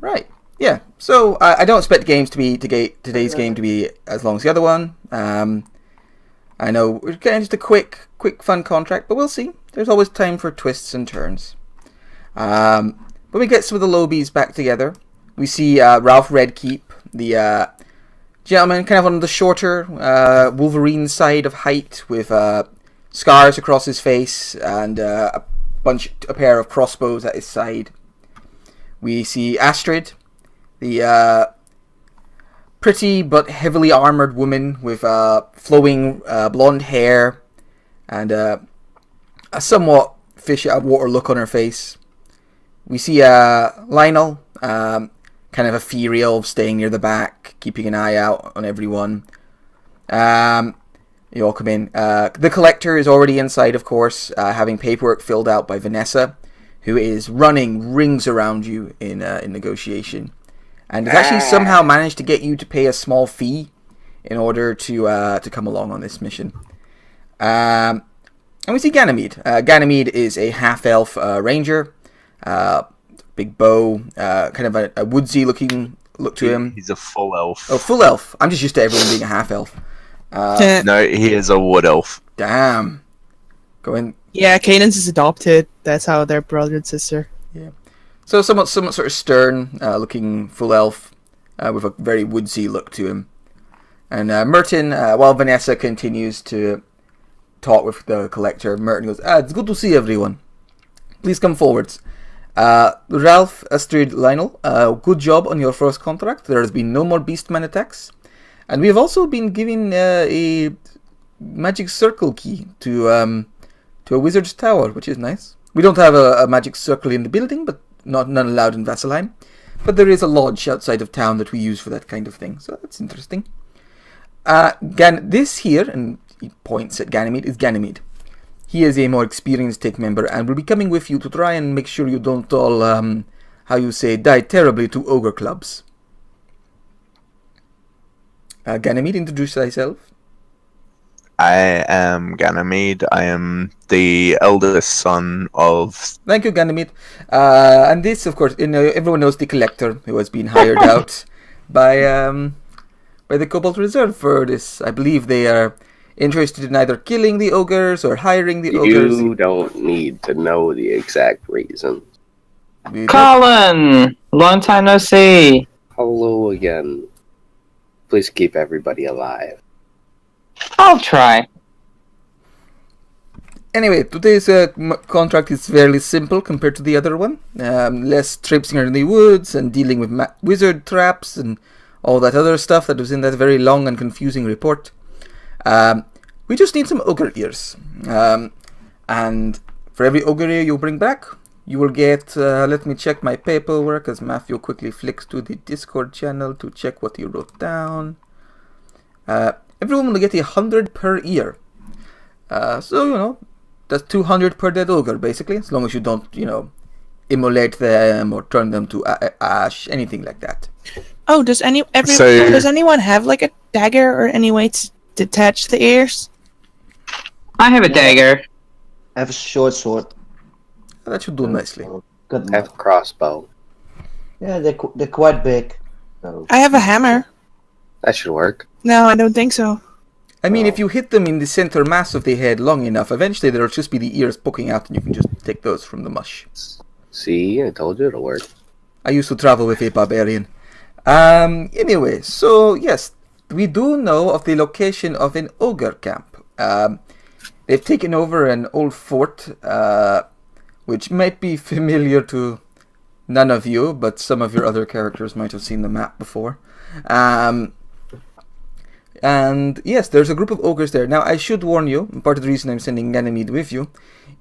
Right. Yeah. So I don't expect today's game to be as long as the other one. I know we're getting just a quick, fun contract, but we'll see. There's always time for twists and turns. When we get some of the Lobies back together, we see Ralph Redkeep, the gentleman, kind of on the shorter Wolverine side of height, with scars across his face and a pair of crossbows at his side. We see Astrid, the pretty but heavily armored woman with flowing blonde hair and a somewhat fish out of water look on her face. We see Lionel, kind of ethereal, staying near the back, keeping an eye out on everyone. You all come in. The Collector is already inside, of course, having paperwork filled out by Vanessa, who is running rings around you in negotiation. And has actually somehow managed to get you to pay a small fee in order to come along on this mission. And we see Ganymede. Ganymede is a half-elf ranger. Big bow, kind of a woodsy looking look to him. He's a full elf. Oh, full elf. I'm just used to everyone being a half-elf. No, he is a wood elf. Damn. Yeah, Cadence is adopted. That's how they're brother and sister. Yeah. So somewhat sort of stern looking full elf with a very woodsy look to him. And Merton, while Vanessa continues to talk with the Collector, Merton goes, it's good to see everyone. Please come forwards. Ralph, Astrid, Lionel, good job on your first contract. There has been no more Beastman attacks. And we have also been given a magic circle key to a wizard's tower, which is nice. We don't have a magic circle in the building, but none allowed in Vasselheim. But there is a lodge outside of town that we use for that kind of thing, so that's interesting. This here, and he points at Ganymede, is Ganymede. He is a more experienced Take member and will be coming with you to try and make sure you don't all, die terribly to ogre clubs. Ganymede, introduce thyself. I am Ganymede. I am the eldest son of... Thank you, Ganymede. And this, of course, everyone knows the Collector, who has been hired out by the Cobalt Reserve for this. I believe they are interested in either killing the ogres or hiring the ogres. You don't need to know the exact reason. Colin! Long time no see. Hello again. Please keep everybody alive. I'll try. Anyway, today's contract is fairly simple compared to the other one. Less traipsing in the woods and dealing with wizard traps and all that other stuff that was in that very long and confusing report. We just need some ogre ears. And for every ogre ear you bring back, you will get, let me check my paperwork as Matthew quickly flicks to the Discord channel to check what he wrote down. Everyone will get 100 per ear. So, that's 200 per dead ogre, basically, as long as you don't, immolate them or turn them to ash, anything like that. Oh, does anyone have like a dagger or any way to detach the ears? I have a dagger. I have a short sword. That should do nicely. Good I have a crossbow. Yeah, they're quite big. So. I have a hammer. That should work. No, I don't think so. I mean, if you hit them in the center mass of the head long enough, eventually there'll just be the ears poking out and you can just take those from the mush. See, I told you it'll work. I used to travel with a barbarian. Anyway, so yes, we do know of the location of an ogre camp. They've taken over an old fort, which might be familiar to none of you, but some of your other characters might have seen the map before. And yes, there's a group of ogres there. Now, I should warn you, part of the reason I'm sending Ganymede with you,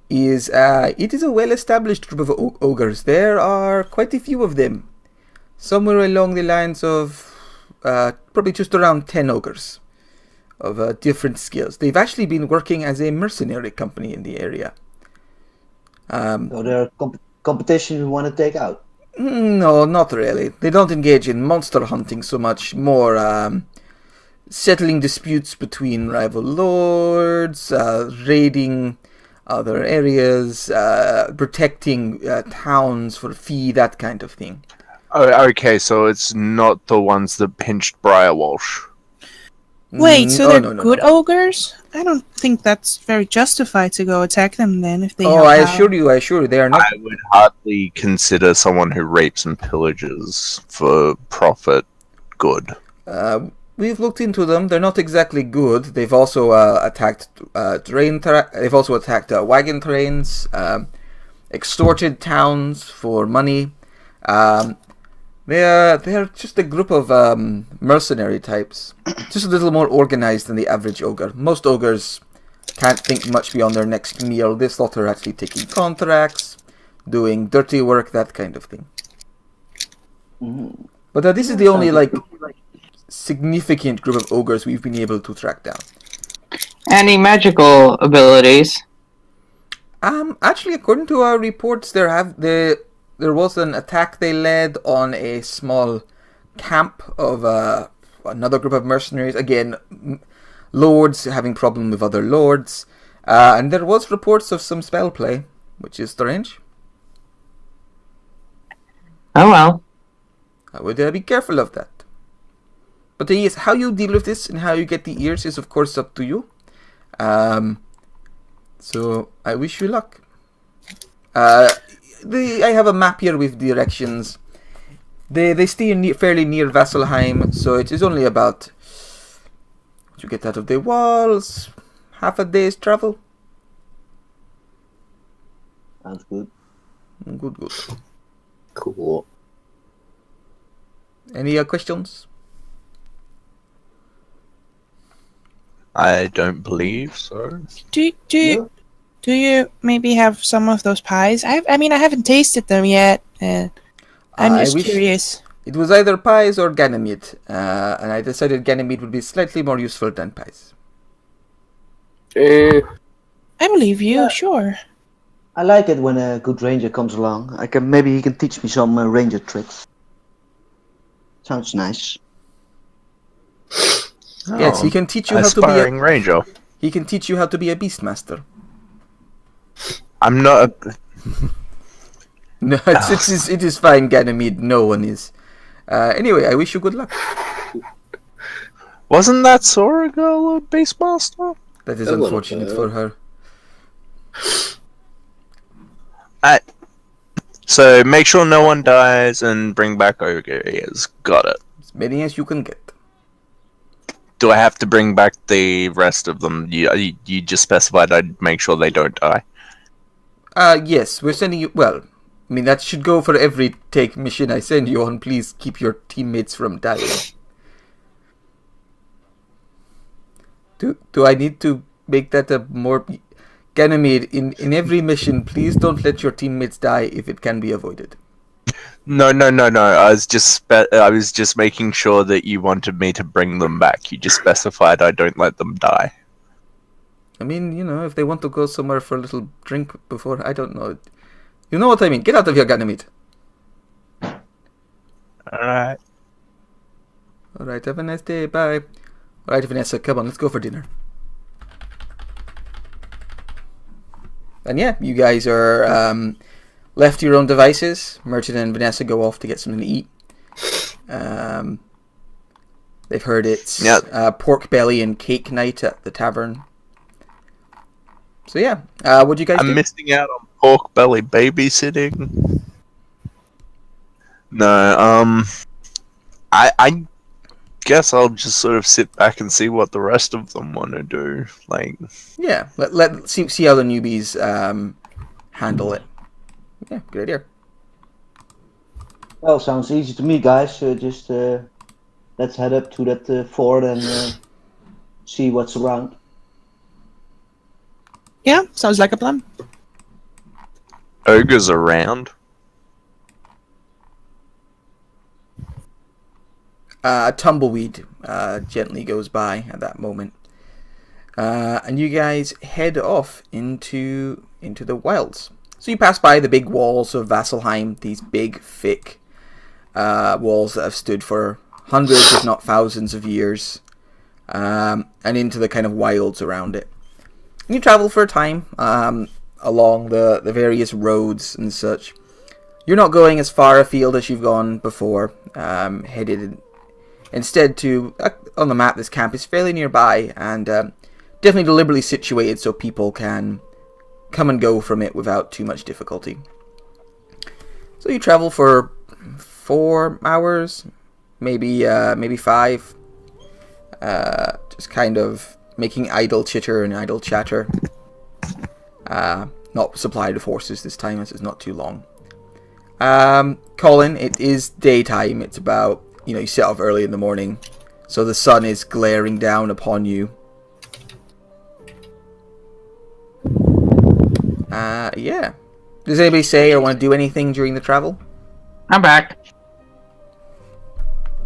is it is a well-established group of ogres. There are quite a few of them. Somewhere along the lines of probably just around 10 ogres of different skills. They've actually been working as a mercenary company in the area. So they're competition we want to take out? No, not really. They don't engage in monster hunting so much, more settling disputes between rival lords, raiding other areas, protecting towns for fee, that kind of thing. Oh, okay, so it's not the ones that pinched Briar Walsh. Wait, so Oh, they're no. good ogres? I don't think that's very justified to go attack them then if they Oh, help I out. assure you, they are not. I would hardly consider someone who rapes and pillages for profit good. We've looked into them. They're not exactly good. They've also attacked they've also attacked wagon trains, extorted towns for money. They're just a group of mercenary types, just a little more organized than the average ogre. Most ogres can't think much beyond their next meal. This lot are actually taking contracts, doing dirty work, that kind of thing. Mm. But this is the only significant group of ogres we've been able to track down. Any magical abilities? Actually, according to our reports, there was an attack they led on a small camp of another group of mercenaries. Again, lords having problem with other lords, and there was reports of some spell play, which is strange. Oh well. I would be careful of that. But yes, how you deal with this and how you get the ears is of course up to you. So I wish you luck. I have a map here with directions. They stay fairly near Vasselheim, so it is only about, to get out of the walls, half a day's travel. Sounds good. Good. Cool. Any questions? I don't believe so. Do you maybe have some of those pies? I haven't tasted them yet, and I'm just curious. It was either pies or Ganymede, and I decided Ganymede would be slightly more useful than pies. I believe you, sure. I like it when a good ranger comes along. Maybe he can teach me some ranger tricks. Sounds nice. Yes, he can teach you how to be aspiring ranger. He can teach you how to be a beastmaster. I'm not. No, it is fine, Ganymede. No one is. Anyway, I wish you good luck. Wasn't that Sora girl a beastmaster? That is unfortunate for her. So make sure no one dies and bring back ogre ears. Got it. As many as you can get. Do I have to bring back the rest of them? You just specified I'd make sure they don't die. Yes, we're sending you. Well, I mean that should go for every take mission I send you on. Please keep your teammates from dying. Do I need to make that a more Ganymede in every mission? Please don't let your teammates die if it can be avoided. No. I was just making sure that you wanted me to bring them back. You just specified I don't let them die. I mean, if they want to go somewhere for a little drink before, I don't know. You know what I mean. Get out of here, Ganymede. Alright. Alright, have a nice day. Bye. Alright, Vanessa, come on, let's go for dinner. And yeah, you guys are left to your own devices. Merchant and Vanessa go off to get something to eat. They've heard it's pork belly and cake night at the tavern. So yeah, what do you guys do? I'm missing out on pork belly babysitting. No, I guess I'll just sort of sit back and see what the rest of them want to do. Yeah, let's see how the newbies handle it. Yeah, good idea. Well, sounds easy to me, guys. Just let's head up to that fort and see what's around. Yeah, sounds like a plan. Ogres around. A tumbleweed gently goes by at that moment, and you guys head off into the wilds. So you pass by the big walls of Vasselheim, these big, thick walls that have stood for hundreds, if not thousands, of years, and into the kind of wilds around it. And you travel for a time along the various roads and such. You're not going as far afield as you've gone before. Headed instead to on the map. This camp is fairly nearby and definitely deliberately situated so people can come and go from it without too much difficulty. So you travel for 4 hours, maybe 5. Just kind of making idle chitter and idle chatter. Not supplied with horses this time, as it's not too long. Colin, it is daytime. It's about, you set off early in the morning, so the sun is glaring down upon you. Yeah. Does anybody say or want to do anything during the travel? I'm back.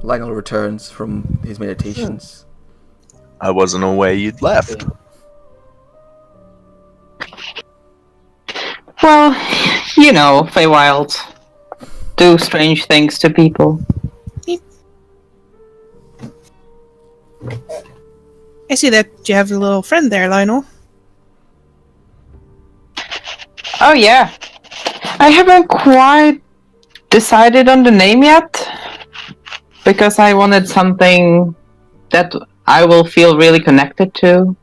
Lionel returns from his meditations. I wasn't aware you'd left. Well, Feywilds do strange things to people. I see that you have a little friend there, Lionel. Oh yeah. I haven't quite decided on the name yet, because I wanted something that I will feel really connected to.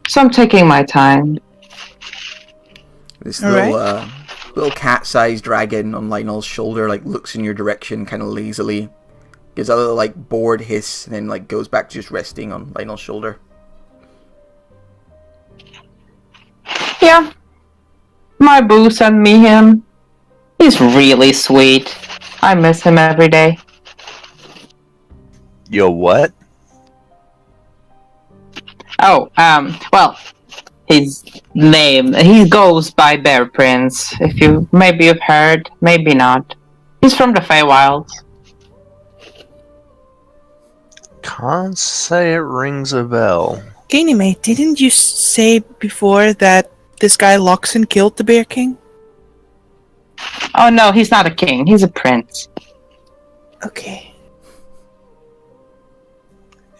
So I'm taking my time. This little cat-sized dragon on Lionel's shoulder, looks in your direction, kind of lazily, gives a little bored hiss, and then goes back to just resting on Lionel's shoulder. Yeah. My boo sent me him. He's really sweet. I miss him every day. Your what? Oh, well, his name, he goes by Bear Prince. Maybe you've heard, maybe not. He's from the Feywilds. Can't say it rings a bell. Gainy mate, didn't you say before that this guy Loxon killed the Bear King? Oh no, he's not a king, he's a prince. Okay.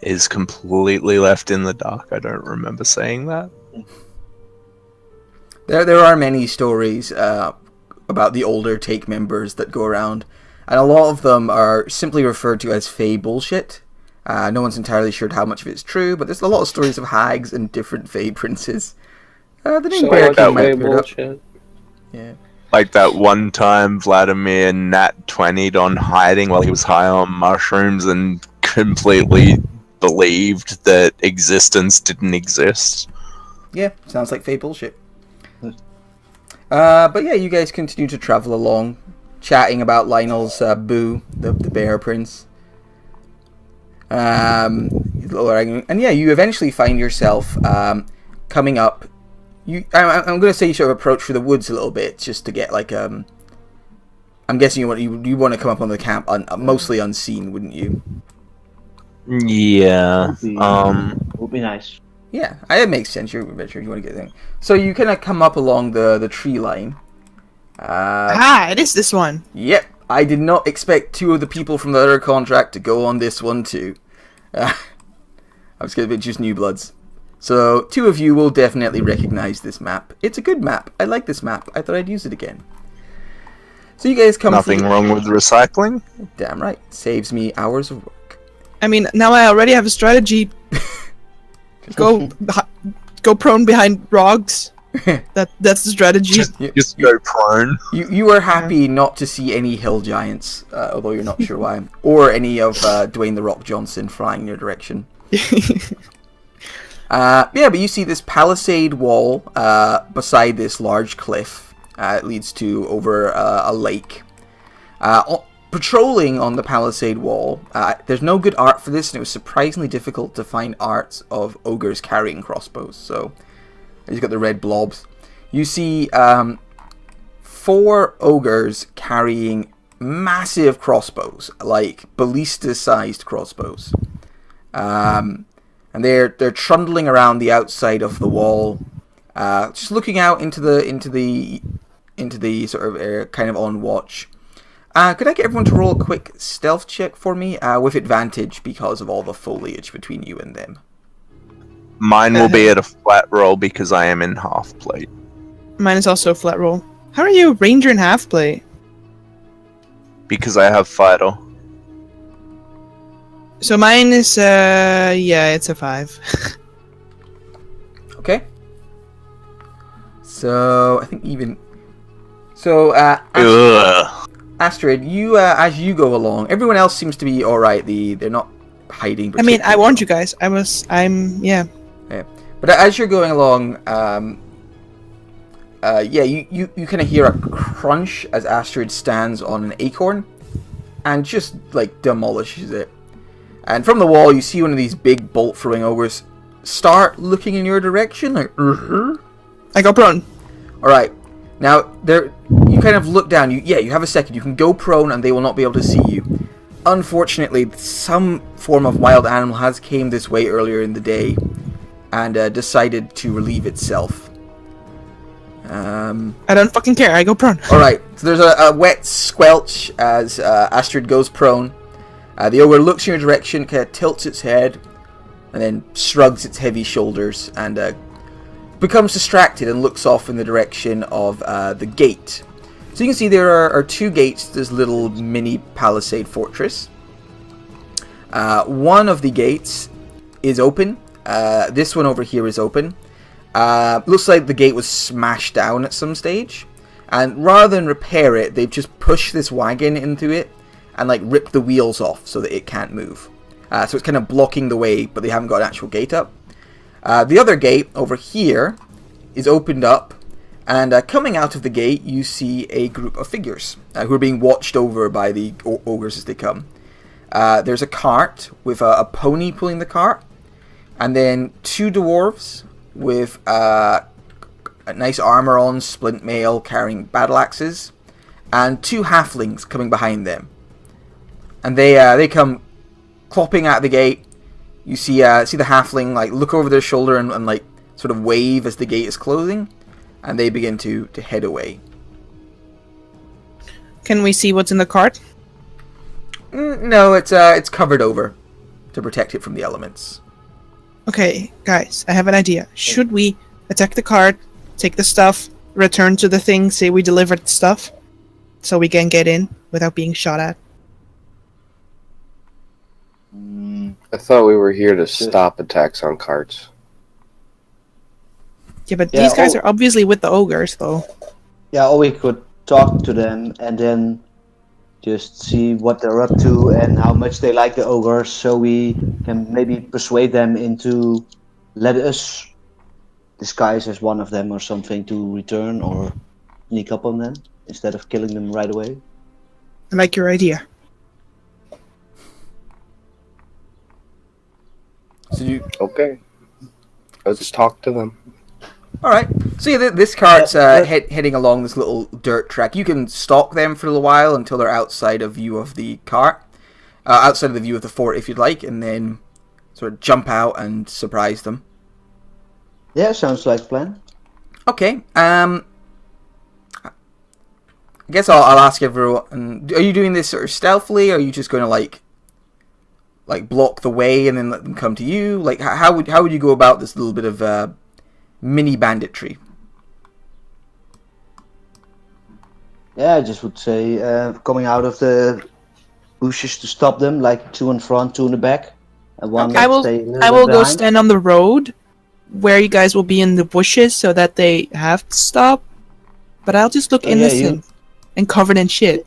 Is completely left in the dark. I don't remember saying that. There are many stories about the older Take members that go around, and a lot of them are simply referred to as Fey bullshit. No one's entirely sure how much of it's true, but there's a lot of stories of hags and different Fey princes. The name Bear King might appear up. Yeah. Like that one time Vladimir nat 20'd on hiding while he was high on mushrooms and completely believed that existence didn't exist. Yeah, sounds like Fey bullshit. But yeah, you guys continue to travel along, chatting about Lionel's boo, the bear prince. And yeah, you eventually find yourself coming up. I'm going to say you sort of approach through the woods a little bit, just to get I'm guessing you want to come up on the camp mostly unseen, wouldn't you? Yeah. Would be nice. Yeah, it makes sense. You're sure you want to get there. So you kind of come up along the tree line. It is this one. Yep, I did not expect 2 of the people from the other contract to go on this one too. I was going to be just new bloods. So 2 of you will definitely recognize this map. It's a good map. I like this map. I thought I'd use it again. So you guys come. Nothing wrong with recycling? Damn right. Saves me hours of work. I mean, now I already have a strategy. Go prone behind rocks. That's the strategy. Just go prone. You are happy not to see any hill giants, although you're not sure why, or any of Dwayne the Rock Johnson flying in your direction. Yeah, but you see this palisade wall beside this large cliff. It leads to over a lake. Patrolling on the palisade wall, there's no good art for this, and it was surprisingly difficult to find arts of ogres carrying crossbows. So, he's got the red blobs. You see 4 ogres carrying massive crossbows, like ballista-sized crossbows. And they're trundling around the outside of the wall, just looking out into the sort of kind of on watch. Could I get everyone to roll a quick stealth check for me, with advantage because of all the foliage between you and them? Mine will be at a flat roll because I am in half plate. Mine is also a flat roll. How are you ranger and half plate? because I have Vital. So mine is it's a 5. Okay. So I think even. So Astrid, you as you go along, everyone else seems to be all right. They're not hiding. I mean, I warned you guys. Yeah. But as you're going along, you kind of hear a crunch as Astrid stands on an acorn and just like demolishes it. And from the wall, you see one of these big bolt-throwing ogres start looking in your direction. Like, I go prone. All right. Now you kind of look down. You have a second. You can go prone, and they will not be able to see you. Unfortunately, some form of wild animal has came this way earlier in the day, and decided to relieve itself. I don't fucking care. I go prone. All right. So there's a wet squelch as Astrid goes prone. The ogre looks in your direction, kind of tilts its head, and then shrugs its heavy shoulders and becomes distracted and looks off in the direction of the gate. So you can see there are 2 gates to this little mini palisade fortress. One of the gates is open. This one over here is open. Looks like the gate was smashed down at some stage. And rather than repair it, they've just pushed this wagon into it and like ripped the wheels off so that it can't move. So it's kind of blocking the way, but they haven't got an actual gate up. The other gate over here is opened up, and coming out of the gate you see a group of figures who are being watched over by the ogres as they come. There's a cart with a pony pulling the cart, and then 2 dwarves with a nice armor on, splint mail, carrying battle axes, and 2 halflings coming behind them. And they come clopping out the gate. You see the halfling like look over their shoulder and like sort of wave as the gate is closing, and they begin to head away. Can we see what's in the cart? No, it's covered over to protect it from the elements. Okay, guys, I have an idea. Should we attack the cart, take the stuff, return to the thing, say we delivered the stuff, so we can get in without being shot at? I thought we were here to stop attacks on carts. Yeah, but these guys are obviously with the ogres, though. Yeah, or we could talk to them and then just see what they're up to and how much they like the ogres, so we can maybe persuade them into let us disguise as one of them or something to return or sneak up on them instead of killing them right away. I like your idea. So Okay. Let's talk to them. all right. So yeah, this cart's heading along this little dirt track. You can stalk them for a little while until they're outside of view of the cart, outside of the view of the fort if you'd like, and then sort of jump out and surprise them. Yeah, sounds like a plan. Okay. I guess I'll ask everyone. Are you doing this sort of stealthily? Or are you just going to like block the way and then let them come to you? Like how would you go about this little bit of mini banditry? Yeah, I just would say coming out of the bushes to stop them, like 2 in front, 2 in the back, and one I will stay a little I will bit go behind. stand on the road where you guys will be in the bushes so that they have to stop. But I'll just look Oh, yeah, innocent and covered in shit.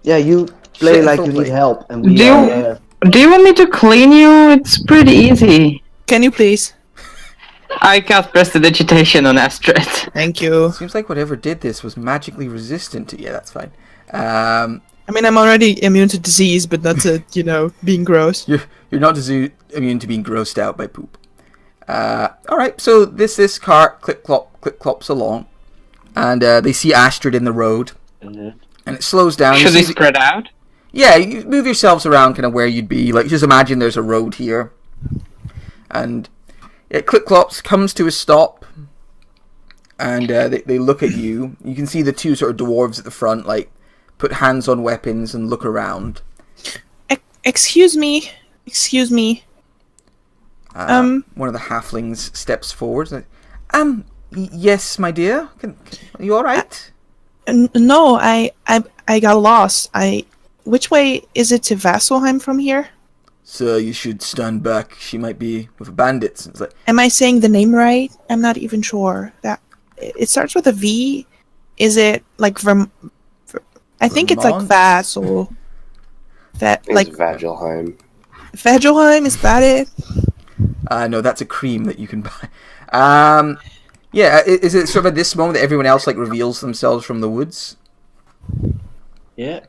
Yeah, you play Shit, like full you play. need help, and we Do you- are there. Do you want me to clean you? It's pretty easy. Can you please? I cast Prestidigitation on Astrid. Thank you. Seems like whatever did this was magically resistant to. Yeah, that's fine. I mean, I'm already immune to disease, but not to, being gross. You're not immune to being grossed out by poop. All right. So this cart clip clops along, and they see Astrid in the road, and it slows down. Should they spread out? Yeah, you move yourselves around kind of where you'd be. Like, just imagine there's a road here. And it clip-clops, comes to a stop. And they look at you. You can see the 2 sort of dwarves at the front, like, put hands on weapons and look around. Excuse me. One of the halflings steps forward. Like, yes, my dear. Are you alright? No, I got lost. which way is it to Vasselheim from here? Sir, you should stand back. She might be with bandits. It's like, Am I saying the name right? I'm not even sure. That it starts with a V. Is it like I think it's like Vermont? Vassal. That It's like Vagelheim. Vagelheim, is that it? no, that's a cream that you can buy. Yeah, is it sort of at this moment that everyone else like reveals themselves from the woods? Yeah.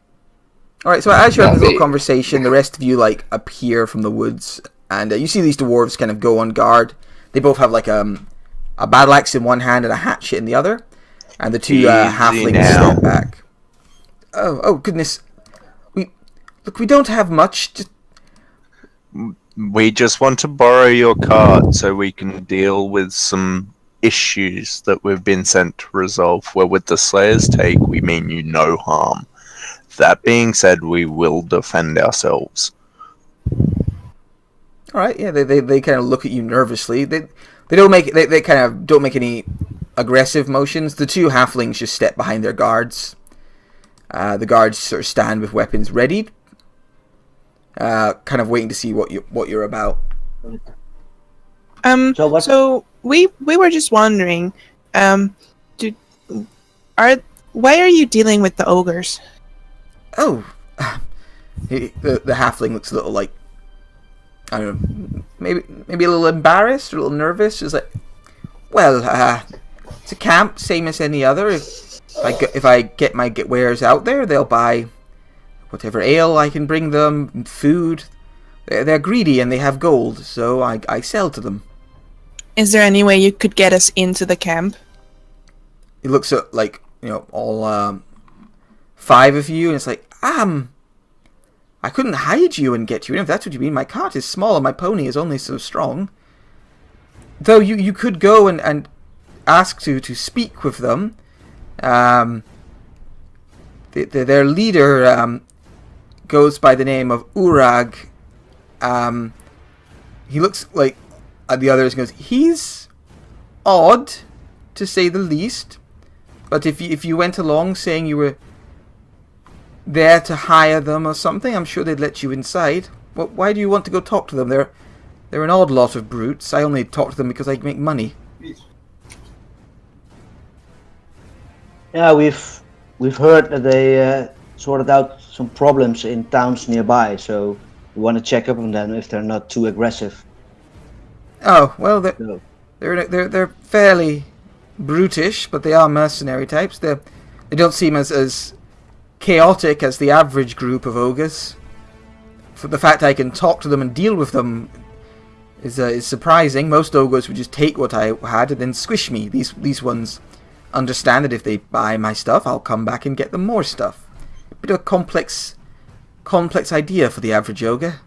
All right, so as you're having this Yeah, little conversation, the rest of you like appear from the woods, and you see these dwarves kind of go on guard. They both have like a battle axe in one hand and a hatchet in the other, and the two Easy halflings now. step back. Oh goodness, we don't have much. Just We just want to borrow your cart so we can deal with some issues that we've been sent to resolve. Where with the Slayer's Take, we mean you no harm. That being said, we will defend ourselves. all right, yeah, they kind of look at you nervously. They don't make they kind of don't make any aggressive motions. The two halflings just step behind their guards. The guards sort of stand with weapons ready, kind of waiting to see what you're about. So what- So we were just wondering, why are you dealing with the ogres? Oh, the halfling looks a little like, I don't know, maybe a little embarrassed or a little nervous. She's like, well, it's a camp, same as any other. If I get my wares out there, they'll buy whatever ale I can bring them, food. They're greedy and they have gold, so I sell to them. Is there any way you could get us into the camp? He looks at like all 5 of you, and it's like, I couldn't hide you and get you in if that's what you mean. My cart is small and my pony is only so strong. Though you could go and ask to speak with them. Their leader goes by the name of Urag. He looks like at the others and goes, he's odd, to say the least. But if you went along saying you were there to hire them or something, I'm sure they'd let you inside. Well, why do you want to go talk to them? They're an odd lot of brutes. I only talk to them because I make money. Yeah, we've heard that they sorted out some problems in towns nearby, so we want to check up on them if they're not too aggressive. Oh well, No. they're fairly brutish, but they are mercenary types. They don't seem as chaotic as the average group of ogres. For the fact I can talk to them and deal with them is surprising. Most ogres would just take what I had and then squish me. These ones understand that if they buy my stuff, I'll come back and get them more stuff. A bit of a complex idea for the average ogre.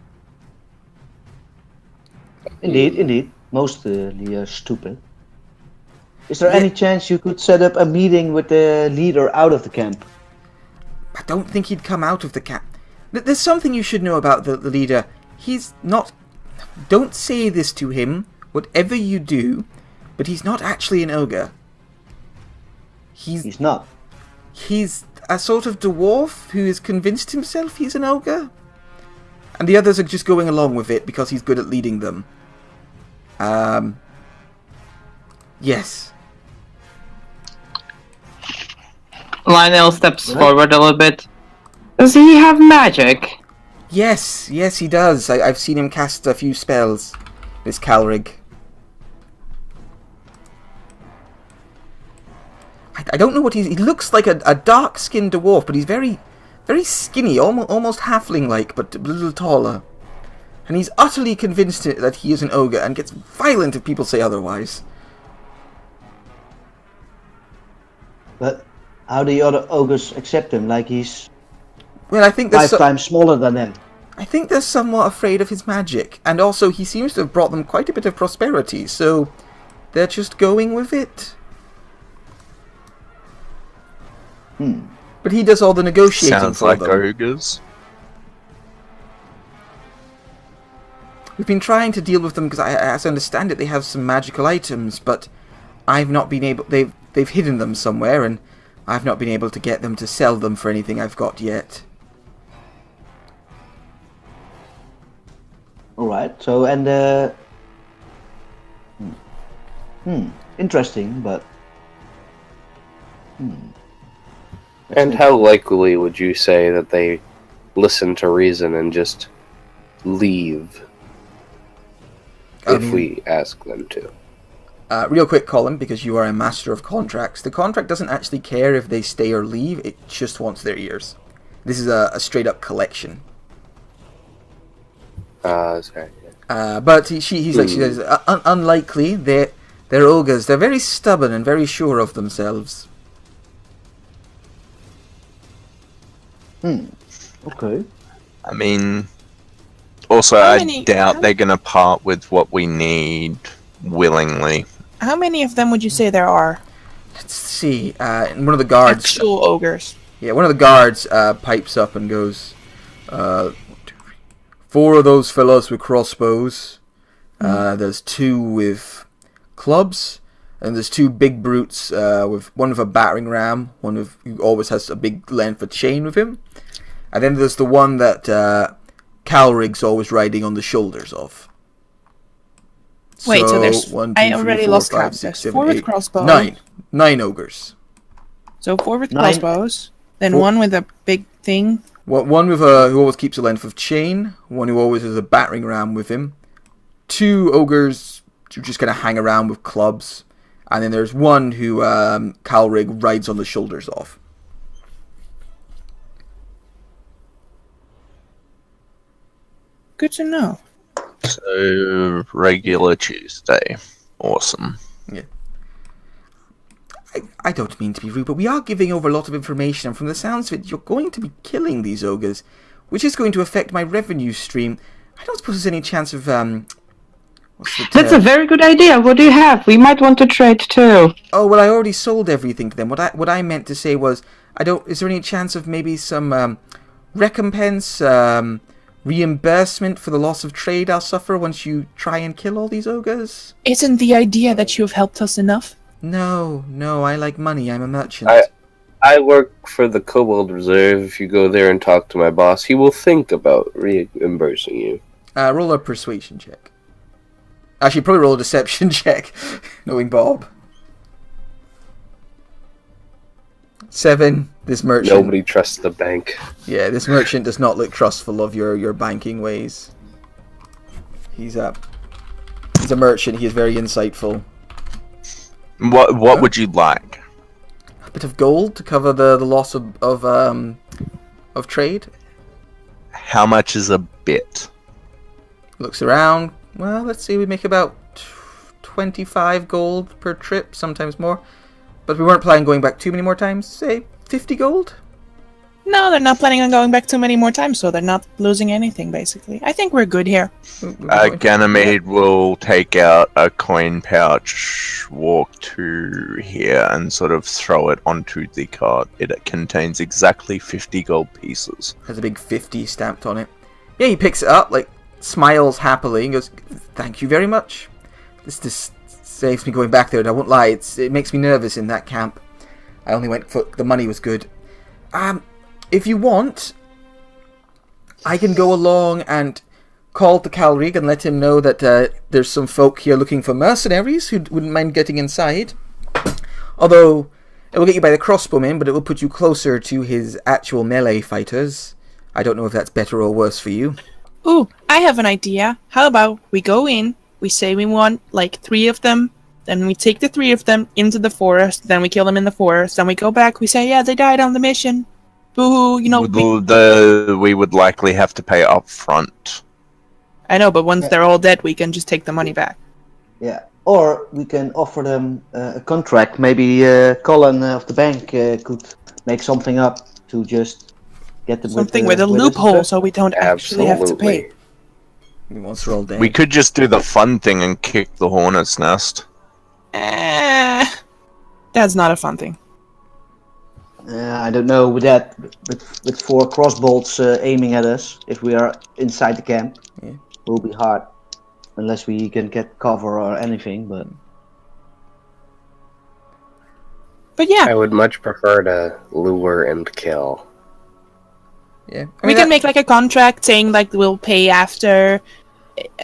Indeed. Mostly stupid. Is there any chance you could set up a meeting with the leader out of the camp? I don't think he'd come out of the camp. There's something you should know about the leader. He's not... Don't say this to him, whatever you do, but he's not actually an ogre. He's not. He's a sort of dwarf who has convinced himself he's an ogre. And the others are just going along with it because he's good at leading them. Yes. Lionel steps forward a little bit. Does he have magic? Yes, he does. I've seen him cast a few spells. This Calrig. I don't know what he looks like a dark-skinned dwarf, but he's very, very skinny, almost halfling-like, but a little taller. And he's utterly convinced that he is an ogre and gets violent if people say otherwise. But how do the other ogres accept him? Like he's Well, I think 5 times smaller than them. I think they're somewhat afraid of his magic, and also he seems to have brought them quite a bit of prosperity, so they're just going with it. But he does all the negotiating Sounds for like them. ogres. We've been trying to deal with them because, as I understand it, they have some magical items, but I've not been able. They've hidden them somewhere, and I've not been able to get them to sell them for anything I've got yet. All right. So interesting, but. And how likely would you say that they listen to reason and just leave if we ask them to? Real quick, Colin, because you are a master of contracts. The contract doesn't actually care if they stay or leave. It just wants their ears. This is a straight-up collection. Sorry. But he's like, she says, unlikely. They're ogres. They're very stubborn and very sure of themselves. Okay. I mean, also, I doubt they're going to part with what we need willingly. How many of them would you say there are? Let's see. One of the guards... Actual ogres. Yeah, one of the guards pipes up and goes, 4 of those fellows with crossbows. There's 2 with clubs. And there's 2 big brutes, with one with a battering ram, one who always has a big length of chain with him. And then there's the one that Calrig's always riding on the shoulders of. Wait, so there's... 1, 2, I 3, already 4, lost 5, count. 6, There's 7, 4 with 8, crossbows. 9 ogres. So 4 with 9. crossbows. Then 4. 1 with a big thing. One with who always keeps a length of chain. One who always has a battering ram with him. 2 ogres who just kind of hang around with clubs. And then there's one who Calrig rides on the shoulders of. Good to know. So, regular Tuesday. Awesome. Yeah. I don't mean to be rude, but we are giving over a lot of information, and from the sounds of it, you're going to be killing these ogres, which is going to affect my revenue stream. I don't suppose there's any chance of, That's a very good idea. What do you have? We might want to trade too. Oh, well, I already sold everything to them. What I meant to say was, is there any chance of maybe some, recompense, reimbursement for the loss of trade I'll suffer once you try and kill all these ogres? Isn't the idea that you have helped us enough? No, I like money. I'm a merchant. I work for the Kobold Reserve. If you go there and talk to my boss, he will think about reimbursing you. Roll a persuasion check. Actually, probably roll a deception check, knowing Bob. 7. This merchant. Nobody trusts the bank. Yeah, this merchant does not look trustful of your banking ways. He's a merchant. He is very insightful. What would you like? A bit of gold to cover the loss of trade. How much is a bit? Looks around. Well, let's see. We make about 25 gold per trip, sometimes more. But we weren't planning going back too many more times. Say 50 gold. No, they're not planning on going back too many more times, so they're not losing anything, basically. I think we're good here. Ganymede will take out a coin pouch, walk to here, and sort of throw it onto the cart. It contains exactly 50 gold pieces. Has a big 50 stamped on it. Yeah, he picks it up, smiles happily, and goes, "Thank you very much. This saves me going back there, and I won't lie, it makes me nervous in that camp. I only went for the money was good. If you want, I can go along and call to Calrig and let him know that there's some folk here looking for mercenaries who wouldn't mind getting inside. Although, it will get you by the crossbowmen, but it will put you closer to his actual melee fighters. I don't know if that's better or worse for you." Ooh, I have an idea. How about we go in, we say we want, 3 of them, then we take the 3 of them into the forest, then we kill them in the forest, then we go back, we say, yeah, they died on the mission. Boo-hoo, we would likely have to pay up front. I know, but once they're all dead, we can just take the money back. Yeah. Or we can offer them a contract. Maybe Colin of the bank could make something up to just get them something with a loophole so we don't actually have to pay. Once we're all dead. We could just do the fun thing and kick the hornet's nest. That's not a fun thing. I don't know with that, with 4 crossbolts aiming at us. If we are inside the camp, it will be hard, unless we can get cover or anything. But yeah, I would much prefer to lure and kill. Yeah, we can make a contract saying we'll pay after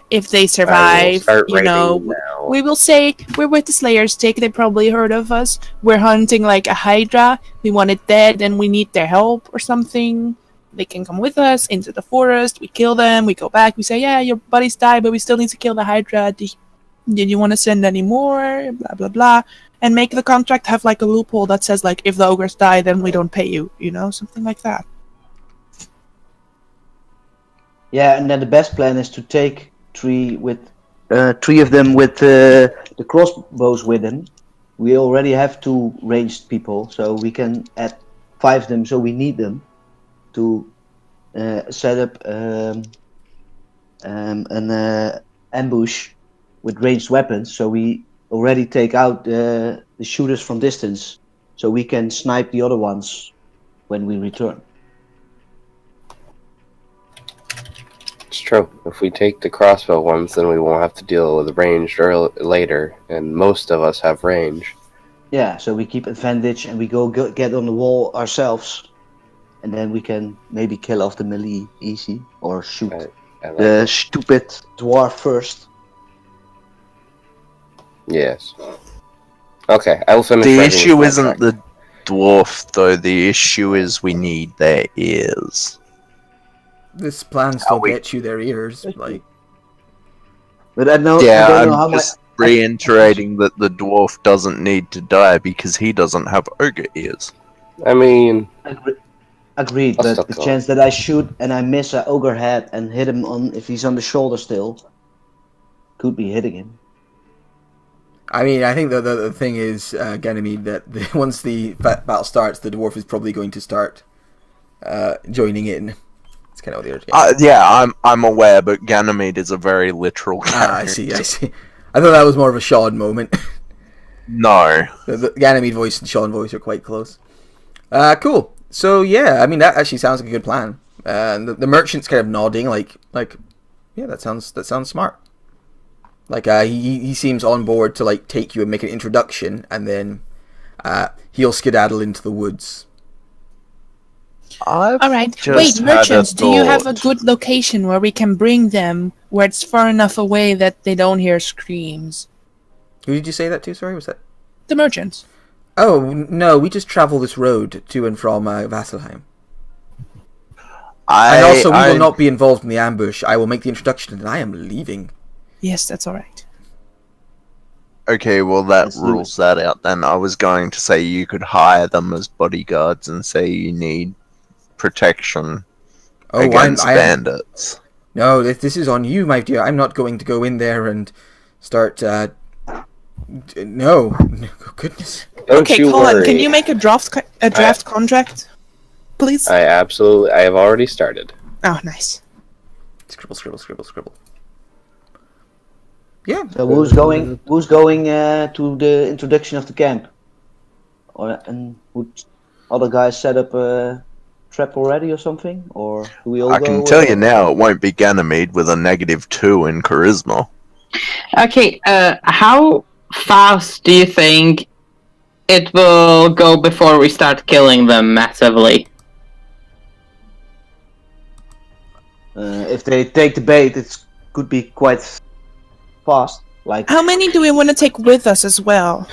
if they I will survive, start you know, writing now. we will say we're with the Slayer's Take. They probably heard of us. We're hunting like a Hydra. We want it dead, and we need their help or something. They can come with us into the forest. We kill them. We go back. We say, yeah, your buddies died, but we still need to kill the Hydra. Did you want to send any more? Blah blah blah. And make the contract have like a loophole that says like, if the ogres die, then we don't pay you. You know, something like that. Yeah, and then the best plan is to take three of them with the crossbows with them. We already have 2 ranged people, so we can add 5 of them. So we need them to set up an ambush with ranged weapons. So we already take out the shooters from distance, so we can snipe the other ones when we return. It's true. If we take the crossbow ones, then we won't have to deal with ranged later, and most of us have range. Yeah, so we keep advantage and we go get on the wall ourselves, and then we can maybe kill off the melee easy or shoot I like the it. stupid dwarf first. Yes. Okay, I will finish. The writing issue this isn't contract. the dwarf, though. The issue is we need their ears. This plan still we- gets you their ears. Like, But I don't Yeah, know I'm how much. just reiterating that the dwarf doesn't need to die because he doesn't have ogre ears. I mean, Agreed, I'll but stop the going. chance that I shoot and I miss an ogre head and hit him on if he's on the shoulder still, could be hitting him. I mean, I think the thing is, Ganymede, that once the battle starts, the dwarf is probably going to start joining in. It's kind of what the Yeah, I'm aware, but Ganymede is a very literal character. I see. I thought that was more of a Sean moment. No. The Ganymede voice and Sean voice are quite close. Cool. So yeah, I mean that actually sounds like a good plan. The merchant's kind of nodding, like yeah, that sounds smart. Like he seems on board to like take you and make an introduction, and then he'll skedaddle into the woods. All right. just Wait, had merchants, a do you have a thought. good location where we can bring them, where it's far enough away that they don't hear screams? Who did you say that to? Sorry, was that? The merchants. Oh no, we just travel this road to and from Vasselheim. And also, we will not be involved in the ambush. I will make the introduction, and I am leaving. Yes, that's all right. Okay, well that Let's do rules that out then. I was going to say you could hire them as bodyguards and say you need protection against bandits. No, this is on you, my dear. I'm not going to go in there and start. No, goodness. don't Okay, you Colin, worry. can you make a draft contract, please? I have already started. Oh, nice. Scribble. Yeah. So who's going to the introduction of the camp? And would other guys set up a trap already or something? Or do we all I go? can tell you now, it won't be Ganymede with a -2 in charisma. Okay, how fast do you think it will go before we start killing them massively? If they take the bait, it could be quite fast. Like How many do we want to take with us as well?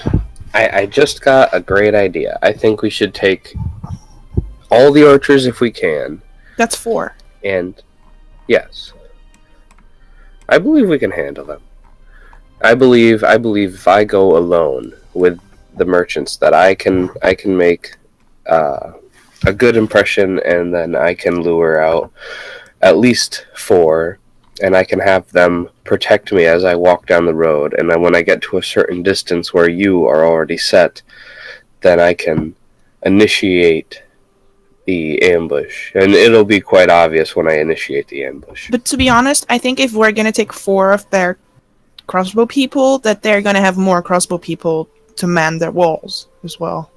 I just got a great idea. I think we should take all the archers if we can, That's 4. and yes, I believe we can handle them. I believe if I go alone with the merchants, that I can make a good impression, and then I can lure out at least 4, and I can have them protect me as I walk down the road. And then when I get to a certain distance where you are already set, then I can initiate the ambush, and it'll be quite obvious when I initiate the ambush. But to be honest, I think if we're going to take 4 of their crossbow people, that they're going to have more crossbow people to man their walls as well.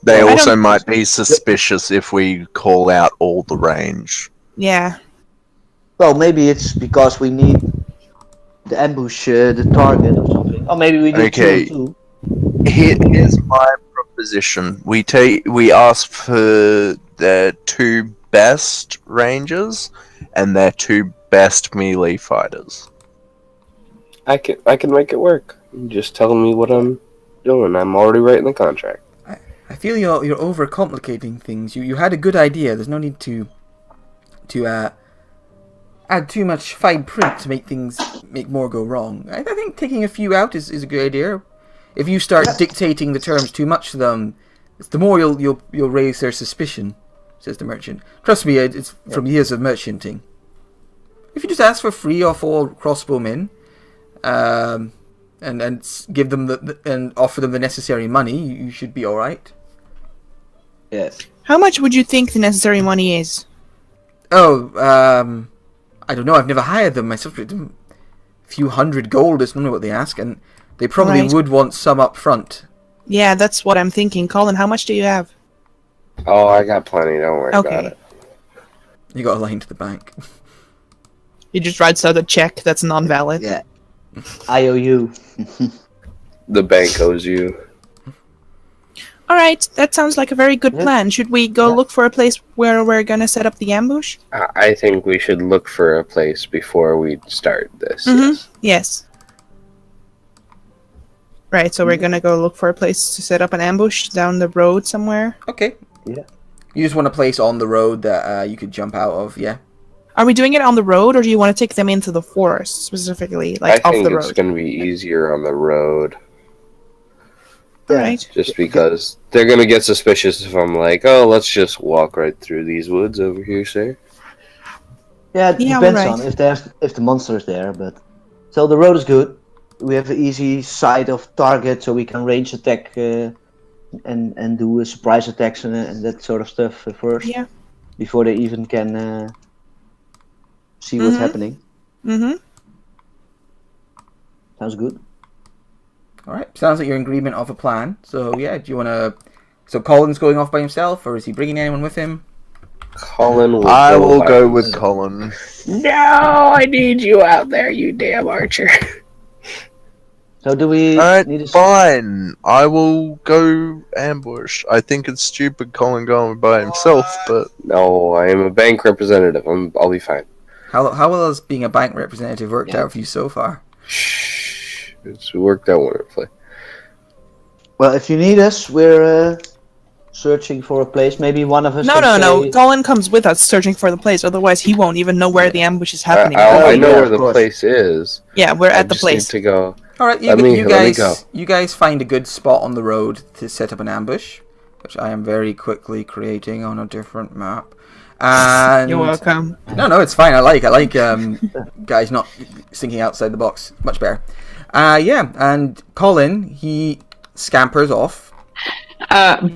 They I also don't- might be suspicious if we call out all the range. Yeah. well, maybe it's because we need the ambush, the target or something. Or maybe we do Okay. 2 and 2. Here's my proposition. We ask for the 2 best rangers and their 2 best melee fighters. I can make it work. You just tell me what I'm doing. I'm already writing the contract. I feel you're overcomplicating things. You had a good idea. There's no need to add too much fine print to make more go wrong. I think taking a few out is a good idea. If you start dictating the terms too much to them, the more you'll raise their suspicion, says the merchant. Trust me, it's from years of merchanting. If you just ask for free off all crossbowmen, and give them and offer them the necessary money, you should be all right. Yes. How much would you think the necessary money is? Oh, I don't know. I've never hired them myself. A few hundred gold is normally what they ask, and they probably Right. would want some up front. Yeah, that's what I'm thinking. Colin, how much do you have? Oh, I got plenty. Don't worry about it. You got a line to the bank. He just writes out a check that's non-valid. Yeah. IOU. The bank owes you. Alright, that sounds like a very good Yeah. plan. Should we go Yeah. look for a place where we're gonna set up the ambush? I think we should look for a place before we start this. Mm-hmm. Yes. Yes. Right, so we're gonna go look for a place to set up an ambush down the road somewhere. Okay. Yeah. You just want a place on the road that you could jump out of, yeah? Are we doing it on the road, or do you want to take them into the forest specifically, like I off think the it's road? going to be easier on the road. Alright. Just because they're going to get suspicious if I'm like, oh, let's just walk right through these woods over here, sir. Yeah, it Yeah, depends alright. on if the monster is there, but so the road is good. We have an easy sight of target, so we can range attack and do surprise attacks and that sort of stuff first. Yeah. Before they even can see what's Mhm. happening. Mm-hmm. Sounds good. All right. Sounds like you're in agreement of a plan. So, yeah, do you want to... So Colin's going off by himself, or is he bringing anyone with him? Colin will I will by go with himself. Colin. No, I need you out there, you damn archer. So do we Alright, need a fine. I will go ambush. I think it's stupid Colin going by himself, but No, I am a bank representative. I'll be fine. How well has being a bank representative worked Yeah. out for you so far? Shh. It's worked out wonderfully. Well, if you need us, we're searching for a place. Maybe one of us. No, can no, no. say- Colin comes with us searching for the place. Otherwise, he won't even know where the ambush is happening. I Oh, know yeah, where of the course. place is. Yeah, we're I at the just need place. to go. All right, Let me go. you guys find a good spot on the road to set up an ambush, which I am very quickly creating on a different map. And You're welcome. No, it's fine. I like guys not thinking outside the box. Much better. Yeah, and Colin, he scampers off.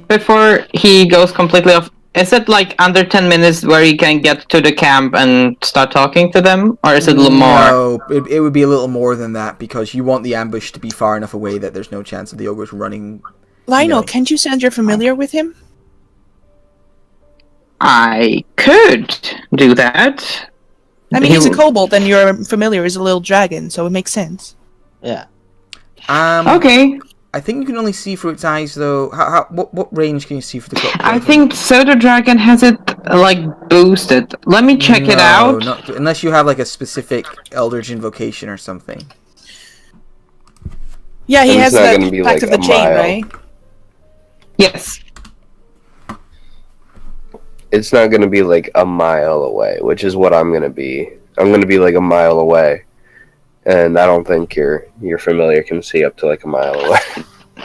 Before he goes completely off, is it like under 10 minutes where he can get to the camp and start talking to them? Or is it a little more? No, it would be a little more than that because you want the ambush to be far enough away that there's no chance of the ogres running. Lionel, No. can't you send your familiar with him? I could do that. I mean, he's a kobold, and your familiar is a little dragon, so it makes sense. Yeah. Okay. I think you can only see through its eyes, though. What range can you see for the crocodile? I think Soda Dragon has it like boosted. Let me check it out. Not, unless you have like a specific Eldritch invocation or something. Yeah, he And has it's not the gonna be Pact like of the a Chain, mile. right? Yes. It's not going to be like a mile away, which is what I'm going to be. I'm going to be like a mile away. And I don't think your familiar can see up to like a mile away.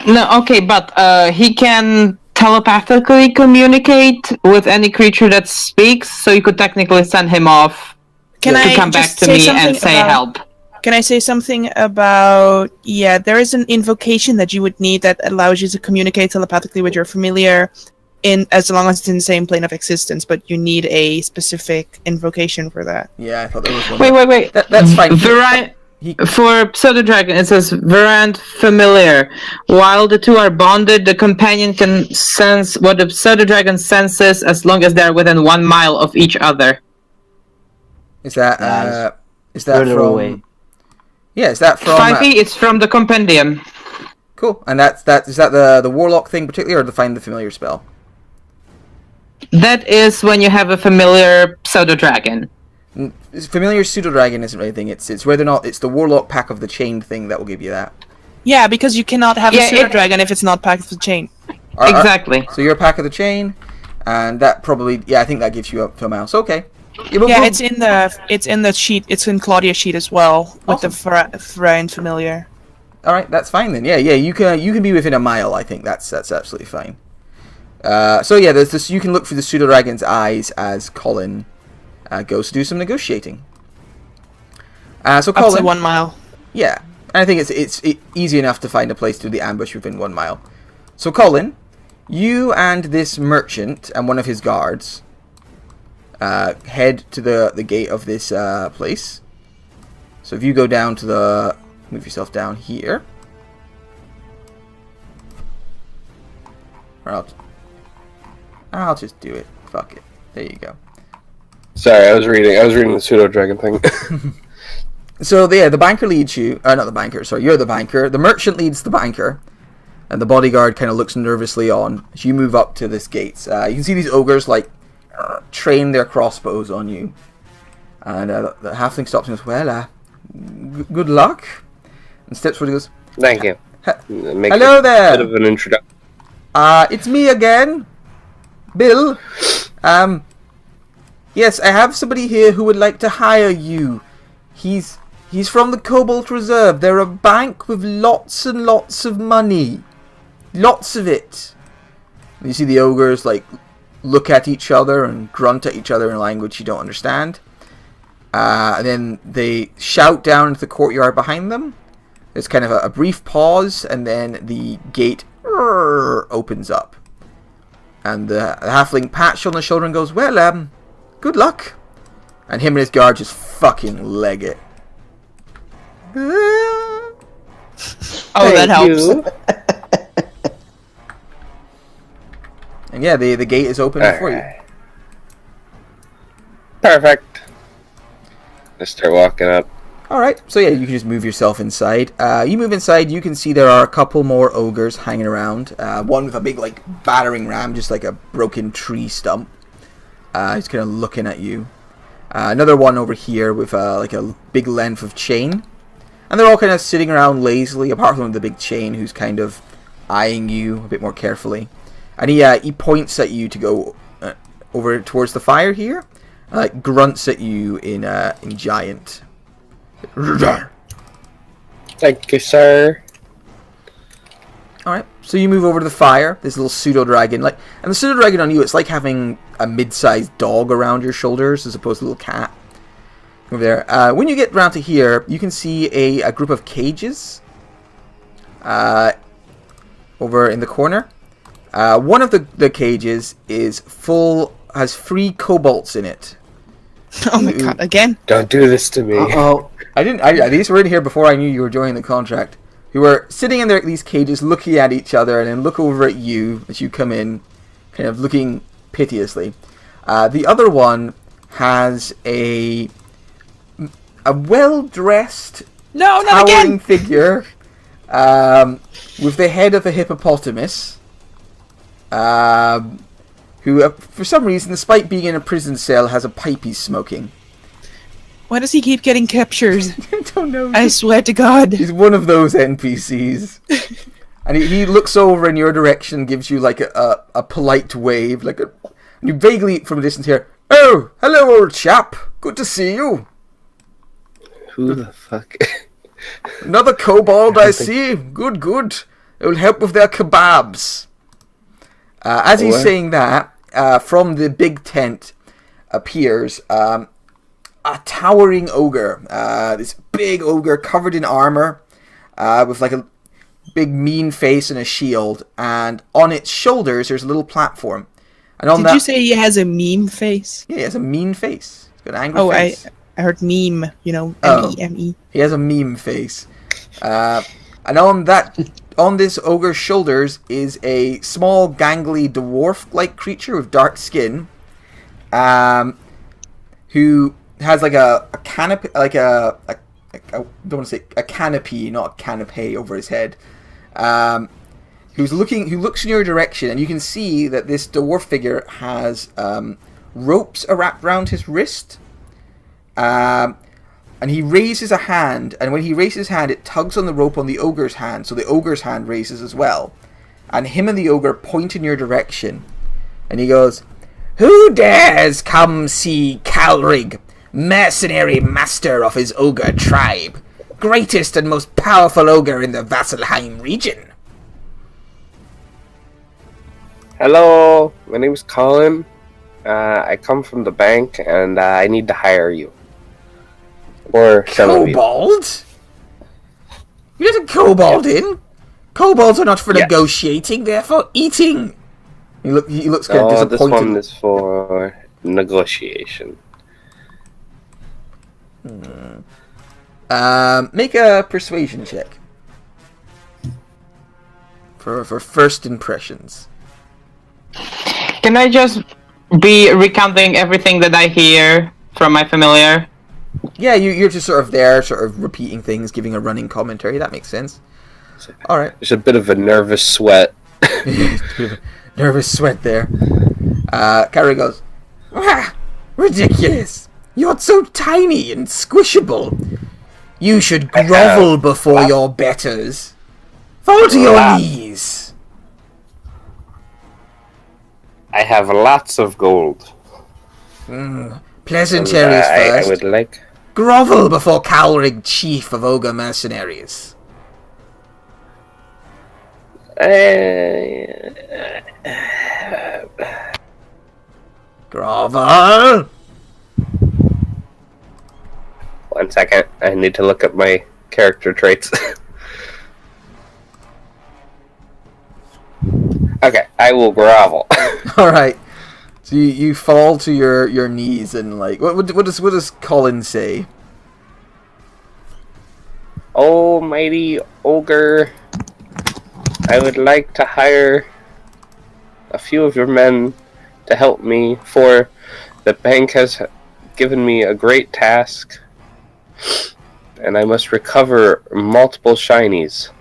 No, okay, but he can telepathically communicate with any creature that speaks, so you could technically send him off Can to I come back just to say me something and say about- help. Can I say something about... Yeah, there is an invocation that you would need that allows you to communicate telepathically with your familiar as long as it's in the same plane of existence, but you need a specific invocation for that. Yeah, I thought there was one. Wait. That's fine. For Pseudo Dragon, it says Verand Familiar. While the two are bonded, the companion can sense what the Pseudo Dragon senses as long as they are within 1 mile of each other. Is that further from? away. Yeah, is that from? 5 feet, it's from the compendium. Cool. And is that the warlock thing particularly, or the find the familiar spell? That is when you have a familiar pseudo dragon. Familiar pseudo dragon isn't really a thing. It's whether or not it's the warlock pack of the chain thing that will give you that. Yeah, because you cannot have a Yeah, pseudo dragon if it's not packed with the chain. Exactly. So you're a pack of the chain, and that probably I think that gives you up to a mouse. Okay. Yeah, it's in the sheet. It's in Claudia's sheet as well with the Friend familiar. All right, that's fine then. Yeah, you can be within a mile. I think that's absolutely fine. So yeah, there's this. You can look through the pseudo dragon's eyes as Colin goes to do some negotiating. So Colin, up to 1 mile. Yeah, and I think it's easy enough to find a place to do the ambush within 1 mile. So Colin, you and this merchant and one of his guards head to the gate of this place. So if you go down to move yourself down here. Or I'll just do it. Fuck it. There you go. Sorry, I was reading the pseudo dragon thing. So the banker leads you. Not the banker. Sorry, you're the banker. The merchant leads the banker, and the bodyguard kind of looks nervously on as you move up to this gate. You can see these ogres like train their crossbows on you, and the halfling stops and goes, "Well, good luck." And steps forward and goes, Thank you. Hello there. Bit of an introduction. It's me again, Bill. Yes, I have somebody here who would like to hire you. He's from the Cobalt Reserve. They're a bank with lots and lots of money. Lots of it. And you see the ogres like look at each other and grunt at each other in a language you don't understand. And then they shout down into the courtyard behind them. There's kind of a brief pause, and then the gate opens up. And the halfling pats you on the shoulder and goes, "Well, good luck." And him and his guard just fucking leg it. Oh, that helps. And yeah, the gate is open for you. Perfect. Let's start walking up. Alright, so yeah, you can just move yourself inside. You move inside, you can see there are a couple more ogres hanging around. One with a big, like, battering ram, just like a broken tree stump. He's kind of looking at you. Another one over here with, like, a big length of chain. And they're all kind of sitting around lazily, apart from the big chain, who's kind of eyeing you a bit more carefully. And he points at you to go over towards the fire here. Grunts at you in giant. Thank you, sir. Alright, so you move over to the fire, this little pseudo-dragon, and the pseudo-dragon on you, it's like having a mid-sized dog around your shoulders as opposed to a little cat. Over there. When you get round to here, you can see a group of cages over in the corner. One of the cages has 3 kobolds in it. Oh my god, again? Don't do this to me. Uh-oh. These were in here before I knew you were joining the contract. Who were sitting in these cages looking at each other and then look over at you as you come in, kind of looking piteously. The other one has a well-dressed, towering figure with the head of a hippopotamus. Who, for some reason, despite being in a prison cell, has a pipe he's smoking. Why does he keep getting captured? I don't know. I swear to God. He's one of those NPCs. And he looks over in your direction, gives you like a polite wave, and you vaguely, from a distance, hear, "Oh, hello, old chap. Good to see you." Who the fuck? Another kobold, I see. Good. It will help with their kebabs. As he's saying that, from the big tent appears a towering ogre. This big ogre covered in armor, with like a big mean face and a shield. And on its shoulders, there's a little platform. And on Did you say he has a meme face? Yeah, he has a mean face. He's got an angry face. I heard meme, M-E-M-E. He has a meme face. And on this ogre's shoulders is a small, gangly, dwarf-like creature with dark skin, who has like a canopy, like I don't want to say a canopy, not a canapé over his head, who looks in your direction, and you can see that this dwarf figure has ropes wrapped around his wrist. And he raises a hand, and when he raises his hand, it tugs on the rope on the ogre's hand, so the ogre's hand raises as well. And him and the ogre point in your direction. And he goes, "Who dares come see Calrig, mercenary master of his ogre tribe, greatest and most powerful ogre in the Vasselheim region?" Hello, my name is Colin. I come from the bank, and I need to hire you. Or some of you. Kobold? You let a kobold in? Kobolds are not for Yes. negotiating, they're for eating. He looks kind of Oh, disappointed. this one is for negotiation. Make a persuasion check. For first impressions. Can I just be recounting everything that I hear from my familiar? Yeah, you're just sort of there, sort of repeating things, giving a running commentary. That makes sense. Alright. There's a bit of a nervous sweat. Nervous sweat there. Carrie goes, "Ah, ridiculous. You're so tiny and squishable. You should grovel before your betters. Fall to your knees." I have lots of gold. Pleasantries I first. would like... Grovel before Calrig, chief of ogre mercenaries. Grovel. One second. I need to look up my character traits. Okay, I will grovel. All right. So you fall to your knees and like what does Colin say? Almighty ogre, I would like to hire a few of your men to help me, for the bank has given me a great task, and I must recover multiple shinies.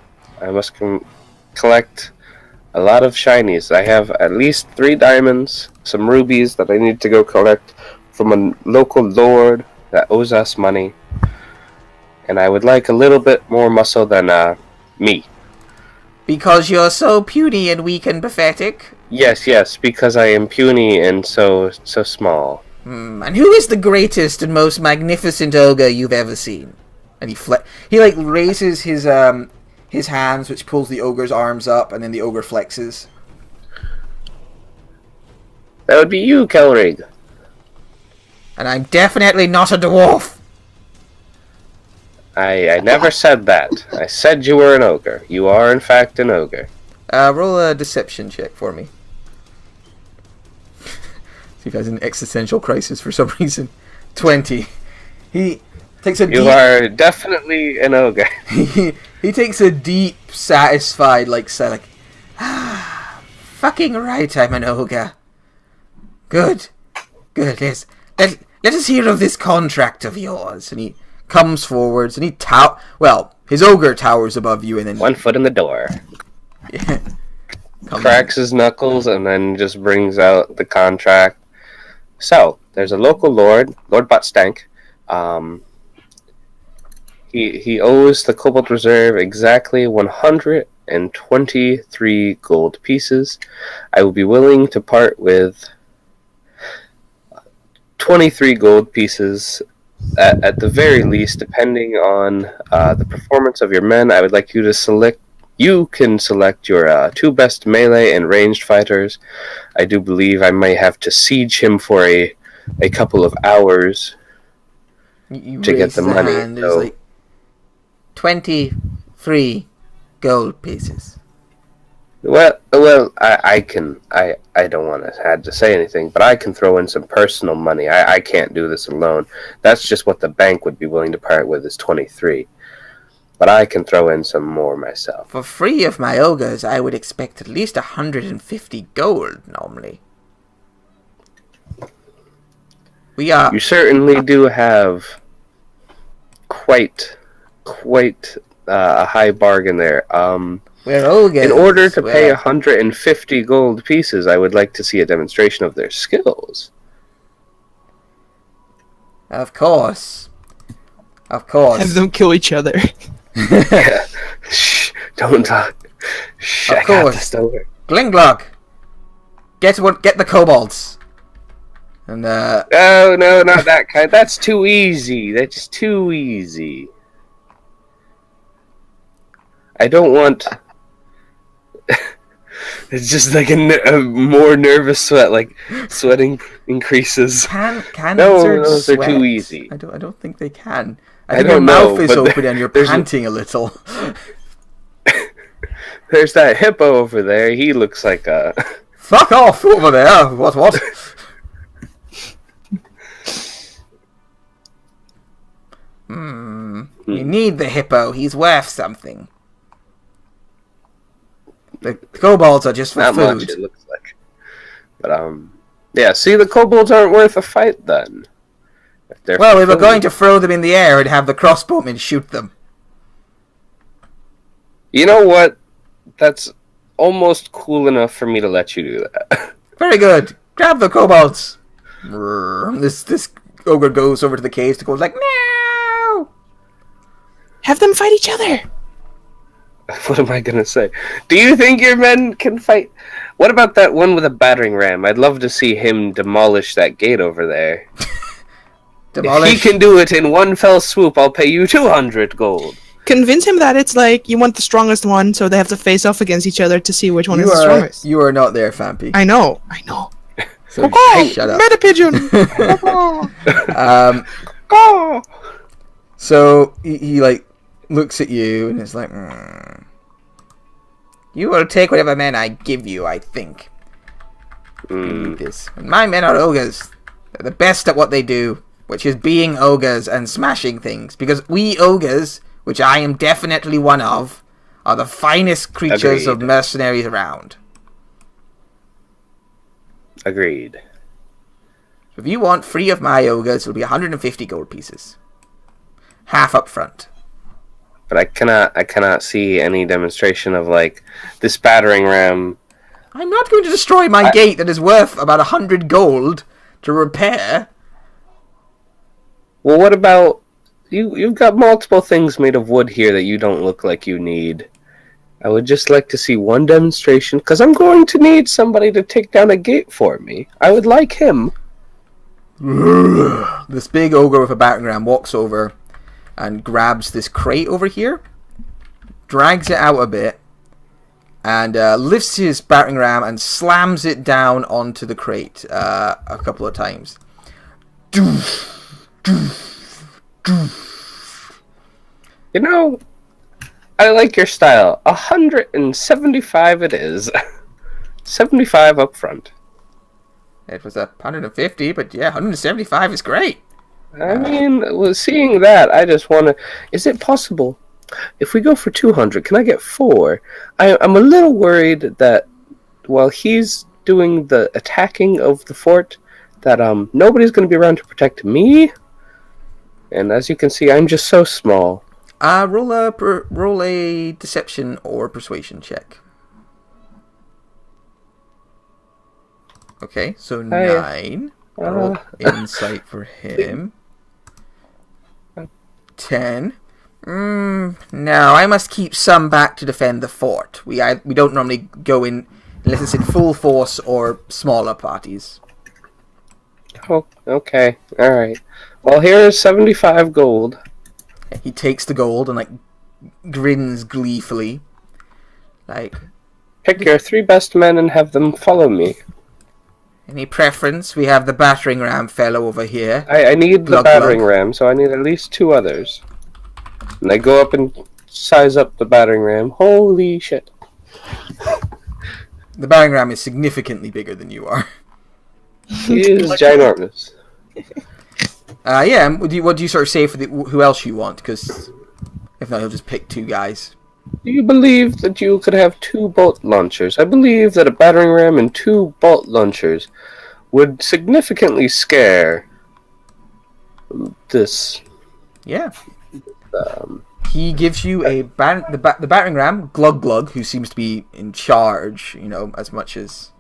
I must collect a lot of shinies. I have at least 3 diamonds, some rubies that I need to go collect from a local lord that owes us money. And I would like a little bit more muscle than me. Because you're so puny and weak and pathetic? Yes, because I am puny and so small. And who is the greatest and most magnificent ogre you've ever seen? And he like raises his hands, which pulls the ogre's arms up, and then the ogre flexes. That would be you, Kelrig. And I'm definitely not a dwarf. I never said that. I said you were an ogre. You are, in fact, an ogre. Roll a deception check for me. See if he has an existential crisis for some reason. 20. He takes a You are definitely an ogre. he takes a deep, satisfied, sigh, like, fucking right, I'm an ogre. Good. Yes. Let us hear of this contract of yours. And he comes forwards, and his ogre towers above you, and then 1 foot in the door. Yeah. Cracks his knuckles, and then just brings out the contract. So, there's a local lord, Lord Buttstank. He owes the Kobold Reserve exactly 123 gold pieces. I will be willing to part with 23 gold pieces at the very least, depending on the performance of your men. I would like you to select. You can select your 2 best melee and ranged fighters. I do believe I may have to siege him for a couple of hours you to get raise the money. hand, there's like 23 gold pieces. Well, I can. I don't want to have to say anything, but I can throw in some personal money. I can't do this alone. That's just what the bank would be willing to part with, is 23. But I can throw in some more myself. For 3 of my ogres, I would expect at least 150 gold normally. You certainly do have quite a high bargain there. We're ogres. In order to pay 150 gold pieces, I would like to see a demonstration of their skills. Of course. Of course. Have them kill each other. Yeah. Shh, don't talk. Shh, Of I got course. this, don't worry. Glinglog. Get the kobolds. And Oh, no, not that kind. That's too easy. That's just too easy. I don't want... It's just like a more nervous sweat, like sweating increases. can No, lizards those are too sweat? easy. I don't think they can. I I think your don't mouth know, is but open and you're there's a- panting a little. There's that hippo over there. He looks like a... Fuck off over there. What? We need the hippo. He's worth something. The kobolds are just for Not food. much, it looks like. But, yeah, see, the kobolds aren't worth a fight, then. If they're Well, we for were food. going to throw them in the air and have the crossbowmen shoot them. You know what? That's almost cool enough for me to let you do that. Very good. Grab the kobolds. This ogre goes over to the cage. The kobold's like, no. Have them fight each other. What am I gonna say? Do you think your men can fight? What about that one with a battering ram? I'd love to see him demolish that gate over there. Demolish. If he can do it in one fell swoop, I'll pay you 200 gold. Convince him that it's like you want the strongest one, so they have to face off against each other to see which one is the strongest. You are not there, Fampy. I know. So Oh, shut up. meta pigeon. Oh. So he like looks at you and is like, you will take whatever men I give you, I think. You need this. And my men are ogres. They're the best at what they do, which is being ogres and smashing things. Because we ogres, which I am definitely one of, are the finest creatures of Agreed. mercenaries around. Agreed. So if you want free of my ogres, it'll be 150 gold pieces. Half up front. But I cannot see any demonstration of like this battering ram. I'm not going to destroy my gate that is worth about 100 gold to repair. Well, what about you've got multiple things made of wood here that you don't look like you need. I would just like to see one demonstration because I'm going to need somebody to take down a gate for me. I would like him. This big ogre with a battering ram walks over and grabs this crate over here, drags it out a bit, and lifts his battering ram and slams it down onto the crate a couple of times. You know, I like your style. 175 it is. 75 up front. It was 150, but yeah, 175 is great. I mean, seeing that, I just want to... Is it possible? If we go for 200, can I get 4? I'm a little worried that while he's doing the attacking of the fort, that nobody's going to be around to protect me. And as you can see, I'm just so small. Roll a deception or persuasion check. Okay, so 9. Roll insight for him. 10. Now I must keep some back to defend the fort. We don't normally go in unless it's in full force or smaller parties. Oh, okay. Alright. Well, here's 75 gold. He takes the gold and like grins gleefully. Like, Pick your 3 best men and have them follow me. any preference? We have the battering ram fellow over here. I need the Glug, battering glug. ram, so I need at least 2 others. And I go up and size up the battering ram. Holy shit. The battering ram is significantly bigger than you are. He is ginormous. Yeah. and what do you sort of say for who else you want? Because if not, he'll just pick 2 guys. Do you believe that you could have 2 bolt launchers? I believe that a battering ram and 2 bolt launchers would significantly scare this. Yeah. He gives you the battering ram, Glug Glug, who seems to be in charge, as much as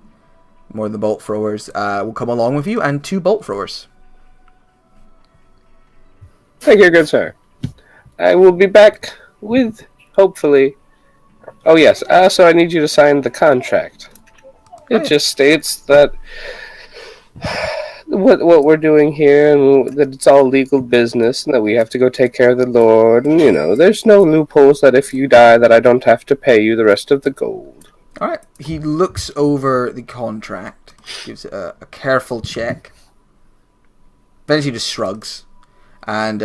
more than the bolt throwers, will come along with you, and 2 bolt throwers. Thank you, good sir. I will be back with, hopefully... Oh, yes. So I need you to sign the contract. It just states that what we're doing here, and that it's all legal business, and that we have to go take care of the Lord, and, there's no loopholes that if you die that I don't have to pay you the rest of the gold. Alright. He looks over the contract, gives it a careful check, then he just shrugs. And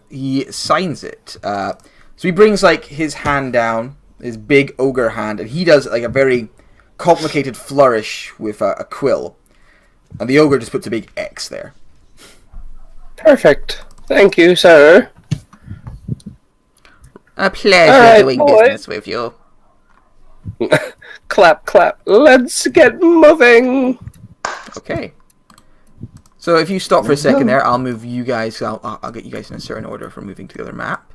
he signs it. So he brings his hand down, his big ogre hand, and he does a very complicated flourish with a quill. And the ogre just puts a big X there. Perfect. Thank you, sir. A pleasure doing business with you. Clap, clap. Let's get moving. Okay. So if you stop for a second there, I'll move you guys. I'll get you guys in a certain order for moving to the other map.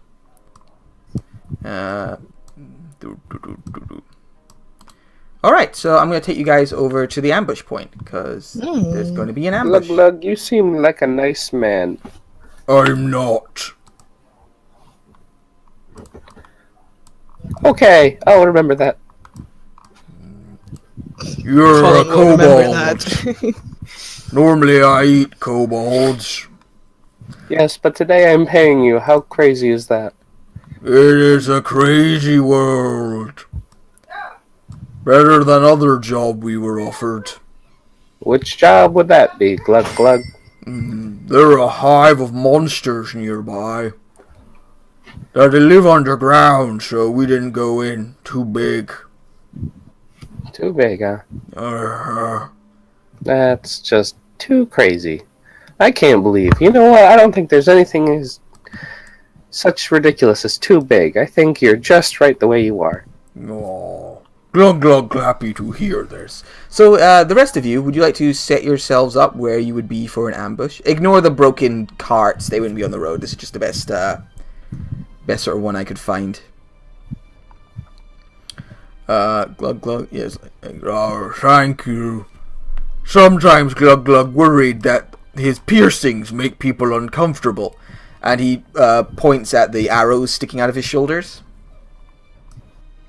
Alright, so I'm going to take you guys over to the ambush point, because there's going to be an ambush. Glug Glug, you seem like a nice man. I'm not. Okay, I'll remember that. You're a kobold. That. Normally I eat kobolds. Yes, but today I'm paying you. How crazy is that? It is a crazy world. Better than other job we were offered. Which job would that be, Glug Glug? There are a hive of monsters nearby. They live underground, so we didn't go in. Too big. Too big, huh? Uh-huh. That's just too crazy. I can't believe. You know what? I don't think there's anything as such ridiculous as too big. I think you're just right the way you are. Oh, glug glug happy to hear this. So, the rest of you, would you like to set yourselves up where you would be for an ambush? Ignore the broken carts; they wouldn't be on the road. This is just the best sort of one I could find. Glug glug, yes. Oh, thank you. Sometimes Glug Glug worried that his piercings make people uncomfortable, and he points at the arrows sticking out of his shoulders.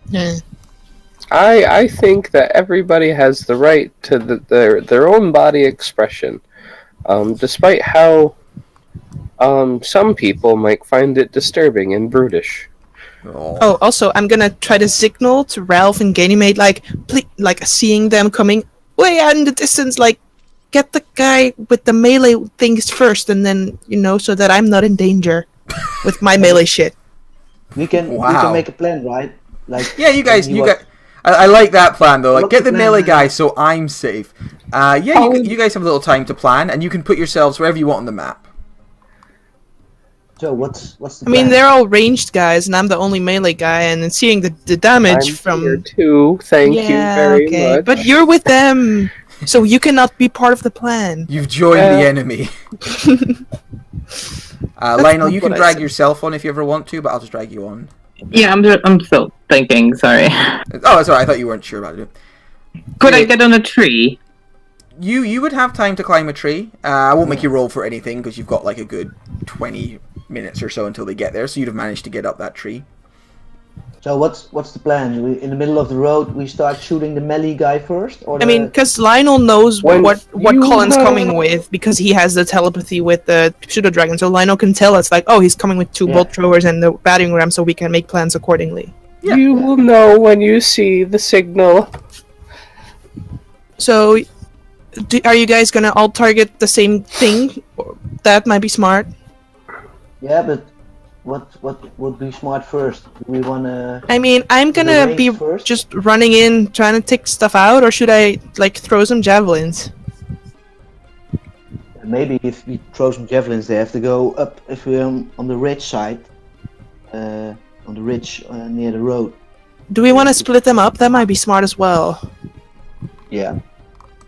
Yeah. I think that everybody has the right to their own body expression, despite how some people might find it disturbing and brutish. Oh, also, I'm gonna try to signal to Ralph and Ganymede, seeing them coming way out in the distance, get the guy with the melee things first, and then, so that I'm not in danger with my melee shit. We can make a plan, right? Yeah, you guys. I like that plan though. Get the melee guy so I'm safe. You guys have a little time to plan, and you can put yourselves wherever you want on the map. So what's the I mean, plan? they're all ranged guys, and I'm the only melee guy, and then seeing the damage I'm from here too. Thank you very much. But you're with them, so you cannot be part of the plan. You've joined the enemy. Lionel, you can drag yourself on if you ever want to, but I'll just drag you on. Yeah, I'm still thinking, sorry. Oh, sorry, I thought you weren't sure about it. Could I get on a tree? You would have time to climb a tree. I won't make you roll for anything, because you've got a good 20 minutes or so until they get there, so you'd have managed to get up that tree. So what's the plan? In the middle of the road, we start shooting the melee guy first, or because Lionel knows what Colin's coming with, because he has the telepathy with the pseudo dragon. So Lionel can tell us he's coming with 2 bolt throwers and the battering ram, so we can make plans accordingly. Yeah. You will know when you see the signal. So, are you guys gonna all target the same thing? That might be smart. Yeah, but what would be smart first? Do we wanna? I mean, I'm gonna be first? just running in, trying to take stuff out, or should I throw some javelins? Maybe if we throw some javelins, they have to go up. If we're on the ridge side, on the ridge near the road. Do we want to split them up? That might be smart as well. Yeah.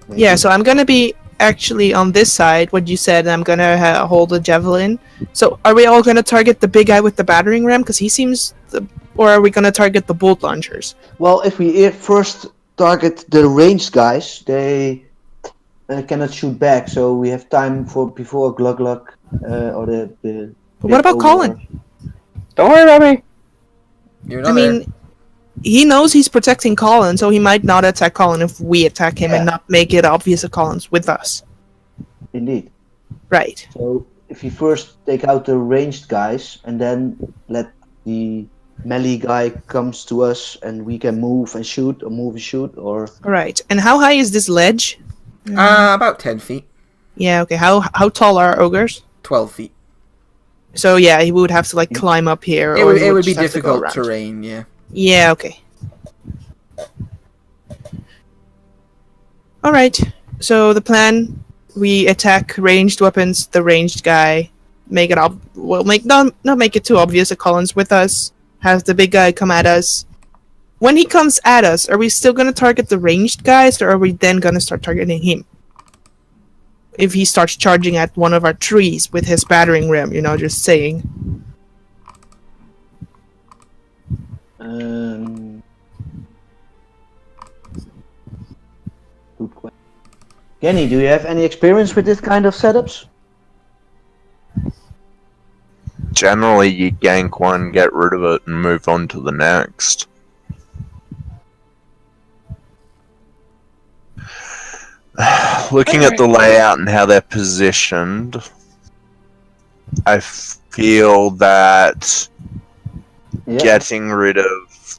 Yeah, so I'm gonna be actually on this side, what you said, I'm gonna hold a javelin. So are we all gonna target the big guy with the battering ram? Because he seems, or are we gonna target the bolt launchers? Well, if we first target the ranged guys, they cannot shoot back, so we have time for before Glug Glug or the But what about Colin? Don't worry about me. You're not I mean, he knows he's protecting Colin, so he might not attack Colin if we attack him and not make it obvious that Colin's with us. Indeed. Right. So if you first take out the ranged guys and then let the melee guy comes to us and we can move and shoot or move and shoot or... Right. And how high is this ledge? About 10 feet. Yeah, okay. How tall are ogres? 12 feet. So yeah, he would have to like climb up here. It or would be just have to go difficult around. terrain, yeah. Yeah, okay. Alright. So the plan, we attack ranged weapons, the ranged guy, make it not make it too obvious that Colin's with us, have the big guy come at us. When he comes at us, are we still gonna target the ranged guys, or are we then gonna start targeting him? If he starts charging at one of our trees with his battering ram, just saying. Good question. Kenny, do you have any experience with this kind of setups? Generally, you gank one, get rid of it, and move on to the next. Looking at the layout and how they're positioned, I feel that getting rid of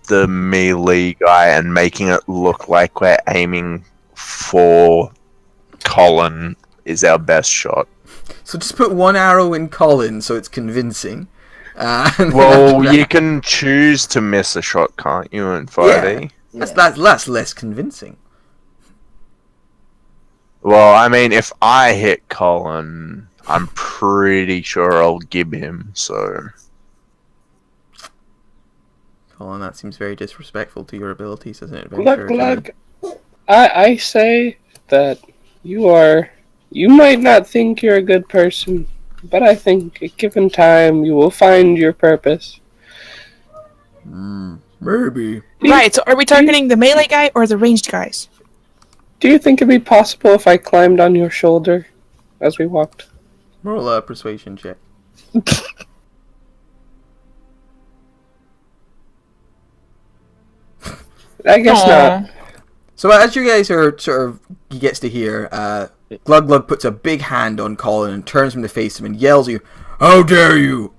the melee guy and making it look like we're aiming for Colin is our best shot. So just put one arrow in Colin so it's convincing. Well, you can choose to miss a shot, can't you, in 5e? Yeah. That's less convincing. Well, I mean, if I hit Colin, I'm pretty sure I'll gib him, so... Colin, that seems very disrespectful to your abilities as an adventurer. Glug, I say that you might not think you're a good person, but I think given time, you will find your purpose. Maybe. Right, so are we targeting the melee guy or the ranged guys? Do you think it'd be possible if I climbed on your shoulder as we walked? Roll a persuasion check. I guess not. So as you guys are he gets to hear, Glug Glug puts a big hand on Colin and turns him to face him and yells at you, "How dare you!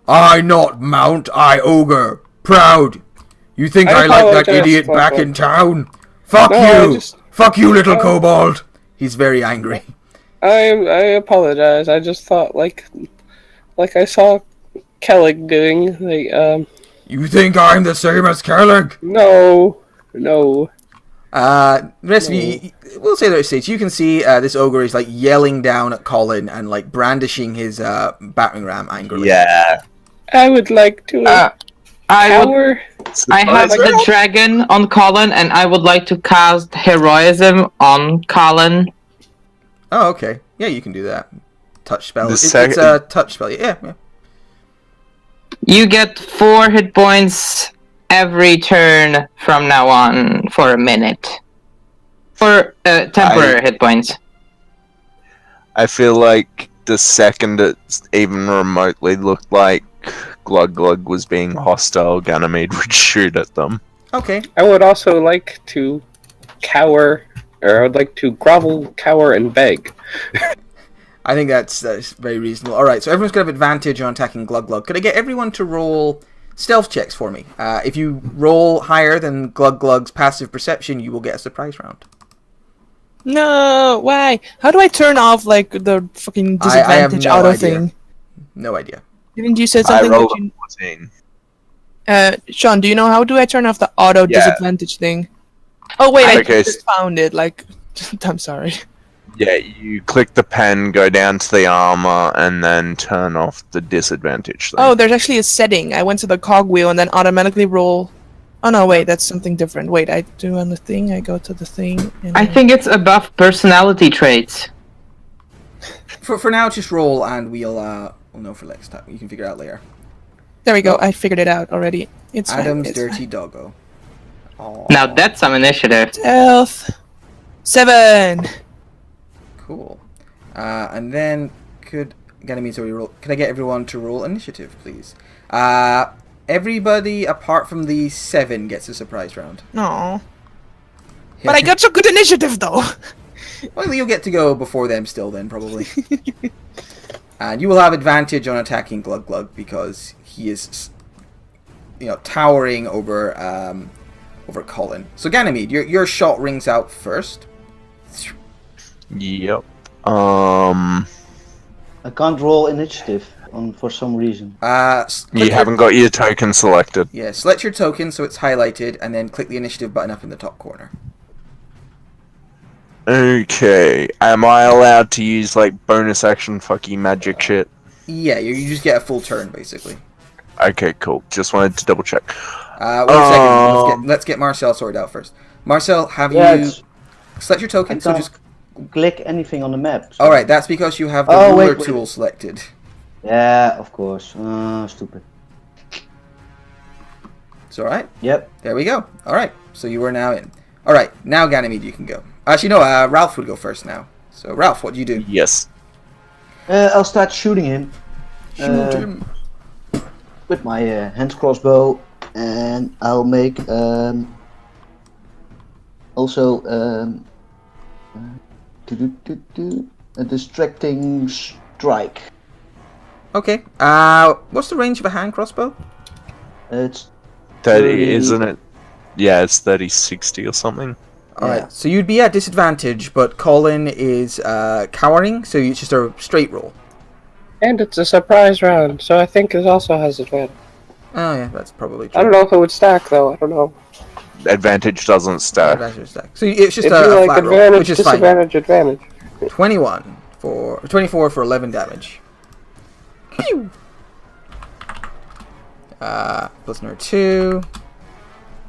I not mount, I ogre! Proud! You think I like that idiot back in town? Fuck you! Fuck you, little kobold!" He's very angry. I apologize. I just thought like I saw Kellig doing. You think I'm the same as Kellig? No. The rest of you, we'll say that stage. You can see this ogre is like yelling down at Colin and like brandishing his battering ram angrily. Yeah. I would like to. I have the dragon on Colin, and I would like to cast heroism on Colin. Oh, okay. Yeah, you can do that. Touch spell. It's a touch spell. Yeah. You get 4 hit points every turn from now on for a minute. For temporary hit points. I feel like the second it even remotely looked like Glug Glug was being hostile, Ganymede would shoot at them. Okay. I would also like to cower, or I would like to grovel, cower, and beg. I think that's very reasonable. Alright, so everyone's going to have advantage on attacking Glug Glug. Could I get everyone to roll stealth checks for me? If you roll higher than Glug Glug's passive perception, you will get a surprise round. No, why? How do I turn off like the fucking disadvantage I have no auto idea. thing? No idea. Didn't you say something? I rolled a 14. Sean, do you know how do I turn off the auto disadvantage thing? Oh wait, I just found it. Like, I'm sorry. Yeah, you click the pen, go down to the armor, and then turn off the disadvantage thing. Oh, there's actually a setting. I went to the cogwheel and then automatically roll. Oh no, wait, that's something different. Wait, I do on the thing. I go to the thing. And I think it's above personality traits. For now, just roll, and we'll know for next time. You can figure it out later. There we go. I figured it out already. It's fine. Adam's It's dirty fine. doggo. Aww. Now that's some initiative. Stealth. 7. Cool. And then could I get everyone to roll initiative, please? Everybody apart from the 7 gets a surprise round. No. But I got some good initiative though. Well, you'll get to go before them still then, probably. And you will have advantage on attacking Glug Glug because he is, towering over Colin. So Ganymede, your shot rings out first. Yep. I can't roll initiative for some reason. You haven't got your token selected. Yeah, select your token so it's highlighted, and then click the initiative button up in the top corner. Okay. Am I allowed to use, bonus action fucking magic shit? Yeah, you just get a full turn, basically. Okay, cool. Just wanted to double check. Wait a second. Let's get Marcel sorted out first. Marcel, have you select your token? So just click anything on the map. So. All right, that's because you have the ruler tool selected. Yeah, of course. Stupid. It's all right. Yep. There we go. All right. So you are now in. All right. Now Ganymede, you can go. Actually, no. Ralph would go first now. So Ralph, what do you do? Yes. I'll start shooting him. Shoot him. With my hand crossbow, and I'll make also a distracting strike. Okay. What's the range of a hand crossbow? It's 30, isn't it? Yeah, it's 30-60 or something. Alright, so you'd be at disadvantage, but Colin is cowering, so it's just a straight roll. And it's a surprise round, so I think it also has advantage. Oh yeah, that's probably true. I don't know if it would stack though. I don't know. Advantage doesn't stack. Advantage stack. So it's just It'd be a like flat advantage, roll, which is fine. advantage. 24 for 11 damage. Pew! Plus another 2.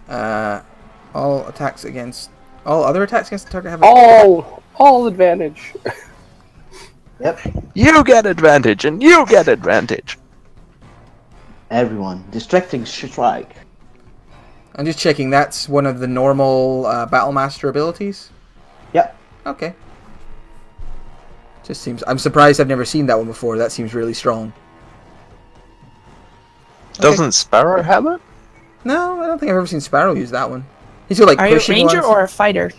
All other attacks against the target have All advantage. Yep. You get advantage, and you get advantage. Everyone. Distracting strike. I'm just checking, that's one of the normal Battlemaster abilities? Yep. Okay. Just seems... I'm surprised I've never seen that one before. That seems really strong. Doesn't Sparrow have it? No, I don't think I've ever seen Sparrow use that one. He's got Are you a pushing ranger ones. or a fighter?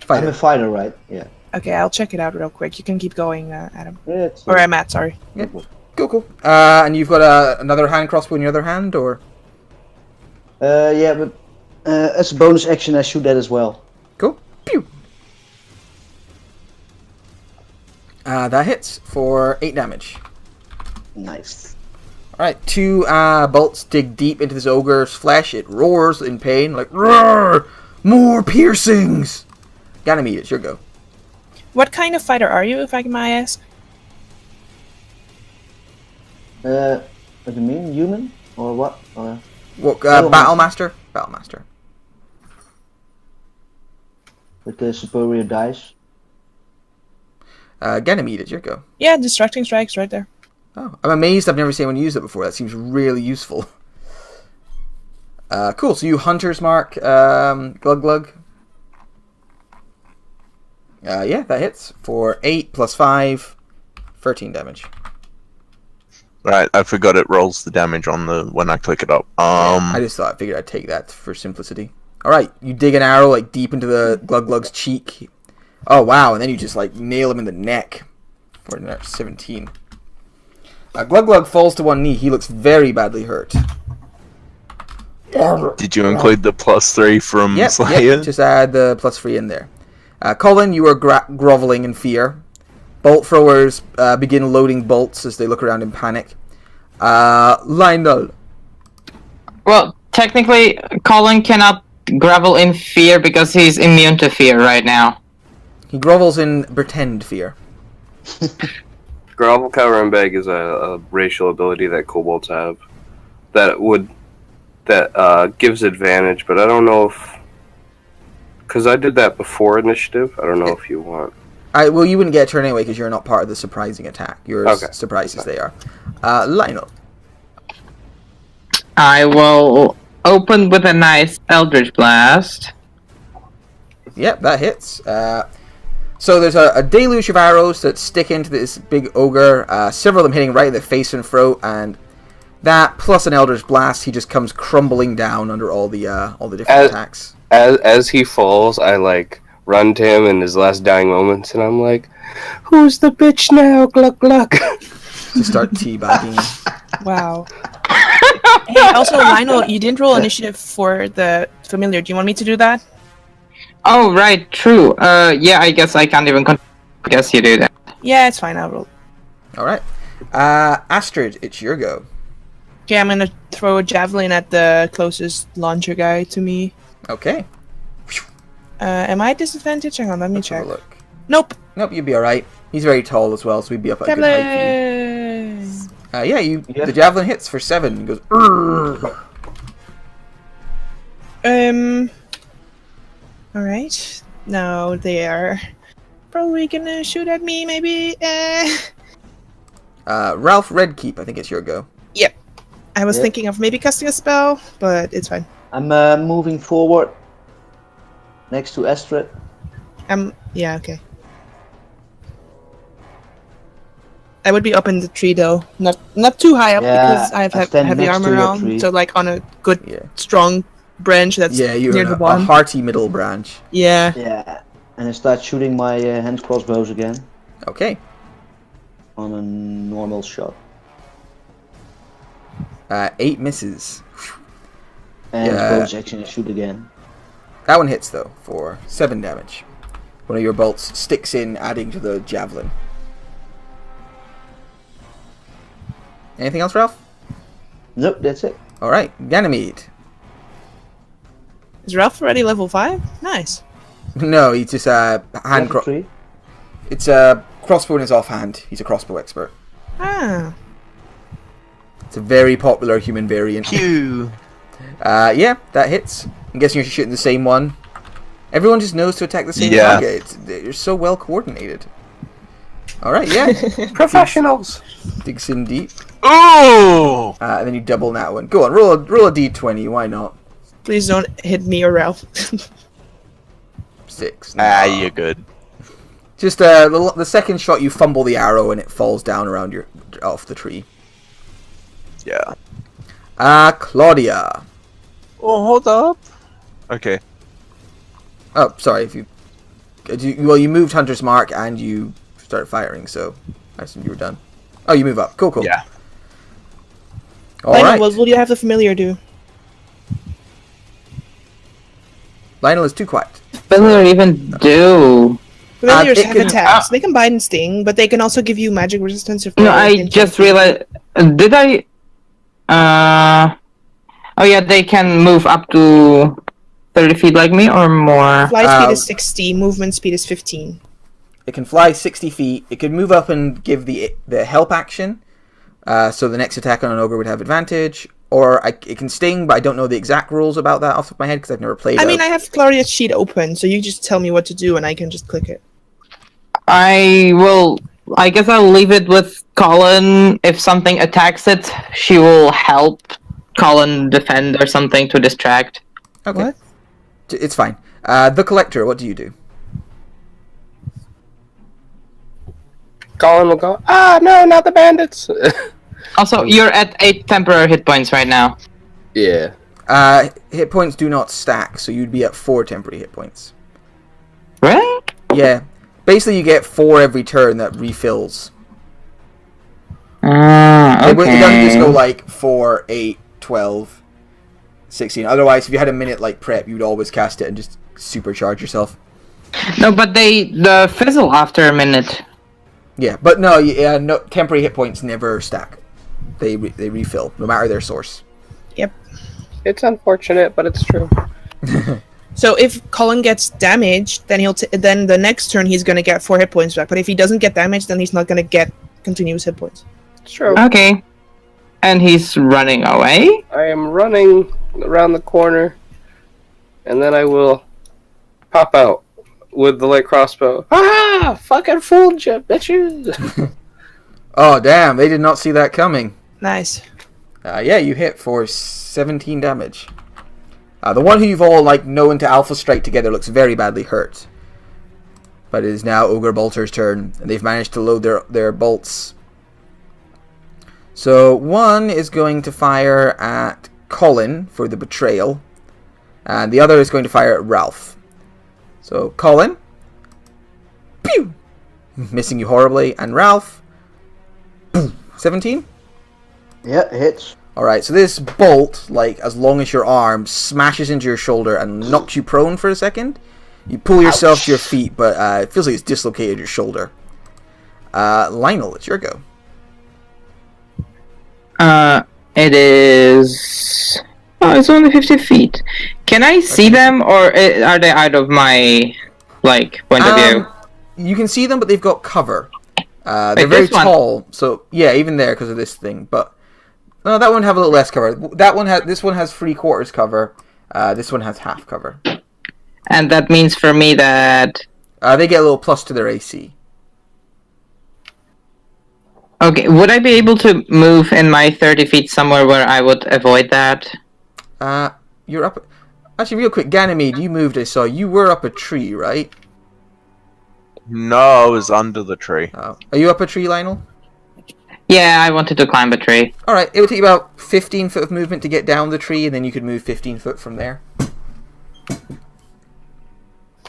I'm a fighter, right? Yeah. Okay, I'll check it out real quick. You can keep going, Adam. Yeah, Or Matt, sorry. Yeah. Cool. And you've got another hand crossbow in your other hand, or? Yeah, but as a bonus action, I shoot that as well. Cool. Pew! That hits for 8 damage. Nice. Alright, 2 bolts dig deep into this ogre's flesh. It roars in pain, like, roar! More piercings! Ganymede, it's your go. What kind of fighter are you, if I may ask? What do you mean? Human? Or what? What, Battlemaster? Battlemaster. With the superior dice? Ganymede, it's your go. Yeah, distracting strikes right there. Oh, I'm amazed I've never seen anyone use it before. That seems really useful. Cool, so you Hunter's Mark, Glug Glug. Yeah, that hits for 8 plus 5, 13 damage. Right, I forgot it rolls the damage on when I click it up. I just figured I'd take that for simplicity. Alright, you dig an arrow deep into the Glug Glug's cheek. Oh wow, and then you just nail him in the neck for another 17. Glug Glug falls to one knee. He looks very badly hurt. Did you include the +3 from Slayer? Yep, just add the +3 in there. Colin, you are groveling in fear. Bolt throwers begin loading bolts as they look around in panic. Lionel. Well, technically, Colin cannot grovel in fear because he's immune to fear right now. He grovels in pretend fear. Grovel, cower, and beg is a racial ability that kobolds have that gives advantage, but I don't know if... Because I did that before initiative, I don't know if you want... Well, you wouldn't get a turn anyway because you're not part of the surprising attack. You're as Okay. surprised as they are. Lionel. I will open with a nice Eldritch Blast. Yep, that hits. So there's a deluge of arrows that stick into this big ogre. Several of them hitting right in the face and throat, and that plus an Eldritch Blast, he just comes crumbling down under all the different attacks. As he falls, I like run to him in his last dying moments, and I'm like, "Who's the bitch now? Gluck gluck." To start teabagging. Wow. Hey, also, Lionel, you didn't roll initiative for the familiar. Do you want me to do that? Oh, right, true. Yeah, I guess I can't even guess you do that. Yeah, it's fine. I'll roll. All right. Astrid, it's your go. Okay, I'm gonna throw a javelin at the closest launcher guy to me. Okay. Am I disadvantaged? Hang on, let me Let's have check. a look. Nope. Nope, you'd be all right. He's very tall as well, so we'd be up at a good height for you. Javelin. The javelin hits for 7. He goes. Urgh. All right. Now they are probably gonna shoot at me. Maybe. Ralph Redkeep, I think it's your go. Yep. I was Yep. thinking of maybe casting a spell, but it's fine. I'm moving forward next to Astrid. Yeah. Okay. I would be up in the tree though, not too high up Yeah, because I have I stand heavy next to armor your on. tree. So like on a good Yeah. strong branch that's Yeah, you're near in the a bottom. hearty middle branch. Yeah. Yeah, and I start shooting my hand crossbows again Okay. on a normal shot. 8 misses. And Yeah. bonus action, shoot again. That one hits though for 7 damage. One of your bolts sticks in, adding to the javelin. Anything else, Ralph? Nope, that's it. All right, Ganymede. Is Ralph already level 5? Nice. No, he's just hand. Level 3. It's a crossbow in his offhand. He's a crossbow expert. Ah. It's a very popular human variant. Pew. Yeah, that hits. I'm guessing you're shooting the same one. Everyone just knows to attack the same Yeah. target. They're so well coordinated. All right, yeah. Professionals. Digs in deep. Oh! And then you double that one. Go on, roll a d20. Why not? Please don't hit me or Ralph. 6. You're good. Just the second shot, you fumble the arrow and it falls down around off the tree. Yeah. Claudia. Oh, hold up. Okay. Oh, sorry. You moved Hunter's Mark and you started firing, so I assumed you were done. Oh, you move up. Cool. Yeah. All Lionel, right. what will you have the familiar do? Lionel is too quiet. What does it even do? Familiars it have can- attacks. They can bite and sting, but they can also give you magic resistance if No, they're I in just 10 feet. realized. Did I? Oh yeah, they can move up to 30 feet like me or more. Flight speed is 60, movement speed is 15. It can fly 60 feet. It can move up and give the help action. So the next attack on an ogre would have advantage. Or it can sting, but I don't know the exact rules about that off the top of my head because I've never played I it. mean, I have Claudia's sheet open, so you just tell me what to do and I can just click it. I guess I'll leave it with Colin. If something attacks it, she will help Colin defend or something to distract. Okay. What? It's fine. The Collector, what do you do? Colin will go, no, not the bandits. Also, you're at 8 temporary hit points right now. Yeah. Hit points do not stack, so you'd be at 4 temporary hit points. Right? Yeah. Basically, you get 4 every turn that refills. Okay. It doesn't just go like 4, 8, 12, 16. Otherwise, if you had a minute like prep, you'd always cast it and just supercharge yourself. No, but the fizzle after a minute. Yeah, but no, temporary hit points never stack. They refill, no matter their source. Yep. It's unfortunate, but it's true. So if Colin gets damaged, then then the next turn he's gonna get 4 hit points back. But if he doesn't get damaged, then he's not gonna get continuous hit points. It's true. Okay. And he's running away? I am running around the corner, and then I will pop out with the light crossbow. Ah! Fucking fooled you, bitches! Oh, damn, they did not see that coming. Nice. Yeah, you hit for 17 damage. The one who you've all known to Alpha Strike together looks very badly hurt. But it is now Ogre Bolter's turn, and they've managed to load their bolts. So one is going to fire at Colin for the betrayal, and the other is going to fire at Ralph. So Colin, pew, missing you horribly, and Ralph, 17. Yeah, hits. Alright, so this bolt, as long as your arm, smashes into your shoulder and knocks you prone for a second. You pull yourself to your feet, but it feels like it's dislocated your shoulder. Lionel, it's your go. It is... Oh, it's only 50 feet. Can I see them, or are they out of my, point of view? You can see them, but they've got cover. They're Wait, very this one? tall, so yeah, even there because of this thing. But no, that one have a little less cover. This one has 3/4 cover. This one has half cover. And that means for me that... They get a little plus to their AC. Okay, would I be able to move in my 30 feet somewhere where I would avoid that? You're up. Actually, real quick, Ganymede, you moved. I saw you were up a tree, right? No, I was under the tree. Oh. Are you up a tree, Lionel? Yeah, I wanted to climb a tree. Alright, it would take you about 15 foot of movement to get down the tree, and then you could move 15 foot from there.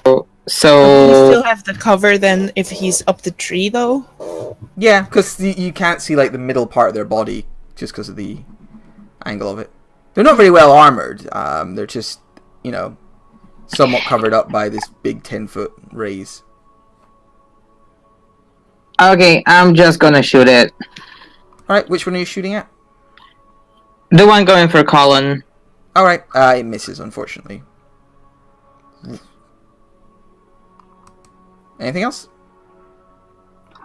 You So... still have the cover then if he's up the tree, though? Yeah, because you can't see the middle part of their body just because of the angle of it. They're not very well armored. They're just, somewhat covered up by this big 10-foot raise. Okay, I'm just gonna shoot it. Alright, which one are you shooting at? The one going for Colin. Alright, it misses, unfortunately. Anything else?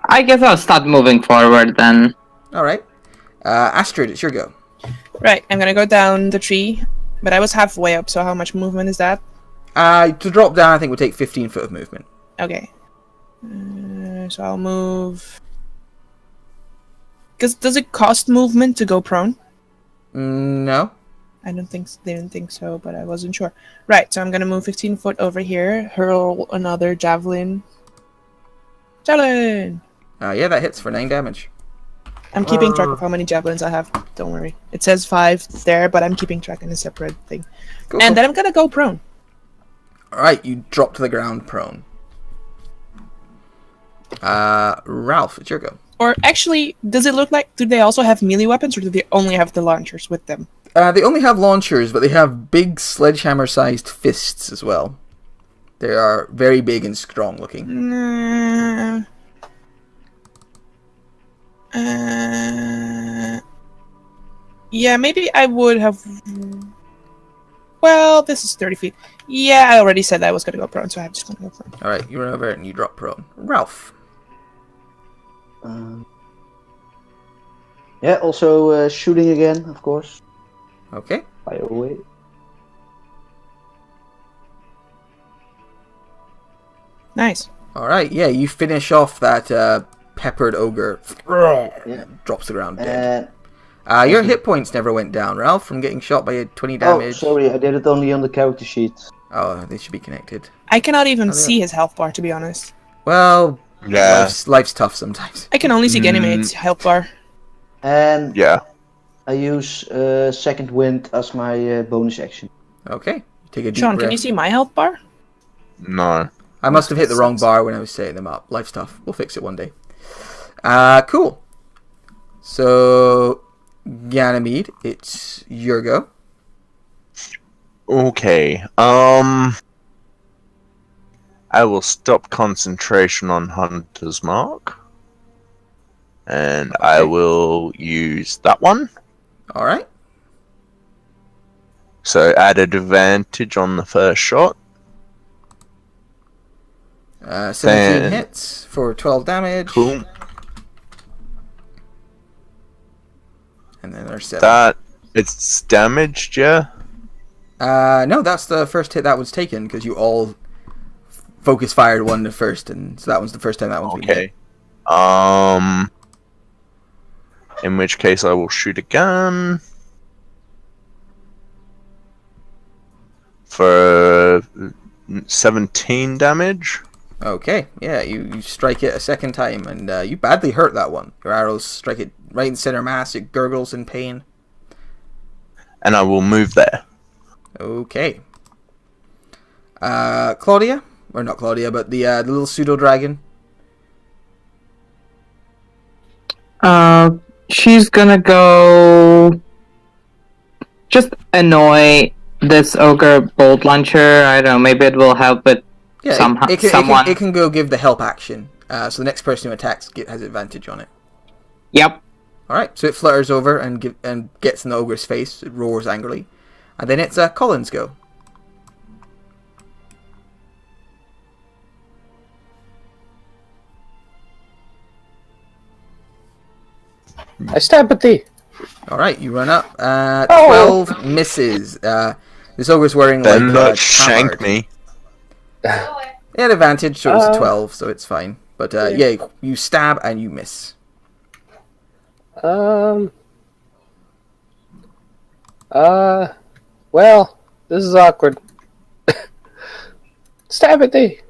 I guess I'll start moving forward then. Alright. Astrid, it's your go. Right, I'm gonna go down the tree, but I was halfway up, so how much movement is that? To drop down, I think would take 15 foot of movement. Okay. So I'll move... Does it cost movement to go prone? No. I didn't think so, but I wasn't sure. Right, so I'm gonna move 15 foot over here, hurl another javelin. Javelin! Yeah, that hits for 9 damage. I'm keeping track of how many javelins I have. Don't worry. It says 5 there, but I'm keeping track in a separate thing. Cool. And then I'm gonna go prone. Alright, you drop to the ground prone. Ralph, it's your go. Or actually, does it look like... Do they also have melee weapons, or do they only have the launchers with them? They only have launchers, but they have big sledgehammer-sized fists as well. They are very big and strong looking. Yeah, maybe I would have... Well, this is 30 feet. Yeah, I already said I was going to go prone, so I'm just going to go prone. Alright, you run over and you drop prone. Ralph. Yeah, also shooting again, of course. Okay. Fire away. Nice. Alright, yeah, you finish off that peppered ogre. Yeah. Drops to the ground dead. Your hit points never went down, Ralph, from getting shot by 20 Oh, damage. sorry, I did it only on the character sheet. Oh, they should be connected. I cannot even yeah. see his health bar, to be honest. Well, Yeah. life's tough sometimes. I can only see Ganymede's health bar. And Yeah. I use second wind as my bonus action. Okay. Take a deep Sean, breath. can you see my health bar? No. I must have hit the wrong bar when I was setting them up. Life's tough. We'll fix it one day. Cool. So, Ganymede, it's your go. Okay. I will stop concentration on Hunter's Mark. And I Okay. will use that one. Alright. So added advantage on the first shot. 17 Then- hits for 12 damage. Cool. And then there's 7. That it's damaged, yeah. No, that's the first hit that was taken because you all focus fired one the first, and so that one's the first time that one's been hit. Okay. In which case I will shoot again. For 17 damage. Okay, yeah, you strike it a second time, and you badly hurt that one. Your arrows strike it right in center mass, it gurgles in pain. And I will move there. Okay. Claudia? Or not Claudia, but the little pseudo-dragon. She's gonna go... just annoy this ogre bolt launcher. I don't know, maybe it will help with someone. It can go give the help action. So the next person who attacks has advantage on it. Yep. Alright, so it flutters over and gets in the ogre's face. It roars angrily. And then it's Colin's go. I stab at thee. Alright, you run up. 12 misses. This ogre's wearing Then like not shank me. It had advantage, so it's 12, so it's fine. But yeah, you stab and you miss. Well, this is awkward. Stab at thee.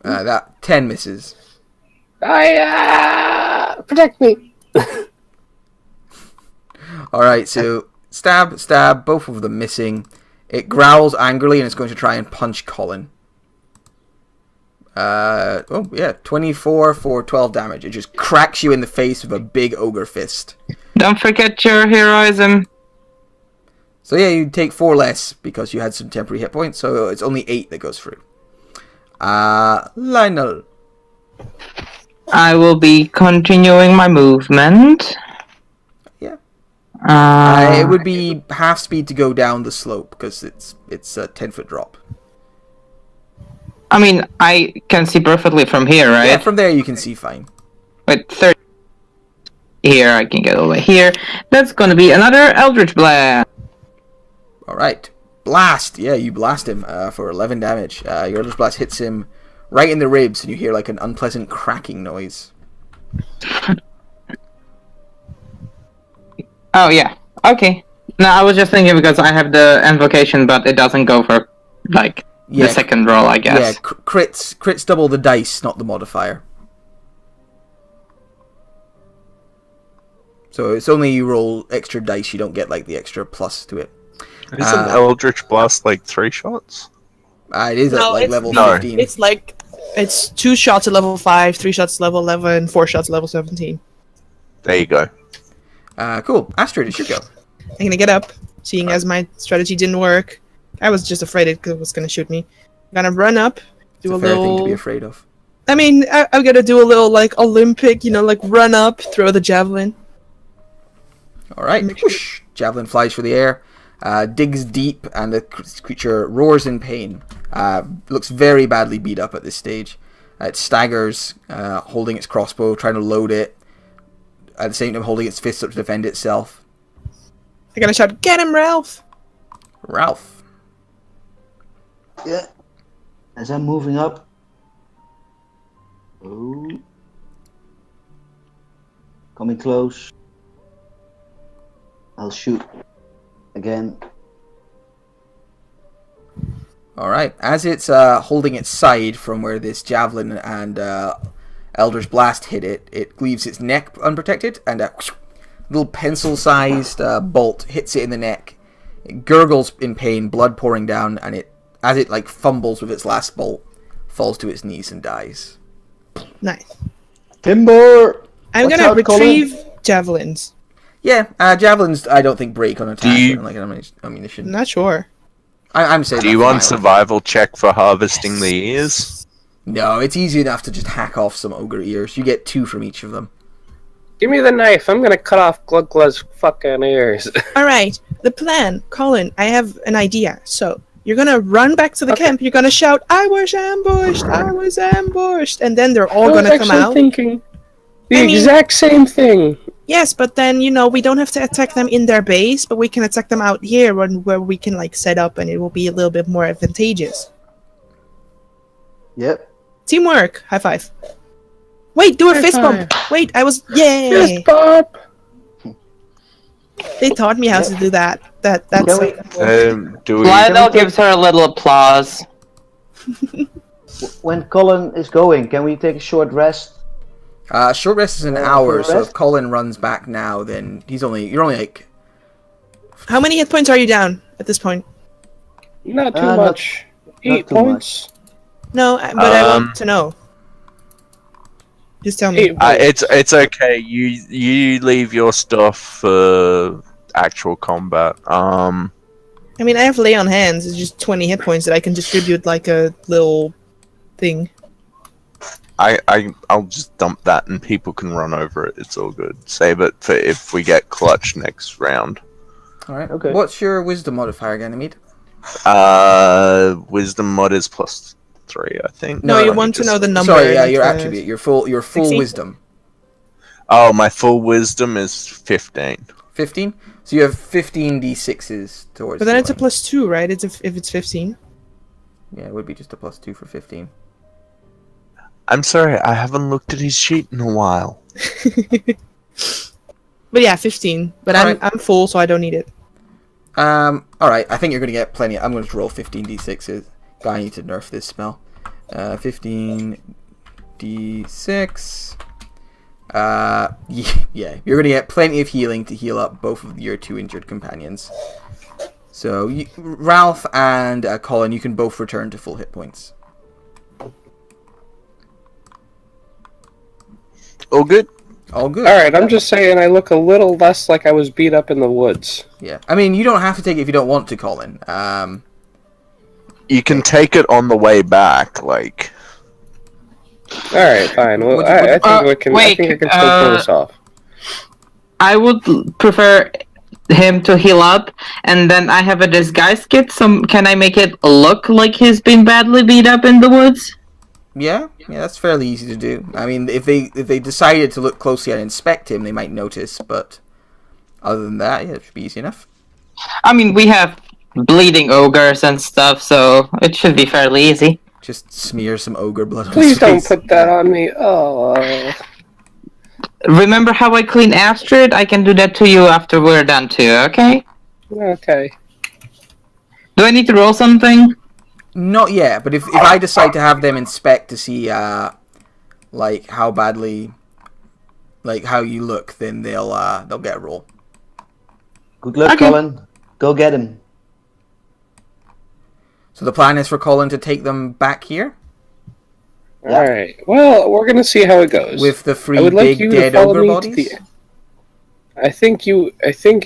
That 10 misses. Protect me. Alright, so stab, both of them missing. It growls angrily and it's going to try and punch Colin. 24 for 12 damage. It just cracks you in the face with a big ogre fist. Don't forget your heroism. So yeah, you take 4 less because you had some temporary hit points, so it's only 8 that goes through. Lionel. I will be continuing my movement. Yeah. It It would be half speed to go down the slope because it's a 10-foot drop. I mean, I can see perfectly from here, right? Yeah, from there you can see fine. Wait, 30. Here, I can get over here. That's gonna be another Eldritch Blast. Alright. Blast! Yeah, you blast him for 11 damage. Your Eldritch Blast hits him right in the ribs, and you hear like an unpleasant cracking noise. Oh, yeah. Okay. No, I was just thinking because I have the invocation, but it doesn't go for, like, the second roll, I guess. Yeah, crits double the dice, not the modifier. So it's only you roll extra dice, you don't get, like, the extra plus to it. Isn't Eldritch Blast like 3 shots? It is at like level 15. It's like, it's 2 shots at level 5, 3 shots at level 11, 4 shots at level 17. There you go. Cool. Astrid, it's your go. I'm gonna get up, seeing as my strategy didn't work. I was just afraid it was gonna shoot me. I'm gonna run up, do It's a a fair thing to little... be afraid of. I mean, I'm gonna do a little, like, Olympic, like, run up, throw the javelin. Alright. Whoosh. Javelin flies through the air, digs deep, and the creature roars in pain. Looks very badly beat up at this stage. It staggers, holding its crossbow, trying to load it. At the same time, holding its fists up to defend itself. I'm gonna shout, "Get him, Ralph!" Ralph. Yeah. As I'm moving up. Oh. Coming close. I'll shoot again. Alright. As it's holding its side from where this javelin and Eldritch Blast hit it, it leaves its neck unprotected, and a little pencil-sized bolt hits it in the neck. It gurgles in pain, blood pouring down, and as it like fumbles with its last bolt, falls to its knees and dies. Nice. Timber! I'm Watch gonna out, Colin. retrieve javelins. Yeah, javelins I don't think break on attack. Like ammunition. Not sure. I'm saying. Do you want survival check for harvesting the ears? No, it's easy enough to just hack off some ogre ears. You get 2 from each of them. Give me the knife. I'm gonna cut off Glugla's fucking ears. Alright, the plan. Colin, I have an idea. So, you're gonna run back to the camp, you're gonna shout, "I was ambushed! I was ambushed!" And then they're all gonna come out. Thinking the exact same thing. Yes, but then, we don't have to attack them in their base, but we can attack them out here where we can, like, set up and it will be a little bit more advantageous. Yep. Teamwork. High five. Wait, do a High fist bump. Wait, I was yay. Fist bump. They taught me how to do that. That's Can we- Do we? Lionel gives her a little applause. When Colin is going, can we take a short rest? Short rest is an For hour, so rest? if Colin runs back now, then you're only like How many hit points are you down at this point? Not too Not- much. not 8 too points. No, but I want to know. Just tell me. 8 points. It's okay. You leave your stuff for actual combat. I mean, I have lay on hands. It's just 20 hit points that I can distribute like a little thing. I'll just dump that and people can run over it. It's all good. Save it for if we get clutch next round. alright. Okay. What's your wisdom modifier again, Amit? Wisdom mod is +3, I think. No, you want to know the number. Sorry, yeah, and, your attribute, your full 16? wisdom. Oh, my full wisdom is 15. 15? So you have 15 d6s towards But then it's a healing. +2, right? If it's 15. Yeah, it would be just a +2 for 15. I'm sorry, I haven't looked at his sheet in a while. But yeah, 15. But Alright. I'm full, so I don't need it. Alright, I think you're gonna get plenty. I'm gonna just roll 15 d6s. I need to nerf this spell. 15 d6. Yeah, you're gonna get plenty of healing to heal up both of your 2 injured companions. So, Ralph and Colin, you can both return to full hit points. All good? All good. Alright, I'm just saying I look a little less like I was beat up in the woods. Yeah, I mean, you don't have to take it if you don't want to, Colin. You can take it on the way back, like... Alright, fine. Well, I think we can. I think I can still pull this off. I would prefer him to heal up, and then I have a disguise kit. So can I make it look like he's been badly beat up in the woods? Yeah, that's fairly easy to do. I mean, if they decided to look closely and inspect him, they might notice. But other than that, yeah, it should be easy enough. I mean, we have bleeding ogres and stuff, so it should be fairly easy. Just smear some ogre blood on Please his don't face. put that on me. Oh. Remember how I clean Astrid? I can do that to you after we're done too, okay? Okay. Do I need to roll something? Not yet, but if I decide to have them inspect to see like how badly, like how you look, then they'll get a roll. Good luck, Okay. Colin. Go get him. So the plan is for Colin to take them back here Yeah. Alright. Well, we're gonna see how it goes. with the I three would like big you to dead follow ogre me to bodies. the. I think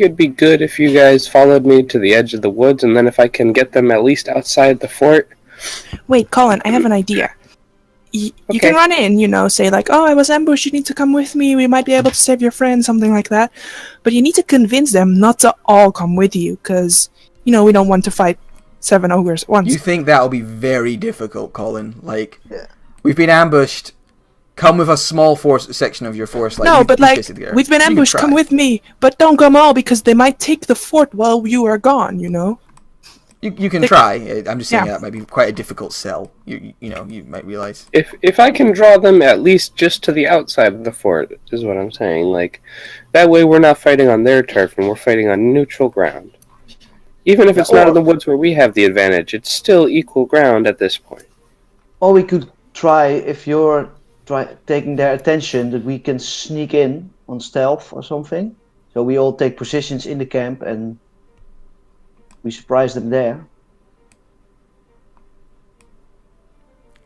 it'd be good if you guys followed me to the edge of the woods, and then if I can get them at least outside the fort. Wait, Colin, I have an idea. You Okay. can run in, say like, "Oh, I was ambushed. You need to come with me. We might be able to save your friend," something like that. But you need to convince them not to all come with you, because we don't want to fight 7 ogres at once. You think that'll be very difficult, Colin? Like, Yeah. we've been ambushed. Come with a small section of your force. Like, no, you- but you like, basically are. we've been You can ambushed. try. Come with me, but don't come all because they might take the fort while you are gone. You can try. I'm just saying Yeah. that might be quite a difficult sell. You might realize. If I can draw them at least just to the outside of the fort, is what I'm saying. Like, that way we're not fighting on their turf and we're fighting on neutral ground. Even if it's not in the woods where we have the advantage, it's still equal ground at this point. Or we could try, if you're taking their attention, that we can sneak in on stealth or something. So we all take positions in the camp and we surprise them there.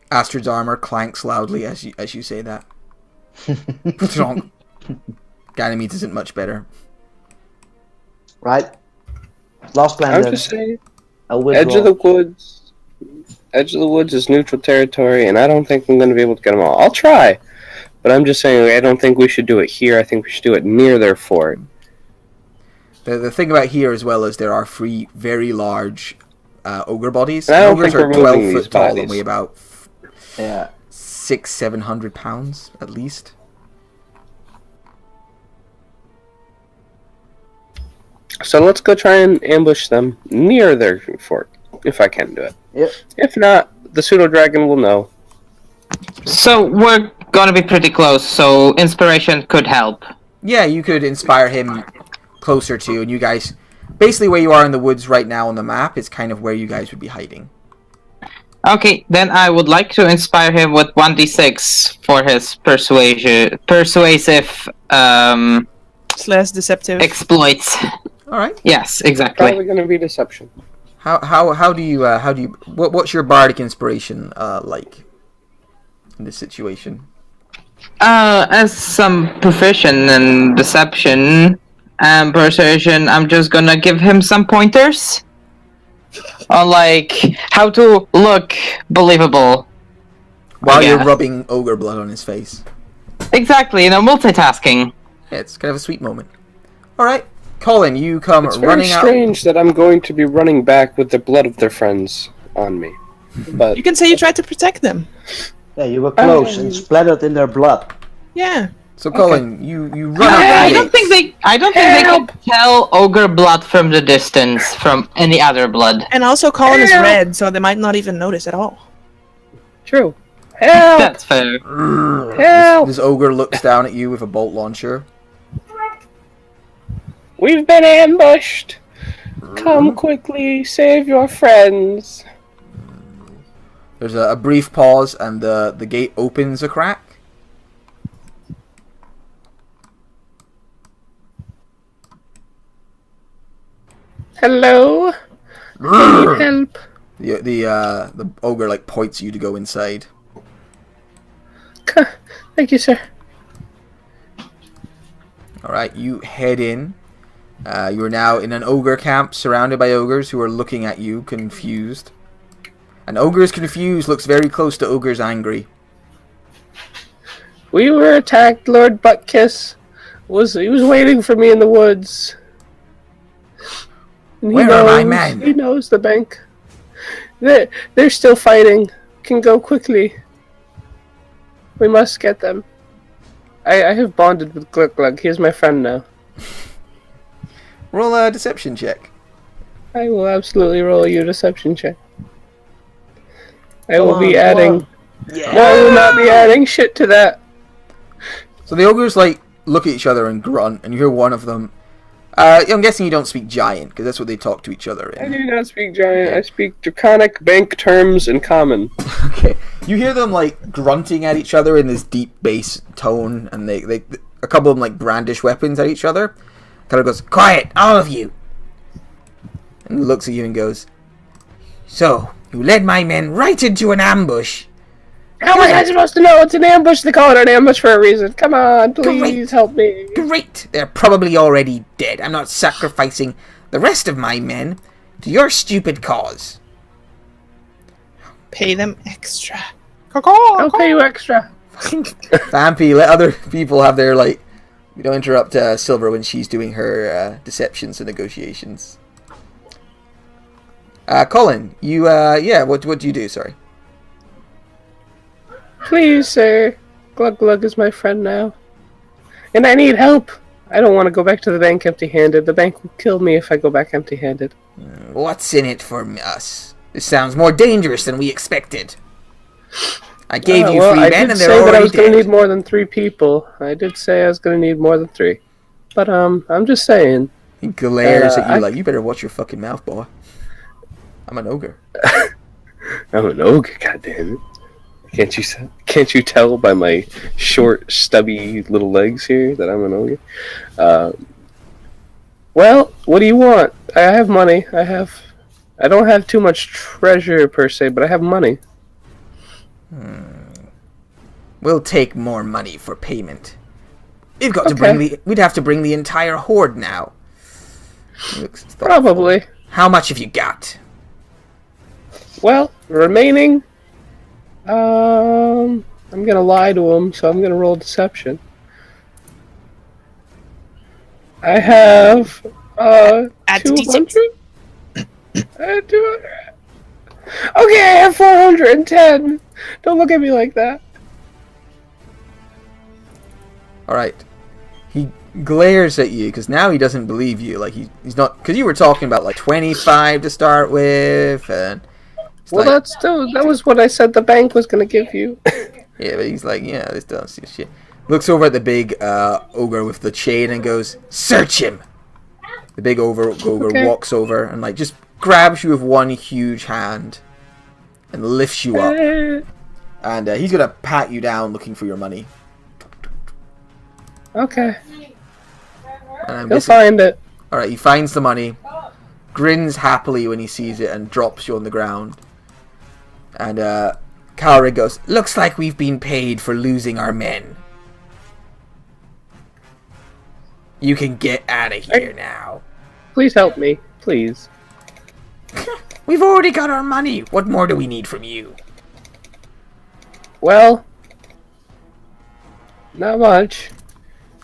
Astrid's armor clanks loudly as you say that. Ganymede's isn't much better. Right? Last plan I'm then. just saying, I'll withdraw. Edge of the woods is neutral territory, and I don't think I'm going to be able to get them all. I'll try, but I'm just saying I don't think we should do it here. I think we should do it near their fort. The thing about here as well is there are 3 very large ogre bodies. And I don't Ogres think are we're 12 moving these foot tall and bodies. weigh about Yeah. 600-700 pounds at least. So let's go try and ambush them near their fort, if I can do it. Yep. If not, the pseudo dragon will know. So we're gonna be pretty close, so inspiration could help. Yeah, you could inspire him closer to you, and you guys... Basically, where you are in the woods right now on the map is kind of where you guys would be hiding. Okay, then I would like to inspire him with 1d6 for his persuasive / deceptive. exploits. All right. Yes, exactly. Probably going to be deception. How do you what's your bardic inspiration like in this situation? As some proficient in deception and persuasion, I'm just gonna give him some pointers on like how to look believable While you're guess. rubbing ogre blood on his face. Exactly, multitasking. Yeah, it's kind of a sweet moment. All right, Colin, you come It's very running out. strange that I'm going to be running back with the blood of their friends on me. But You can say you tried to protect them. Yeah, you were close and splattered in their blood. Yeah. So Colin, you run out. I the don't gate. think they can tell ogre blood from the distance from any other blood. And also Colin is red, so they might not even notice at all. true. Help! That's fair. Help! This ogre looks down at you with a bolt launcher. We've been ambushed. Come quickly, save your friends. There's a brief pause, and the gate opens a crack. Hello? Need help? The ogre like points you to go inside. Thank you, sir. All right, you head in. You are now in an ogre camp, surrounded by ogres who are looking at you, confused. And ogre's confused looks very close to ogre's angry. We were attacked. Lord Buttkiss he was waiting for me in the woods. And Where are my men? He knows the bank. They're still fighting. Can go quickly. We must get them. I have bonded with Glug Glug. He is my friend now. Roll a deception check. I will absolutely roll you a deception check. I will be adding. Yeah. No, I will not be adding shit to that. So the ogres like look at each other and grunt, and you hear one of them. I'm guessing you don't speak giant because that's what they talk to each other I in. do not speak giant. I speak draconic bank terms in common. Okay, you hear them like grunting at each other in this deep bass tone, and they a couple of them like brandish weapons at each other. Kind of goes, "Quiet, all of you!" And looks at you and goes, "So you led my men right into an ambush. How was I supposed to know it's an ambush? They call it an ambush for a reason. Come on, please Great. help me. Great! They're probably already dead. I'm not sacrificing the rest of my men to your stupid cause." Pay them extra. I'll pay you extra. Vampy, let other people have their, like... We don't interrupt Silver when she's doing her deceptions and negotiations. Colin, you, what do you do, sorry? Please, sir. Glug Glug is my friend now. And I need help. I don't want to go back to the bank empty-handed. The bank will kill me if I go back empty-handed. What's in it for us? This sounds more dangerous than we expected. I gave you 3 men and they're I did say that I already was going to dead. need more than 3 people. I did say I was going to need more than 3. But, I'm just saying. He glares at you I- like, you better watch your fucking mouth, boy. I'm an ogre. I'm an ogre, goddammit. Can't you tell by my short, stubby little legs here that I'm an ogre? Well, what do you want? I have money. I don't have too much treasure per se, but I have money. We'll take more money for payment. We've got to Okay. we'd have to bring the entire horde now. He looks thoughtful. Probably. How much have you got? Well, remaining. I'm gonna lie to him, so I'm gonna roll deception. I have Add 200. D6. 200. Okay, I have 410. Don't look at me like that. Alright. He glares at you, because now he doesn't believe you. Like, he's not... Because you were talking about, like, 25 to start with, and... Well, like, that was what I said the bank was gonna give you. Yeah, but he's like, yeah, this does see shit. Looks over at the big ogre with the chain and goes, "Search him." The big ogre walks over and like just grabs you with one huge hand and lifts you up. And he's gonna pat you down, looking for your money. Okay. And He'll find it. All right, he finds the money, grins happily when he sees it, and drops you on the ground. And Calrig goes, "Looks like we've been paid for losing our men. You can get out of here now. Please help me, please." We've already got our money. What more do we need from you?" Well, not much.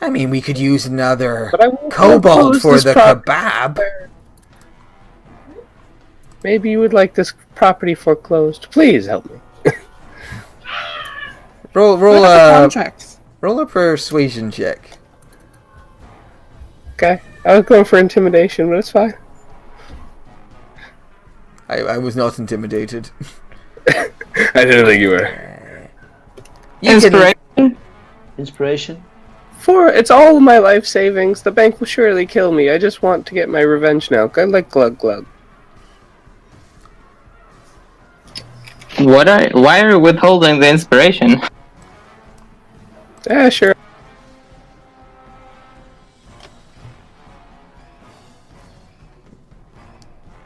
I mean, we could use another But I won't kobold close for this the kebab. Maybe you would like this property foreclosed. Please help me. Roll Contracts. roll a persuasion check. Okay. I was going for intimidation, but it's fine. I was not intimidated. I didn't think you were. Inspiration. Inspiration. It's all my life savings. The bank will surely kill me. I just want to get my revenge now. I like glug glug. Why are you withholding the inspiration? Yeah, sure.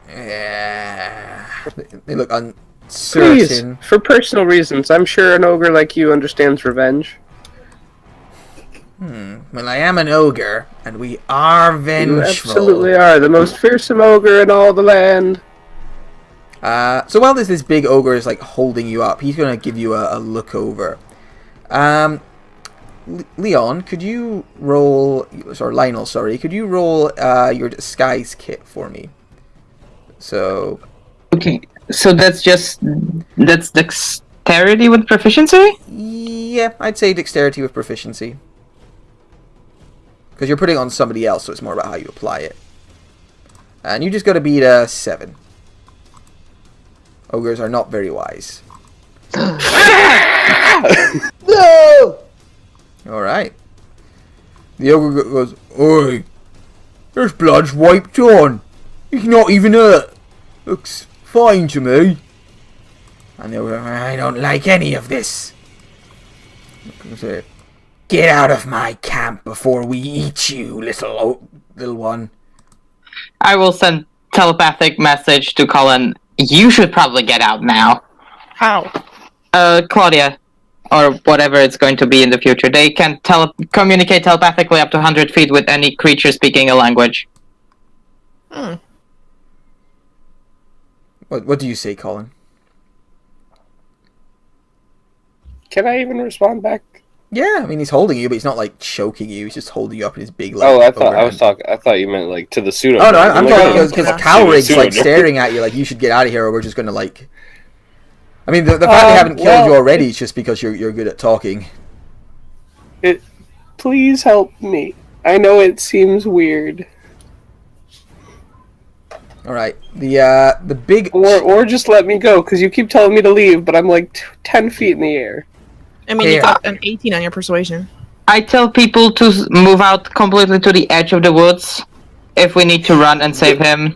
Yeah. They look Please, uncertain. for personal reasons. I'm sure an ogre like you understands revenge. Well, I am an ogre, and we are You vengeful. absolutely are the most fearsome ogre in all the land. So while this big ogre is like holding you up, he's gonna give you a look over. Leon, could you roll? Sorry, Lionel. Sorry, could you roll your disguise kit for me? So Okay, so that's dexterity with proficiency? yeah, I'd say dexterity with proficiency. Because you're putting it on somebody else, so it's more about how you apply it. And you just got to beat a 7. Ogres are not very wise. No! Alright. The ogre goes, "Oi! There's blood's wiped on. He's not even hurt. Looks fine to me." And the ogre goes, "I don't like any of this. Get out of my camp before we eat you, little one." I will send telepathic message to Colin. You should probably get out now. How? Claudia, or whatever it's going to be in the future. They can communicate telepathically up to 100 feet with any creature speaking a language. What do you say, Colin? Can I even respond back? Yeah, I mean he's holding you, but he's not like choking you. He's just holding you up in his big. Like, Oh, I thought overhand. I thought you meant like to the pseudo. Oh no, I'm talking because yeah. Calrig's like Pseudo. staring at you like you should get out of here, or we're just gonna like. I mean, the fact they haven't killed you already is just because you're good at talking. Please help me. I know it seems weird. All right, the big. Or just let me go, because you keep telling me to leave, but I'm like 10 feet in the air. I mean, you got an 18 on your persuasion. I tell people to move out completely to the edge of the woods if we need to run and save him.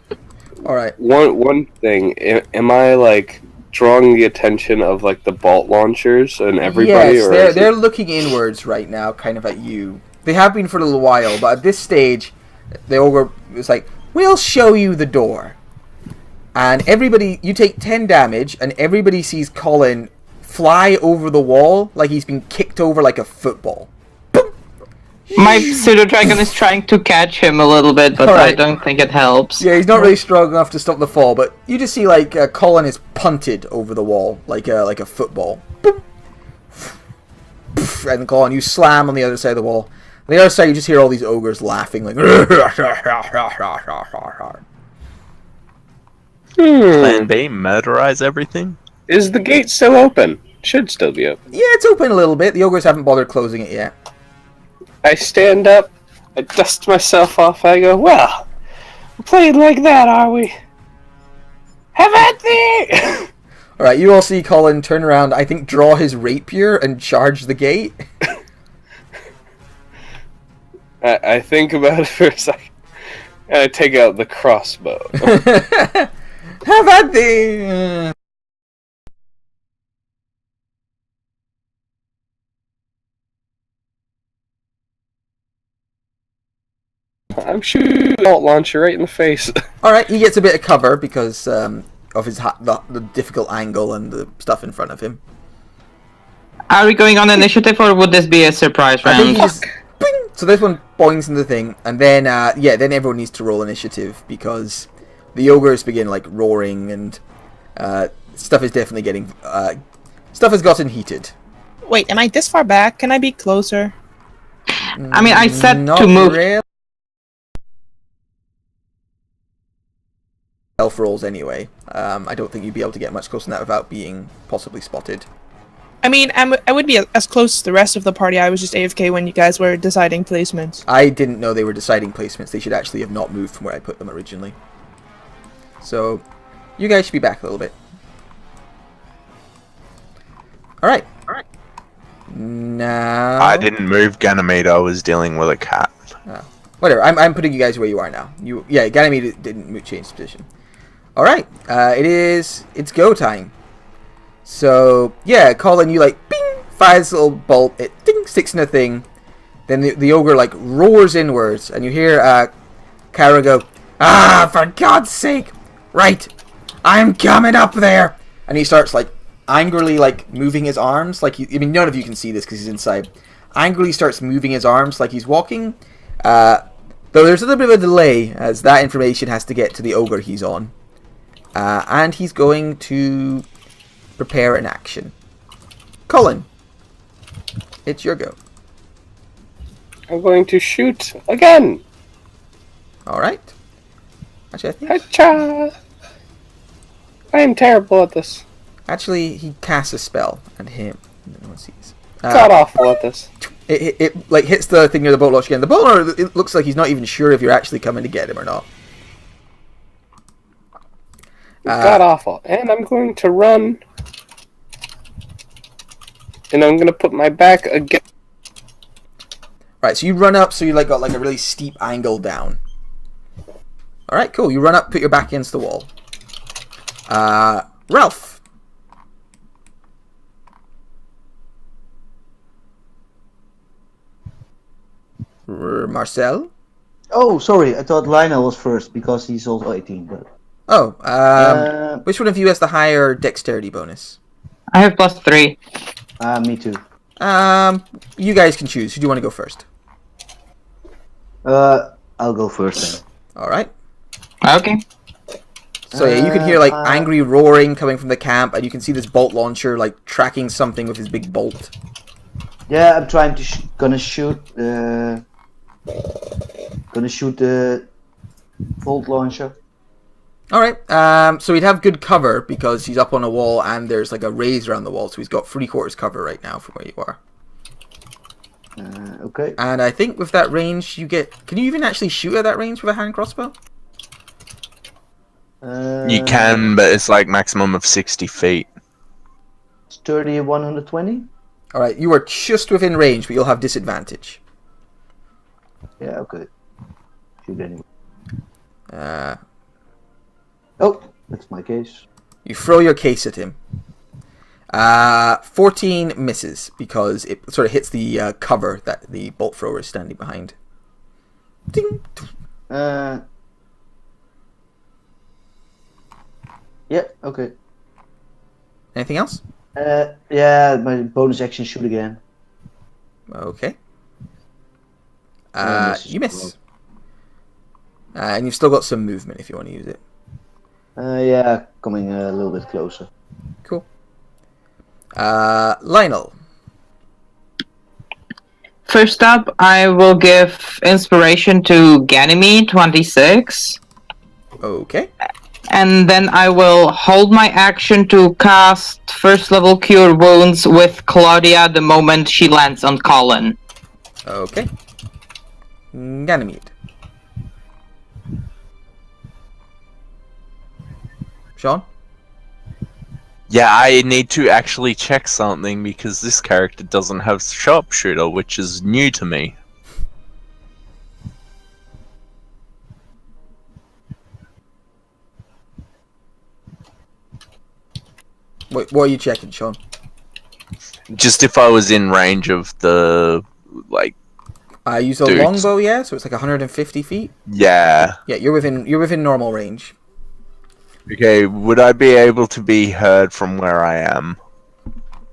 All right. One thing, am I like drawing the attention of like the bolt launchers and everybody? Yes, or they're looking inwards right now, kind of at you. They have been for a little while, but at this stage, the ogre was like, "We'll show you the door." And everybody, you take 10 damage, and everybody sees Colin fly over the wall like he's been kicked over like a football. My pseudo dragon is trying to catch him a little bit, but Alright. I don't think it helps. Yeah, he's not really strong enough to stop the fall, but you just see like Colin is punted over the wall like a football. Boop. And Colin, you slam on the other side of the wall. On the other side, you just hear all these ogres laughing like. Plan B, murderize everything. Is the gate still open? Should still be open. Yeah, it's open a little bit. The ogres haven't bothered closing it yet. I stand up, I dust myself off, I go, "Well, we're playing like that, are we? Have at thee!" Alright, you all see Colin turn around, I think draw his rapier and charge the gate. I think about it for a second. And I take out the crossbow. Have at thee! I'm shooting an alt launcher right in the face. Alright, he gets a bit of cover because of his the difficult angle and the stuff in front of him. Are we going on initiative, or would this be a surprise I think round? he just... Bing! So this one boings into the thing, and then, then everyone needs to roll initiative because the ogres begin, like, roaring, and stuff is definitely getting... stuff has gotten heated. Wait, am I this far back? Can I be closer? I mean, I said Not to move. really. Elf rolls anyway. I don't think you'd be able to get much closer than that without being possibly spotted. I mean, I would be as close to the rest of the party. I was just AFK when you guys were deciding placements. I didn't know they were deciding placements. They should actually have not moved from where I put them originally. So, you guys should be back a little bit. Alright. Now... I didn't move Ganymede, I was dealing with a cat. Whatever, I'm putting you guys where you are now. Ganymede didn't change position. Alright, it's go time. So, yeah, Colin, you like, bing, fires a little bolt, it ding, sticks in a thing. Then the ogre, like, roars inwards, and you hear Kara go, "Ah, for God's sake! Right, I'm coming up there!" And he starts, like, angrily, like, moving his arms, like, I mean, none of you can see this because he's inside. Angrily starts moving his arms like he's walking, though there's a little bit of a delay, as that information has to get to the ogre he's on. And he's going to prepare an action. Colin, it's your go. I'm going to shoot again. Alright. Actually, I think... Hacha! I am terrible at this. Actually, he casts a spell at him. No one sees. God awful at this. It like hits the thing near the bolt launcher again. The bolt launcher, it looks like he's not even sure if you're actually coming to get him or not. God awful. And I'm going to run. And I'm going to put my back against. Right, so you run up, so you like got like a really steep angle down. Alright, cool. You run up, put your back against the wall. Ralph. Marcel? Oh, sorry. I thought Lionel was first because he's also 18. But Oh, which one of you has the higher dexterity bonus? I have +3. me too. You guys can choose. Who do you want to go first? I'll go first then. Alright. Okay. So yeah, you can hear like angry roaring coming from the camp, and you can see this bolt launcher like tracking something with his big bolt. Yeah, I'm trying to gonna shoot the bolt launcher. Alright, so he'd have good cover because he's up on a wall and there's like a raise around the wall, so he's got 3/4 cover right now from where you are. Okay. And I think with that range you get... Can you even actually shoot at that range with a hand crossbow? You can, but it's like maximum of 60 feet. It's 30, 120? Alright, you are just within range, but you'll have disadvantage. Yeah, okay. Shoot anyway. Uh, Oh, that's my case. you throw your case at him. 14 misses because it sort of hits the cover that the bolt thrower is standing behind. Ding. Yeah, okay. Anything else? Yeah, my bonus action shoot again. Okay. Miss. You miss. And you've still got some movement if you want to use it. Yeah, coming a little bit closer. Cool. Lionel. First up, I will give inspiration to Ganymede 26. Okay. And then I will hold my action to cast first level Cure Wounds with Claudia the moment she lands on Colin. Okay. Ganymede. Sean? Yeah, I need to actually check something because this character doesn't have sharpshooter, which is new to me. What are you checking, Sean? Just if I was in range of the, like, I use a Dude. longbow, yeah, so it's like 150 feet. yeah. Yeah, you're within normal range. Okay, would I be able to be heard from where I am?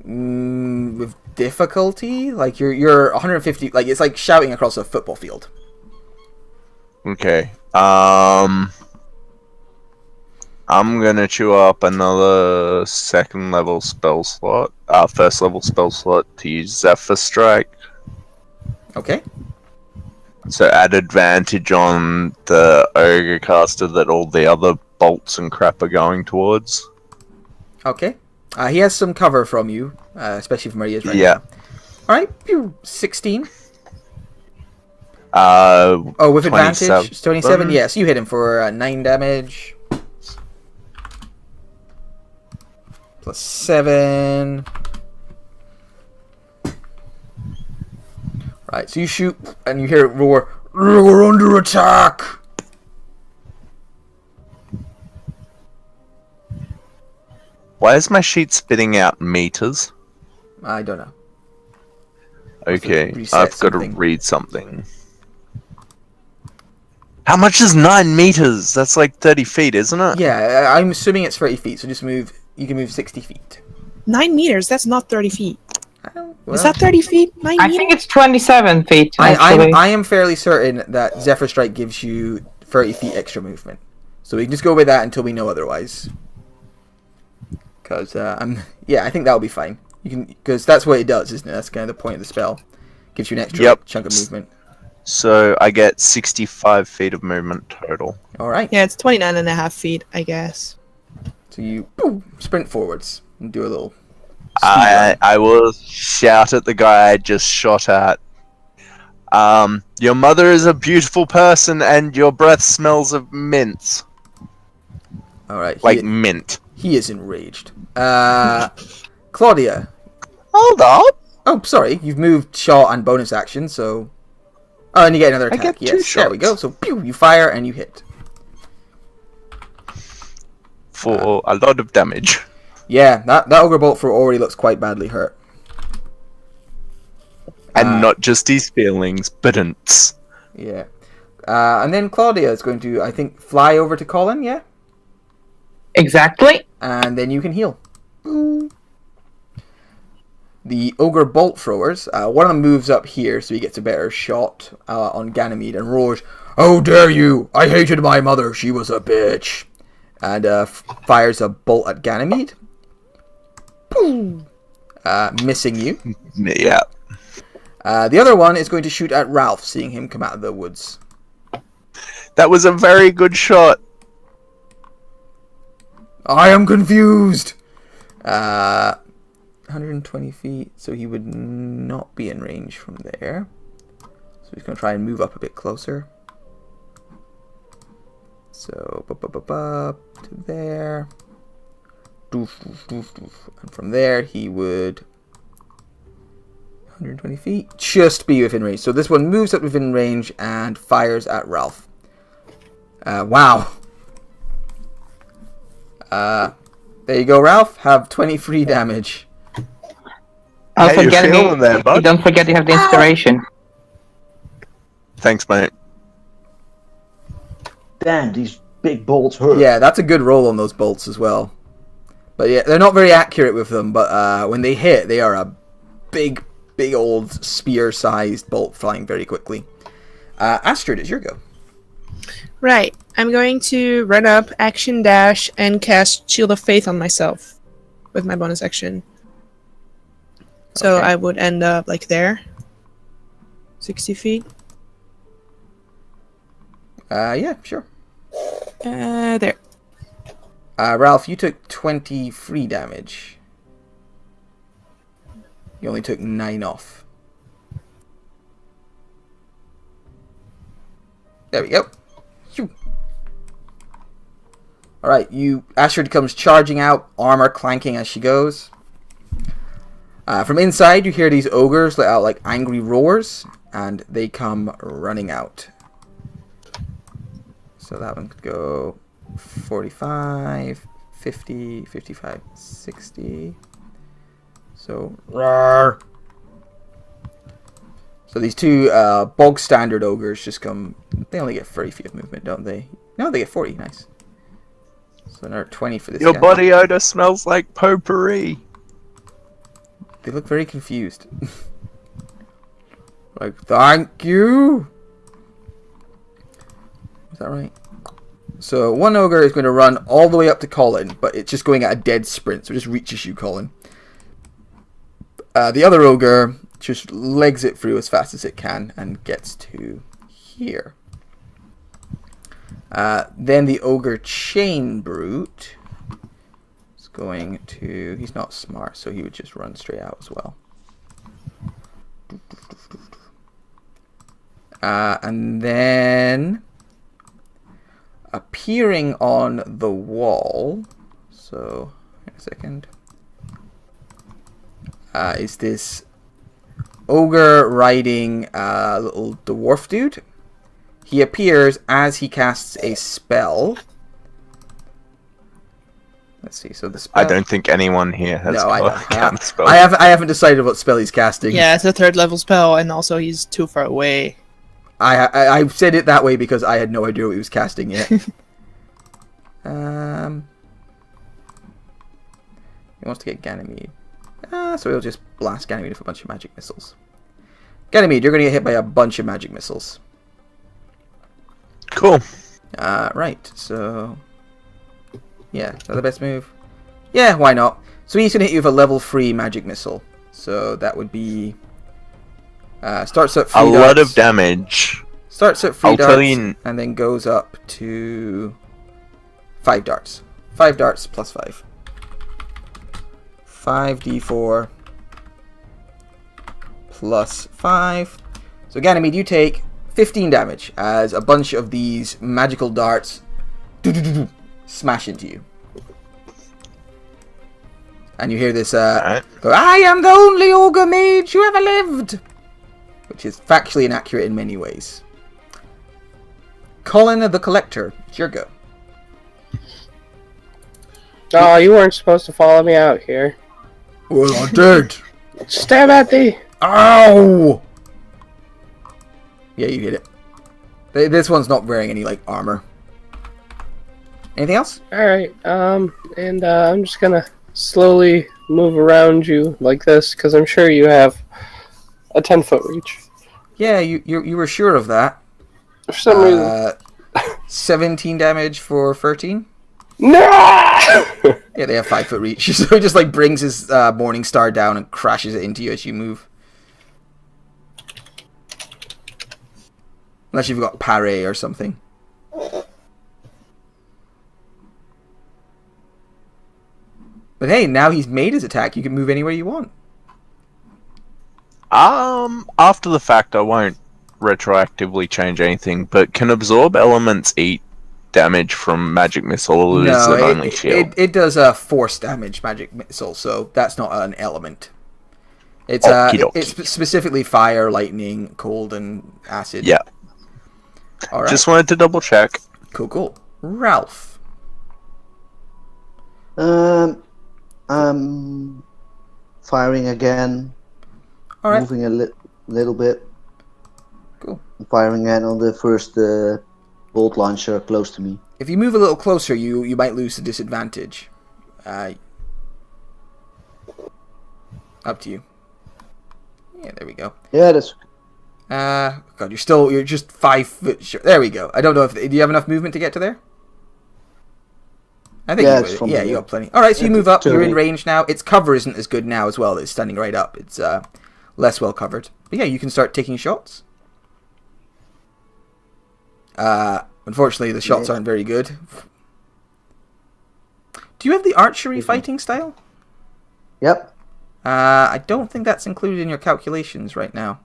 With difficulty, like you're 150, like it's like shouting across a football field. Okay. I'm gonna chew up another second level spell slot, first level spell slot to use Zephyr Strike. Okay. So add advantage on the ogre caster that all the other bolts and crap are going towards. Okay. He has some cover from you, especially from where he is right Yeah. now. All right. Pew, 16. Oh, with advantage. 27. 27? Yes, you hit him for 9 damage. Plus 7. Right, so you shoot and you hear it roar. We're under attack. Why is my sheet spitting out meters? I don't know. Okay, reset I've got to something. read something. How much is 9 meters? That's like 30 feet, isn't it? Yeah, I'm assuming it's 30 feet, so just move. You can move 60 feet. 9 meters, that's not 30 feet. Well, Is that 30 feet? 9 I meters? think it's 27 feet, actually. I am fairly certain that Zephyr Strike gives you 30 feet extra movement. So we can just go with that until we know otherwise. Because, I think that'll be fine. Because that's what it does, isn't it? That's kind of the point of the spell. Gives you an extra chunk of movement. So I get 65 feet of movement total. Alright. Yeah, it's 29.5 feet, I guess. So you sprint forwards and do a little I will shout at the guy I just shot at. Your mother is a beautiful person and your breath smells of mint. Alright. Like mint. He is enraged. Claudia. Hold up. Oh, sorry. You've moved shot and bonus action, so... Oh, and you get another attack. I get 2 yes, shots. there we go. So, pew, you fire and you hit. For a lot of damage. Yeah, that ogre bolt throw already looks quite badly hurt. And not just his feelings, but its. Yeah. And then Claudia is going to, I think, fly over to Colin, yeah? Exactly. And then you can heal. The ogre bolt throwers, one of them moves up here so he gets a better shot on Ganymede and roars, "How dare you! I hated my mother, she was a bitch!" And fires a bolt at Ganymede. Boom! Missing you. Yeah. The other one is going to shoot at Ralph, seeing him come out of the woods. That was a very good shot. I am confused! 120 feet, so he would not be in range from there. So he's going to try and move up a bit closer. So, to there. Doof, doof, doof, doof. And from there, he would... 120 feet, just be within range. So this one moves up within range and fires at Ralph. Wow. There you go, Ralph. Have 23 damage. How you feeling there, bud? Don't forget you have the inspiration. Thanks, mate. Damn, these big bolts hurt. Yeah, that's a good roll on those bolts as well. But yeah, they're not very accurate with them, but when they hit, they are a big old spear-sized bolt flying very quickly. Astrid, it's your go. Right. I'm going to run up, action dash, and cast Shield of Faith on myself with my bonus action. So Okay. I would end up like there. 60 feet. Yeah, sure. There. Ralph, you took 23 damage. You only took 9 off. There we go. Phew. Alright, Astrid comes charging out, armor clanking as she goes. From inside, you hear these ogres let out like angry roars, and they come running out. So that one could go 45, 50, 55, 60. So, roar. So these two bog standard ogres just come. They only get 30 feet of movement, don't they? No, they get 40. Nice. So another 20 for this Your guy. body odor smells like potpourri. They look very confused. Like, thank you. Is that right? So one ogre is going to run all the way up to Colin, but it's just going at a dead sprint, so it just reaches you, Colin. The other ogre just legs it through as fast as it can and gets to here. Then the ogre chain brute is going to... He's not smart, so he would just run straight out as well. And then appearing on the wall, so in a second, is this ogre riding a little dwarf dude. He appears as he casts a spell. Let's see. So the spell... I don't think anyone here has cast spell. I haven't decided what spell he's casting. Yeah, it's a 3rd level spell, and also he's too far away. I said it that way because I had no idea what he was casting yet. He wants to get Ganymede. So he'll just blast Ganymede with a bunch of magic missiles. Ganymede, you're going to get hit by a bunch of magic missiles. Cool. Right, so... Yeah, is that the best move? Yeah, why not? So he's going to hit you with a level 3 magic missile. So that would be... starts at 3 a darts. lot of damage. Starts at 3 I'll darts tell you... and then goes up to 5 darts. 5 darts plus 5. 5d4 plus 5. So Ganymede, you take 15 damage as a bunch of these magical darts smash into you. And you hear this go, I am the only ogre mage who ever lived! Which is factually inaccurate in many ways. Colin the Collector, it's your go. Oh, you weren't supposed to follow me out here. Well, I did. Stab at thee! Ow! Yeah, you hit it. This one's not wearing any, like, armor. Anything else? Alright, and I'm just gonna slowly move around you like this, because I'm sure you have a 10-foot reach. Yeah, you were sure of that. For some reason. 17 damage for 13? No! Yeah, they have 5-foot reach. So he just, like, brings his Morning Star down and crashes it into you as you move. Unless you've got parry or something. But hey, now he's made his attack. You can move anywhere you want. After the fact, I won't retroactively change anything, but can absorb elements eat damage from magic missile, or is it only shield? It does a force damage magic missile, so that's not an element. It's it's specifically fire, lightning, cold, and acid. Yeah. All right. Just wanted to double check. Cool. Ralph. I'm firing again. All right. Moving a little bit. Cool. I'm firing again on the first bolt launcher close to me. If you move a little closer, you might lose the disadvantage. Up to you. Yeah, there we go. Yeah, that's... God, you're just 5 foot short. There we go. I don't know if... Do you have enough movement to get to there? I think you got plenty. Alright, so you move up. You're in range now. Its cover isn't as good now as well. It's standing right up. It's less well covered. But yeah, you can start taking shots. Unfortunately, the shots aren't very good. Do you have the archery fighting style? Yep. I don't think that's included in your calculations right now.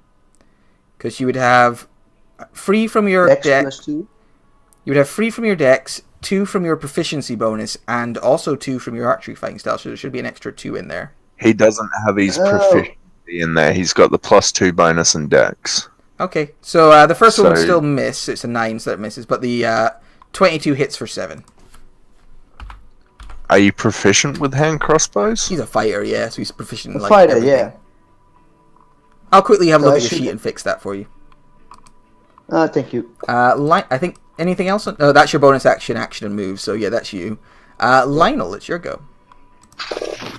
Because you would have free from your dex. You would have free from your dex 2 from your proficiency bonus and also 2 from your archery fighting style, so there should be an extra 2 in there. He doesn't have his proficiency in there. He's got the +2 bonus and dex. Okay, so the first one would So- still miss. It's a 9, so that misses, but the 22 hits for 7. Are you proficient with hand crossbows? He's a fighter, yeah, so he's proficient in like Fighter, everything. yeah. I'll quickly have a So look I at your should- sheet and fix that for you. Thank you. I think anything else? No, that's your bonus action, and move. So yeah, that's you. Lionel, it's your go.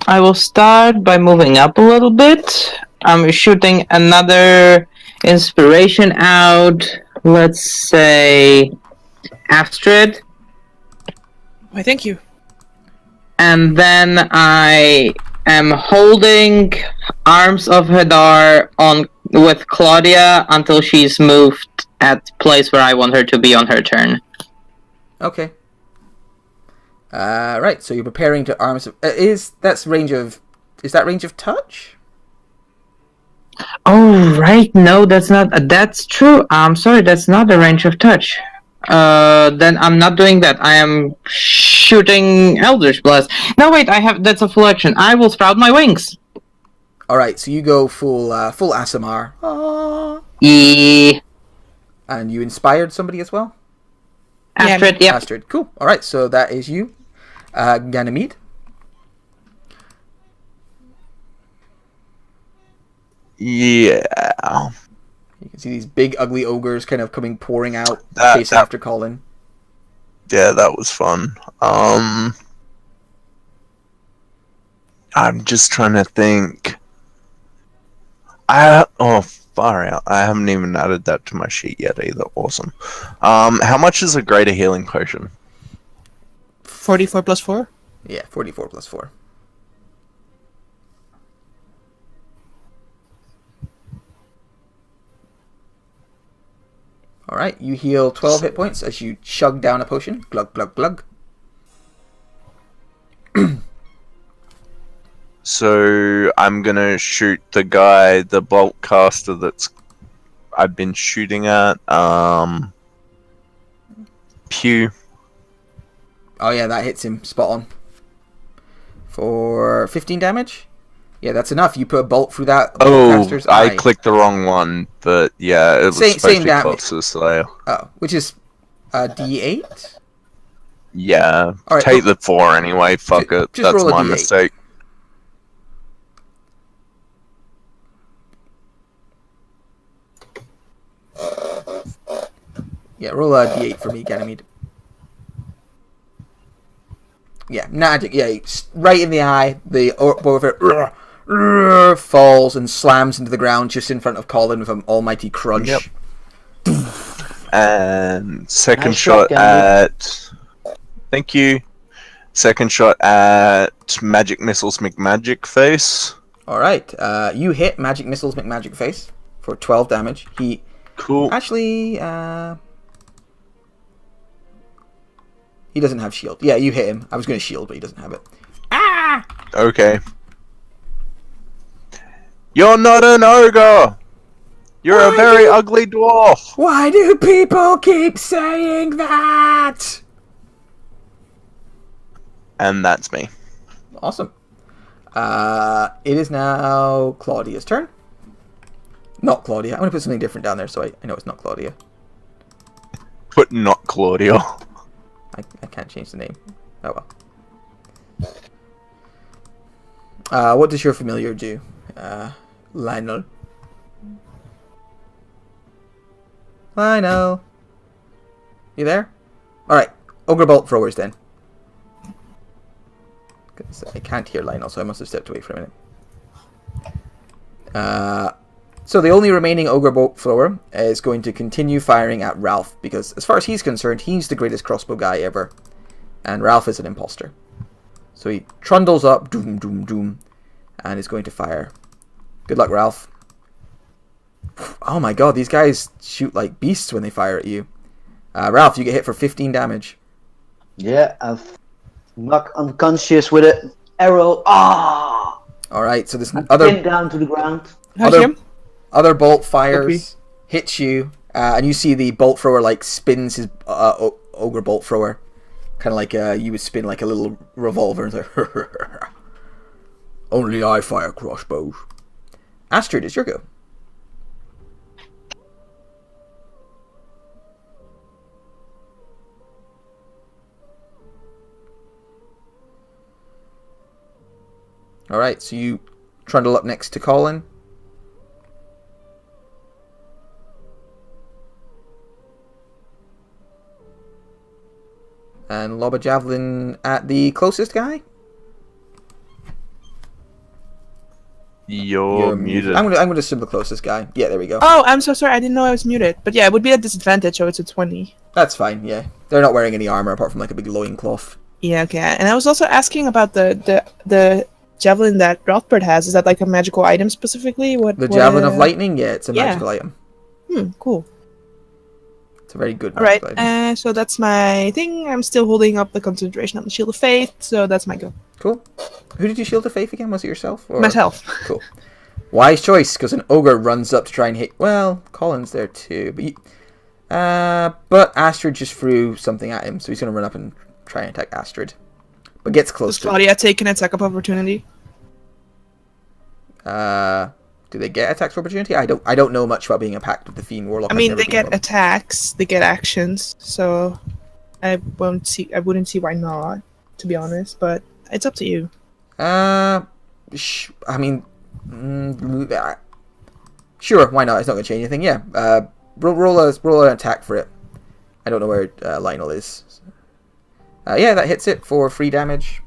I will start by moving up a little bit. I'm shooting another inspiration out. Let's say Astrid. Why, thank you. And then I am holding Arms of Hadar on with Claudia until she's moved at place where I want her to be on her turn. Okay. Right. So you're preparing to arms. Is that range of touch? Oh right, no, that's not. That's true. I'm sorry, that's not a range of touch. Then I'm not doing that. I am shooting Eldritch Blast. No, wait, that's a full action. I will sprout my wings. All right. So you go full Asimar. Ah. Yeah. And you inspired somebody as well. Astrid, yep. Astrid. Cool. All right. So that is you, Ganymede. Yeah. You can see these big, ugly ogres kind of pouring out, That- chasing that- after Colin. Yeah, that was fun. I'm just trying to think. Far out. I haven't even added that to my sheet yet either. Awesome. How much is a greater healing potion? 44 plus 4? Yeah, 44 plus 4. Alright, you heal 12 hit points as you chug down a potion. Glug, glug, glug. So I'm gonna shoot the guy, the bolt caster I've been shooting at. Pew. Oh yeah, that hits him. Spot on. For 15 damage? Yeah, that's enough. You put a bolt through that caster's eye. I clicked the wrong one, but yeah, it was Same supposed to be damage. close to Slayer. Oh, which is D8? Yeah, Alright, take the 4 anyway. Fuck it, just that's roll a my D8. mistake. Yeah, roll a D8 for me, Ganymede. Yeah, magic. Yeah, right in the eye. The over falls and slams into the ground just in front of Colin with an almighty crunch. Yep. And second Nice shot shot, at. Thank you. Second shot at Magic Missiles McMagic Face. All right, you hit Magic Missiles McMagic Face for 12 damage. He Cool. actually he doesn't have shield. Yeah, you hit him. I was going to shield, but he doesn't have it. Okay. You're not an ogre! You're a very ugly dwarf! Why do people keep saying that? And that's me. Awesome. It is now Claudia's turn. Not Claudia. I'm going to put something different down there so I know it's not Claudia. But not Claudia. I can't change the name. Oh well. What does your familiar do? Lionel. Lionel. You there? Alright. Ogre Bolt throwers then. 'Cause I can't hear Lionel, so I must have stepped away for a minute. So the only remaining Ogre Bolt thrower is going to continue firing at Ralph, because as far as he's concerned, he's the greatest crossbow guy ever. And Ralph is an imposter. So he trundles up, doom, doom, doom, and is going to fire. Good luck, Ralph. Oh my god, these guys shoot like beasts when they fire at you. Ralph, you get hit for 15 damage. Yeah, I've knocked unconscious with an arrow. Ah! Alright, so this I'm other pinned down to the ground. other bolt fires, hits you, and you see the bolt thrower like spins his ogre bolt thrower Kind of like you would spin like a little revolver and say, "Only I fire crossbows." Astrid, it's your go. All right, so you trundle up next to Colin. And lob a javelin at the closest guy. You're muted. I'm gonna assume the closest guy. Yeah, there we go. Oh, I'm so sorry. I didn't know I was muted. But yeah, it would be a disadvantage, so it's a 20. That's fine. Yeah, they're not wearing any armor apart from like a big loincloth. Yeah, okay. And I was also asking about the javelin that Rothbard has. Is that like a magical item specifically? The javelin of lightning. Yeah, it's a yeah. magical item. Cool. It's a very good Alright, magical item. so that's my thing. I'm still holding up the concentration on the Shield of Faith, so that's my go. Cool. Who did you shield of faith again? Was it yourself? Or... Myself. Cool. Wise choice, because an ogre runs up to try and hit. Well, Colin's there too, but Astrid just threw something at him, so he's going to run up and try and attack Astrid, but gets close Does to. Claudia take an attack of opportunity? Do they get attacks of opportunity? I don't know much about being a pact with the Fiend Warlock. I mean, they get attacks, they get actions, so I wouldn't see why not, to be honest. But it's up to you. I mean, sure, why not? It's not going to change anything. Yeah, roll an attack for it. I don't know where Lionel is. Yeah, that hits it for 3 damage.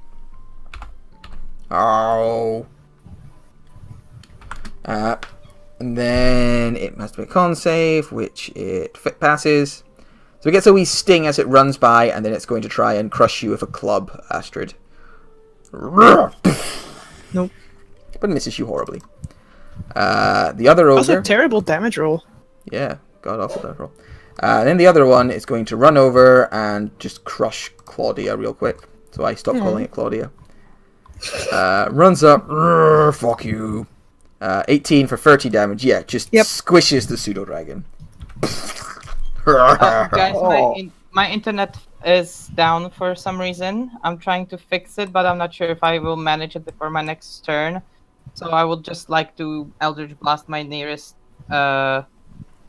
Oh. And then it has to be a con save, which it passes. So it gets a wee sting as it runs by, and then it's going to try and crush you with a club, Astrid. Nope. But misses you horribly. The other ogre... Also, terrible damage roll. Yeah, god awful damage roll. And then the other one is going to run over and just crush Claudia real quick. So I stop calling it Claudia. Runs up. Fuck you. 18 for 30 damage. Yeah, just squishes the pseudo-dragon. Guys, my internet is down for some reason. I'm trying to fix it, but I'm not sure if I will manage it before my next turn. So I would just like to Eldritch Blast my nearest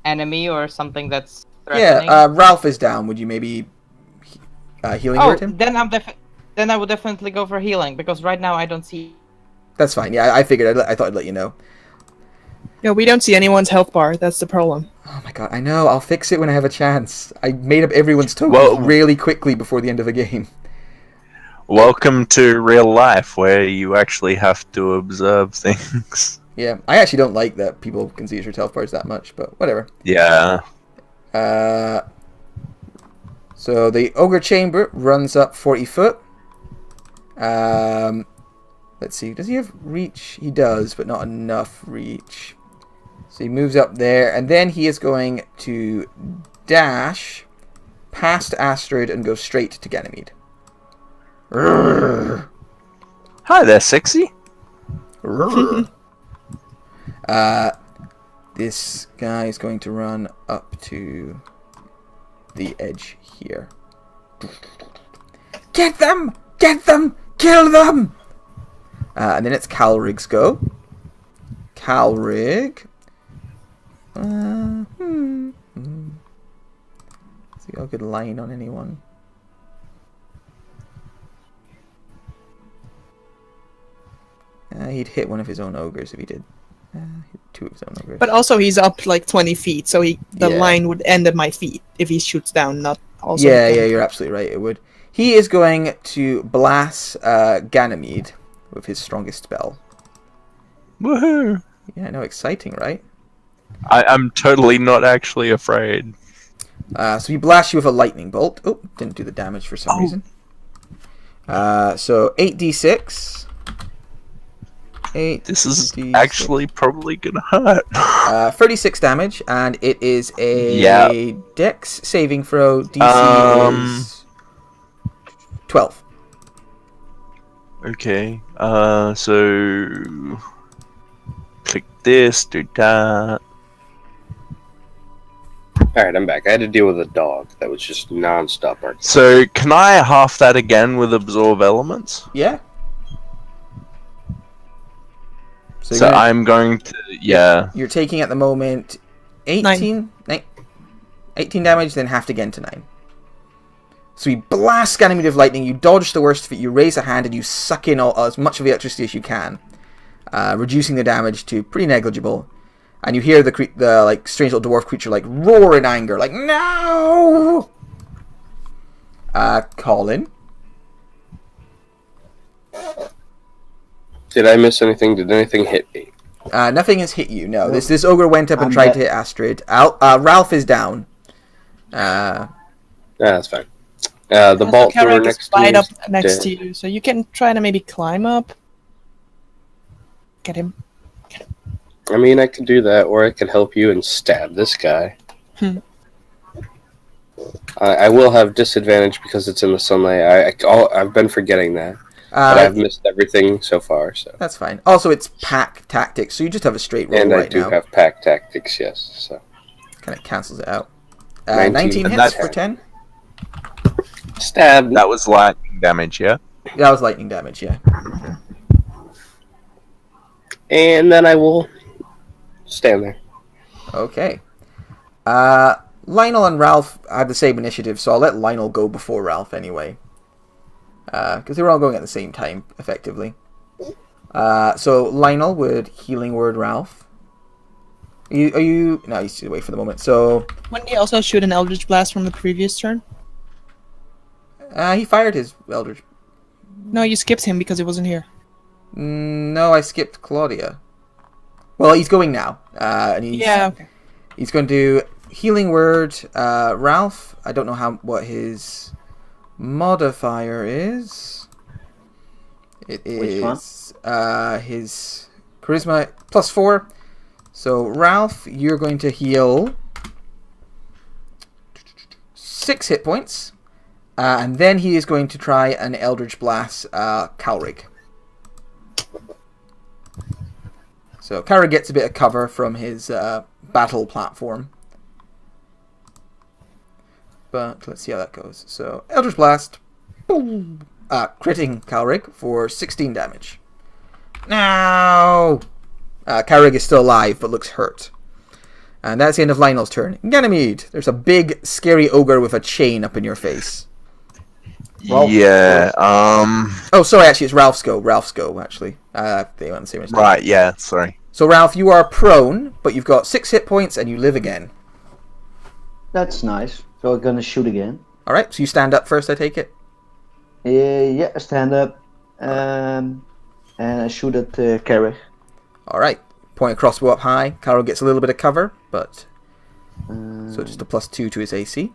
enemy or something that's threatening. Yeah, Ralph is down. Would you maybe healing word him? Then I would definitely go for healing, because right now I don't see... That's fine. Yeah, I figured. I thought I'd let you know. Yeah, we don't see anyone's health bar. That's the problem. Oh my god, I know. I'll fix it when I have a chance. I made up everyone's tokens really quickly before the end of the game. Welcome to real life, where you actually have to observe things. Yeah, I actually don't like that people can see your health bars that much, but whatever. Yeah. So the Ogre Chamber runs up 40 foot. Let's see, does he have reach? He does, but not enough reach. So he moves up there, and then he is going to dash past Astrid and go straight to Ganymede. Hi there, sexy. This guy is going to run up to the edge here. Get them! Get them! Kill them! And then it's Calrig's go. Calrig. See how good line on anyone. He'd hit one of his own ogres if he did. Two of his own ogres. But also, he's up like 20 feet, so the line would end at my feet if he shoots down, not also. Yeah, you're absolutely right. It would. He is going to blast Ganymede with his strongest spell. Woohoo! Yeah, no, exciting, right? I'm totally not actually afraid. So he blasts you with a lightning bolt. Oh, didn't do the damage for some reason. So 8d6. This is actually probably gonna hurt. 36 damage, and it is a Dex saving throw. DC is 12. Okay. So click this, do that. Alright, I'm back. I had to deal with a dog that was just non-stop barking. So, can I half that again with absorb elements? Yeah. So, you're gonna- I'm going to, yeah. You're taking at the moment 18 damage, then halved again to 9. So you blast Ganymede of Lightning, you dodge the worst of it, you raise a hand, and you suck in as much of the electricity as you can, reducing the damage to pretty negligible. And you hear the like strange little dwarf creature like roar in anger, like no. Colin. Did I miss anything? Did anything hit me? Nothing has hit you. No, this ogre went up and tried to hit Astrid. Ralph is down. That's fine. The vault door Carrick is next to right me up is next dead. to you, so you can try to maybe climb up. Get him. I mean, I could do that, or I could help you and stab this guy. I will have disadvantage because it's in the sunlight. I've been forgetting that. But I've missed everything so far. So that's fine. Also, it's pack tactics, so you just have a straight roll and right I do now. have pack tactics, yes. So Kind of cancels it out. 19 hits for 10. Stab. That was lightning damage, yeah? That was lightning damage, yeah. And then I will stand there. Okay. Lionel and Ralph had the same initiative, so I'll let Lionel go before Ralph anyway. Because they were all going at the same time, effectively. So Lionel would healing word Ralph. Are you? No, he's away for the moment. So Wouldn't he also shoot an Eldritch Blast from the previous turn? he fired his Eldritch. No, you skipped him because he wasn't here. No, I skipped Claudia. Well, he's going now, and he's going to do healing word Ralph. I don't know what his modifier is. It is his charisma +4. So Ralph, you're going to heal 6 hit points, and then he is going to try an Eldritch Blast Calrig. So Calrig gets a bit of cover from his battle platform. But let's see how that goes. So Eldritch Blast, boom, critting Calrig for 16 damage. No! Calrig is still alive, but looks hurt. And that's the end of Lionel's turn. Ganymede, there's a big, scary ogre with a chain up in your face. Ralph, Yeah, Oh, sorry, actually, it's Ralph's go. Ralph's go, actually. They went the same as right, yeah, sorry. So, Ralph, you are prone, but you've got 6 hit points and you live again. That's nice. So I'm gonna shoot again. Alright, so you stand up first, I take it? Yeah, stand up. And I shoot at Carrick. Alright, point a crossbow up high. Carol gets a little bit of cover, but... so just a +2 to his AC.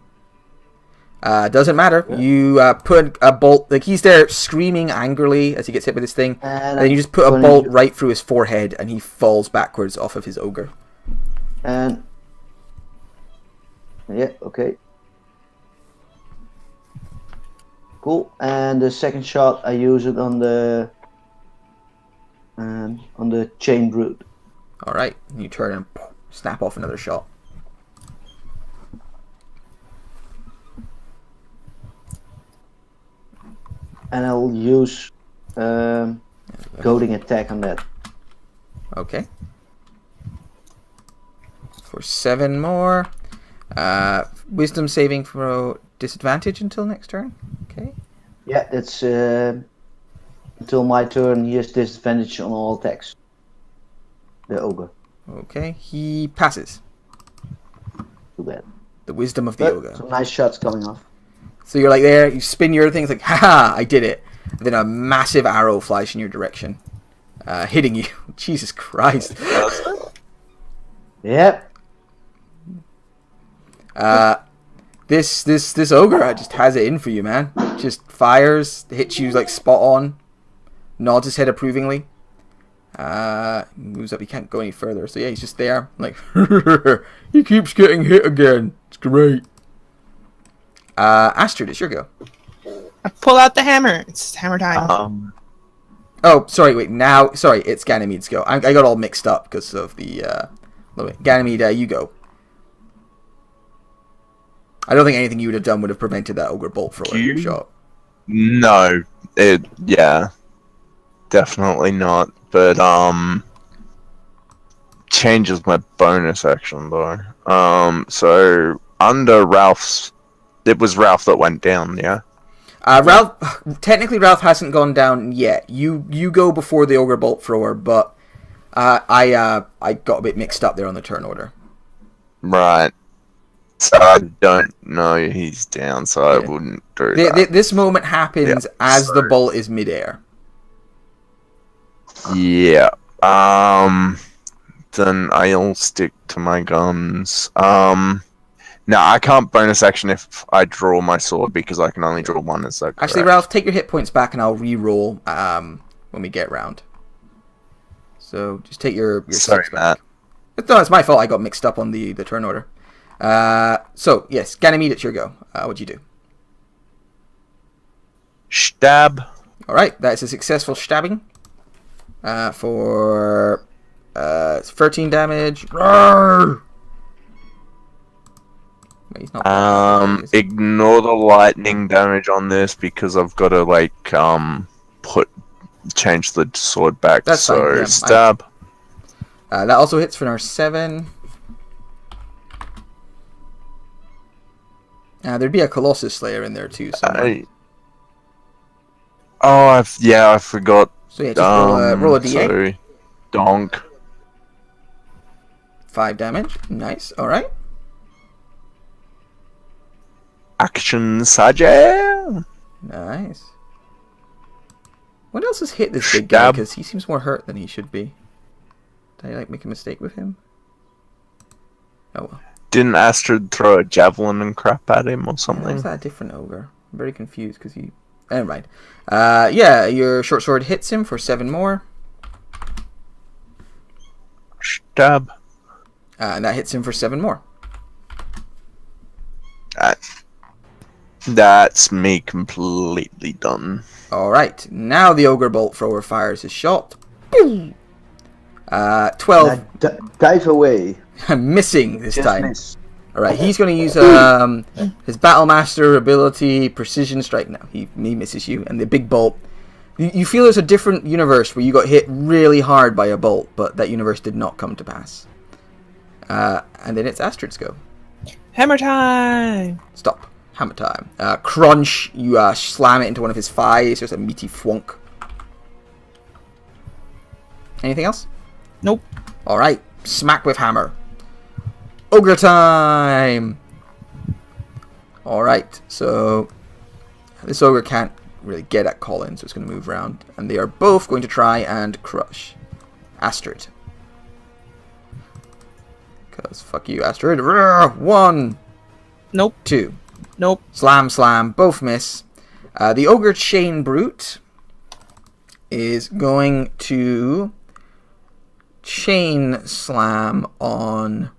Doesn't matter. Yeah. You put a bolt... Like, he's there screaming angrily as he gets hit with this thing. And then you just put a bolt right through his forehead and he falls backwards off of his ogre. And... yeah, okay. Cool. And the second shot, I use it on the chain brute. Alright, you turn and snap off another shot. And I'll use goading attack on that. Okay. For 7 more. Wisdom saving throw disadvantage until next turn. Okay. Yeah, that's until my turn. He has disadvantage on all attacks. The ogre. Okay, he passes. Too bad. The wisdom of the But ogre. some nice shots coming off. So you're like there, you spin your thing, it's like, haha, I did it. And then a massive arrow flies in your direction, hitting you. Jesus Christ. Yep. This ogre just has it in for you, man. Just fires, hits you like spot on, nods his head approvingly. Moves up, he can't go any further. So yeah, he's just there, like, he keeps getting hit again. It's great. Astrid, it's your go. I pull out the hammer. It's hammer time. Oh, sorry, wait, now, sorry, it's Ganymede's go. I got all mixed up because of the, Ganymede, you go. I don't think anything you would have done would have prevented that ogre bolt thrower You? shot. No, definitely not. But changes my bonus action though. So under Ralph's, it was Ralph that went down. Yeah. Ralph, technically Ralph hasn't gone down yet. You go before the ogre bolt thrower, but I got a bit mixed up there on the turn order. Right. So I don't know he's down, so I wouldn't do that. This moment happens as the bolt is midair. Yeah. Then I'll stick to my guns. No, I can't bonus action if I draw my sword because I can only draw one. Is that correct? Actually, Ralph, take your hit points back and I'll re-roll when we get round. So just take your Sorry, six back. Matt. No, it's my fault. I got mixed up on the turn order. So yes, Ganymede, it's your go. What'd you do? Stab. All right, that's a successful stabbing for 13 damage. Roar! Wait, he's not is he? Ignore the lightning damage on this because I've got to change the sword back. That's so fine, yeah, stab. That also hits for our 7. There'd be a Colossus Slayer in there too somewhere. I forgot. So yeah, just roll a d8. So, donk. 5 damage. Nice. All right. Action Sajam. Nice. What else has hit this big guy? Because he seems more hurt than he should be. Did I make a mistake with him? Oh well. Didn't Astrid throw a javelin and crap at him or something? Is that a different ogre? I'm very confused because he. Never mind. Yeah, your short sword hits him for 7 more. Stab. And that hits him for 7 more. That's me completely done. Alright, now the ogre bolt thrower fires his shot. Boom! 12. Dive away. Missing this Just time. miss. Alright, he's going to use his Battlemaster ability, Precision Strike. No, he misses you. And the big bolt. You feel there's a different universe where you got hit really hard by a bolt, but that universe did not come to pass. And then it's Astrid's go. Hammer time! Stop. Hammer time. Crunch. You slam it into one of his thighs. There's a meaty thwunk. Anything else? Nope. Alright. Smack with hammer. Ogre time! Alright. So this ogre can't really get at Colin, so it's going to move around. And they are both going to try and crush Astrid. Because fuck you, Astrid. 1. Nope. 2. Nope. Slam, slam. Both miss. The Ogre Chain Brute is going to chain slam on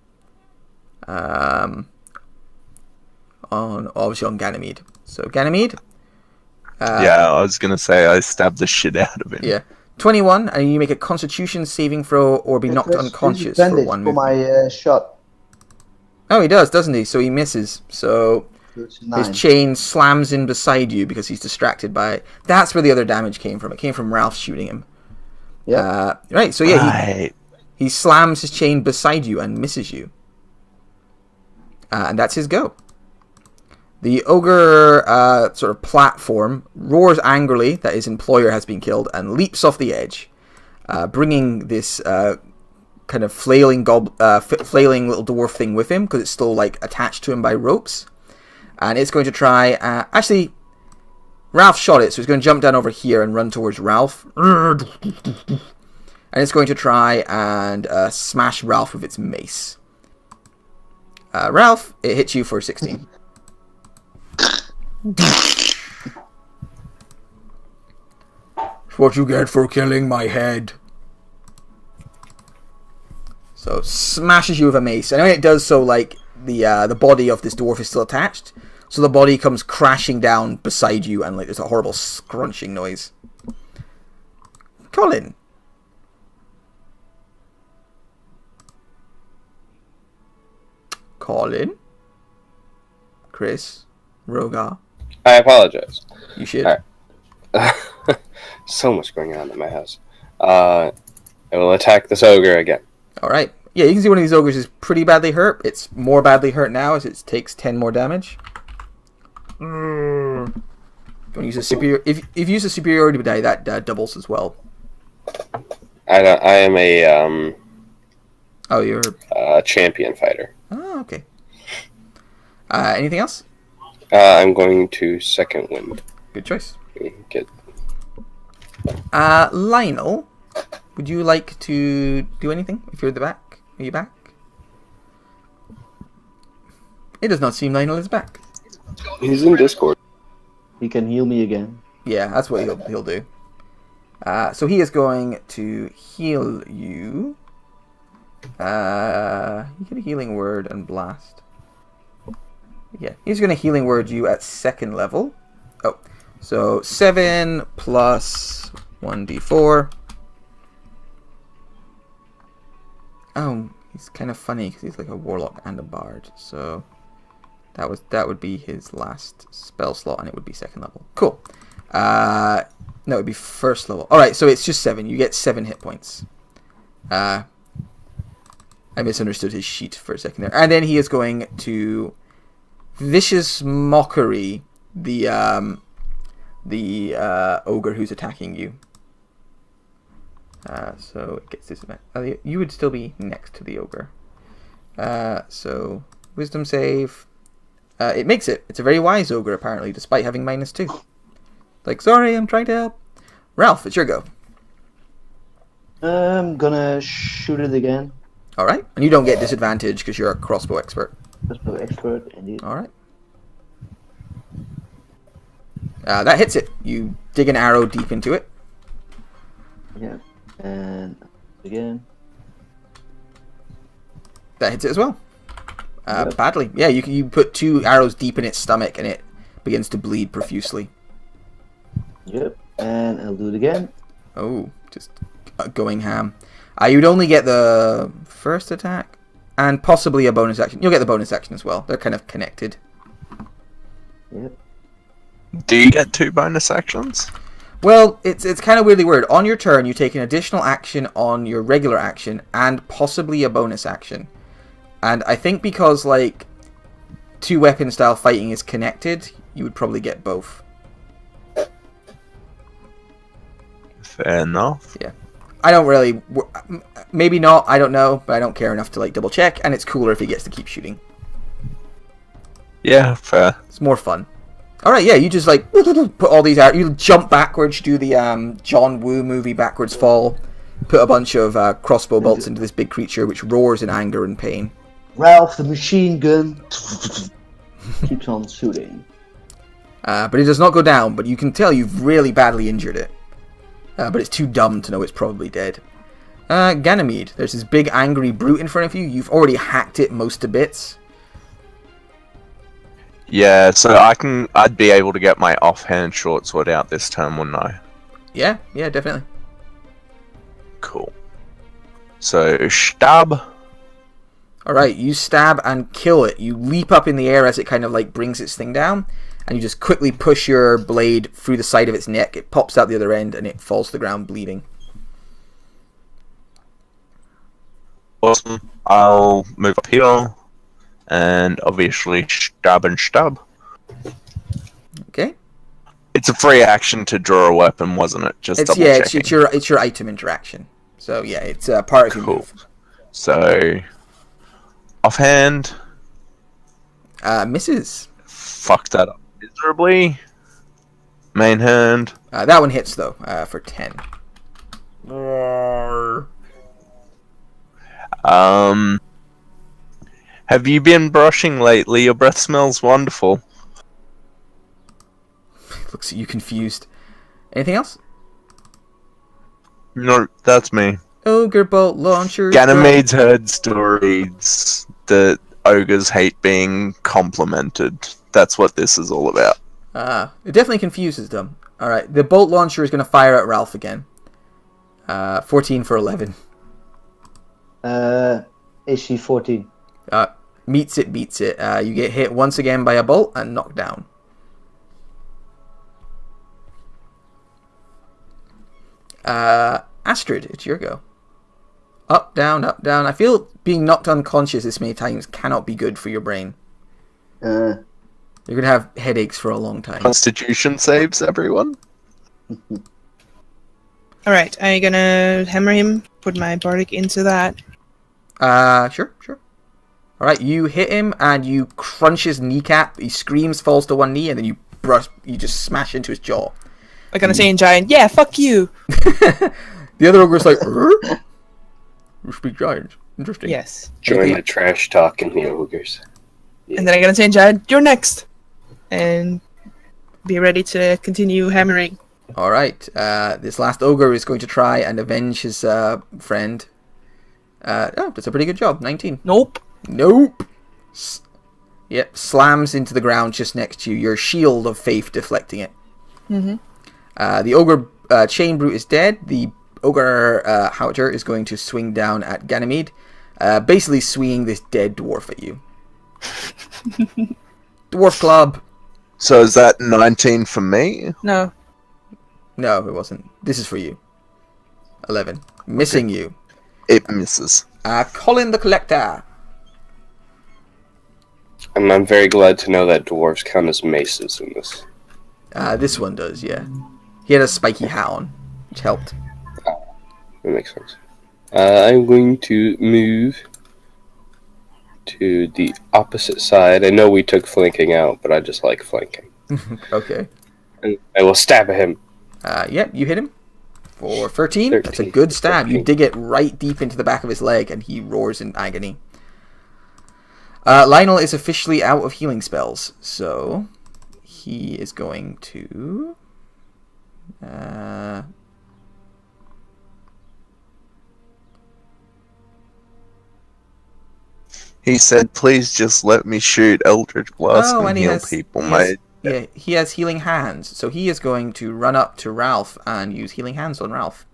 obviously on Ganymede. So Ganymede. Yeah, I was gonna say I stabbed the shit out of him. Yeah. 21, and you make a Constitution saving throw or be knocked unconscious for 1 movement. My shot. Oh, he does, doesn't he? So he misses. So It's 9. his chain slams in beside you because he's distracted by... That's where the other damage came from. It came from Ralph shooting him. Yeah. Right, so yeah, Right. he slams his chain beside you and misses you. And that's his go. The ogre sort of platform roars angrily that his employer has been killed and leaps off the edge, bringing this kind of flailing flailing little dwarf thing with him because it's still like attached to him by ropes. And it's going to try... actually, Ralph shot it, so it's going to jump down over here and run towards Ralph. And it's going to try and smash Ralph with its mace. Ralph, it hits you for 16. What you get for killing my head. So smashes you with a mace. And it does so like the body of this dwarf is still attached. So the body comes crashing down beside you and like there's a horrible scrunching noise. Colin. Chris, Rogar. I apologize. You should. Alright. So much going on in my house. I will attack this ogre again. All right. Yeah, you can see one of these ogres is pretty badly hurt. It's more badly hurt now as it takes 10 more damage. Don't use a superior. If you use a superiority die, that doubles as well. I am a Oh, you're. champion fighter. Oh, okay. Anything else? I'm going to second wind. Good choice. Get Lionel, would you like to do anything if you're at the back? Are you back? It does not seem Lionel is back. He's in Discord. He can heal me again. Yeah, that's what he'll do. So he is going to heal you. You get a healing word and blast. Yeah, he's going to healing word you at 2nd level. Oh, so 7 plus 1d4. Oh, he's kind of funny because he's like a warlock and a bard. So that would be his last spell slot, and it would be 2nd level. Cool. No, it would be 1st level. All right, so it's just 7. You get 7 hit points. I misunderstood his sheet for a second there. And then he is going to vicious mockery the ogre who's attacking you. So it gets disadvantage. You would still be next to the ogre. So wisdom save. It makes it. It's a very wise ogre apparently, despite having -2. Like, sorry, I'm trying to help. Ralph, it's your go. I'm gonna shoot it again. All right, and you don't get disadvantage because you're a crossbow expert. Crossbow expert, indeed. All right. That hits it. You dig an arrow deep into it. Yeah, and again. That hits it as well. Yep. Badly. Yeah, you put 2 arrows deep in its stomach and it begins to bleed profusely. Yep, and I'll do it again. Oh, just going ham. You'd only get the first attack and possibly a bonus action. You'll get the bonus action as well. They're kind of connected. Yep. Do you get 2 bonus actions? Well, it's kind of weirdly worded. On your turn, you take an additional action on your regular action and possibly a bonus action. And I think because, like, 2 weapon style fighting is connected, you would probably get both. Fair enough. Yeah. I don't really... Maybe not, I don't know, but I don't care enough to, like, double check, and it's cooler if he gets to keep shooting. Yeah, fair. It's more fun. Alright, yeah, you just, like, put all these out. You jump backwards, do the John Woo movie backwards fall, put a bunch of crossbow bolts into this big creature, which roars in anger and pain. Ralph, the machine gun, keeps on shooting. But it does not go down, but you can tell you've really badly injured it. But it's too dumb to know it's probably dead. Ganymede, there's this big angry brute in front of you. You've already hacked it most to bits. Yeah, so I'd be able to get my offhand short sword out this turn, wouldn't I? Yeah, definitely. Cool. So, stab. Alright, you stab and kill it. You leap up in the air as it kind of like brings its thing down, and you just quickly push your blade through the side of its neck. It pops out the other end, and it falls to the ground bleeding. Awesome. I'll move up here, and obviously stab and stab. Okay. It's a free action to draw a weapon, wasn't it? Just double checking. It's your item interaction. So yeah, it's part of your move. So, offhand. Misses. Fucked that up miserably. Main hand. That one hits though, for 10. Have you been brushing lately? Your breath smells wonderful. Looks at you confused. Anything else? No, that's me. Ogre bolt launcher. Ganymede's heard stories that ogres hate being complimented. That's what this is all about. It definitely confuses them. Alright, the bolt launcher is going to fire at Ralph again. 14 for 11. AC 14. Meets it, beats it. You get hit once again by a bolt and knocked down. Astrid, it's your go. Up, down, up, down. I feel being knocked unconscious this many times cannot be good for your brain. You're going to have headaches for a long time. Constitution saves, everyone. Alright, I'm gonna hammer him, put my bardic into that. Sure. Alright, you hit him and you crunch his kneecap. He screams, falls to one knee, and then you just smash into his jaw. I'm gonna say in giant, yeah, fuck you! The other ogre's like, you speak giant. Interesting. Yes. Join the trash talking the ogres. Yeah. And then I'm gonna say in giant, you're next! And be ready to continue hammering. Alright, this last ogre is going to try and avenge his friend. That's a pretty good job. 19. Nope. Yep, slams into the ground just next to you. Your shield of faith deflecting it. Mm-hmm. The ogre chain brute is dead. The ogre howiter is going to swing down at Ganymede, basically swinging this dead dwarf at you. Dwarf club. So is that 19 for me? No. No, it wasn't. This is for you. 11. Missing you. It misses. Colin the Collector. And I'm very glad to know that dwarves count as maces in this. This one does, yeah. He had a spiky hat on, which helped. That makes sense. I'm going to move to the opposite side. I know we took flanking out, but I just like flanking. Okay. And I will stab at him. Yep, you hit him for 13. That's a good stab. 13. You dig it right deep into the back of his leg, and he roars in agony. Lionel is officially out of healing spells, so he is going to... He said, please just let me shoot Eldritch Blast and heal people, mate. Yeah, he has healing hands, so he is going to run up to Ralph and use healing hands on Ralph,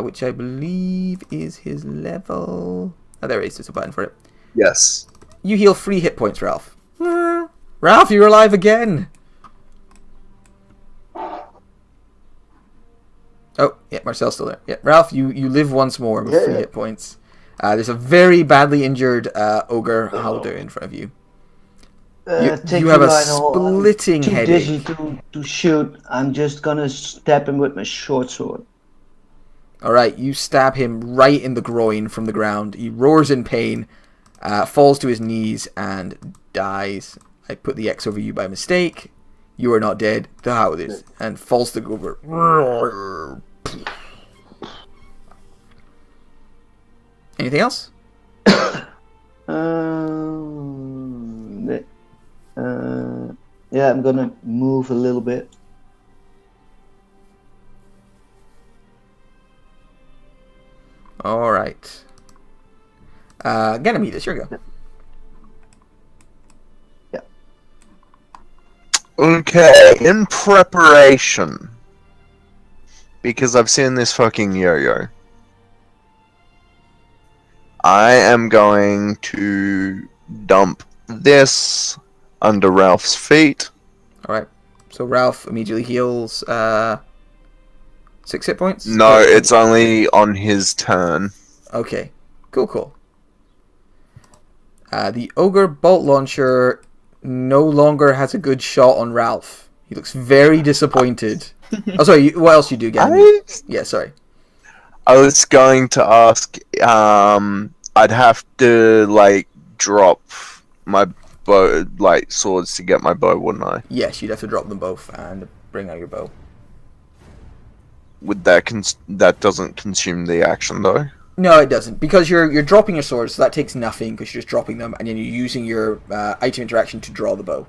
which I believe is his level. Oh, there it is. There's a button for it. Yes. You heal 3 hit points, Ralph. Ralph, you're alive again. Oh, yeah, Marcel's still there. Yeah, Ralph, you live once more with 3 hit points. There's a very badly injured ogre Halder in front of you. You have a splitting headache. Too dizzy to shoot. I'm just gonna stab him with my short sword. Alright, you stab him right in the groin from the ground. He roars in pain, falls to his knees, and dies. I put the X over you by mistake. You are not dead. How it is. And falls to go over. Anything else? Yeah, I'm gonna move a little bit. Alright. Ganymede, it's your go. Yeah. Okay, in preparation. Because I've seen this fucking yo-yo. I am going to dump this under Ralph's feet. Alright. So Ralph immediately heals 6 hit points? No, it's only on his turn. Okay. Cool. The Ogre Bolt Launcher no longer has a good shot on Ralph. He looks very disappointed. Oh, sorry, what else you do, Ganymede? Yeah, sorry. I was going to ask, I'd have to, drop my bow, swords to get my bow, wouldn't I? Yes, you'd have to drop them both and bring out your bow. Would that doesn't consume the action, though? No, it doesn't, because you're dropping your swords, so that takes nothing, because you're just dropping them, and then you're using your item interaction to draw the bow.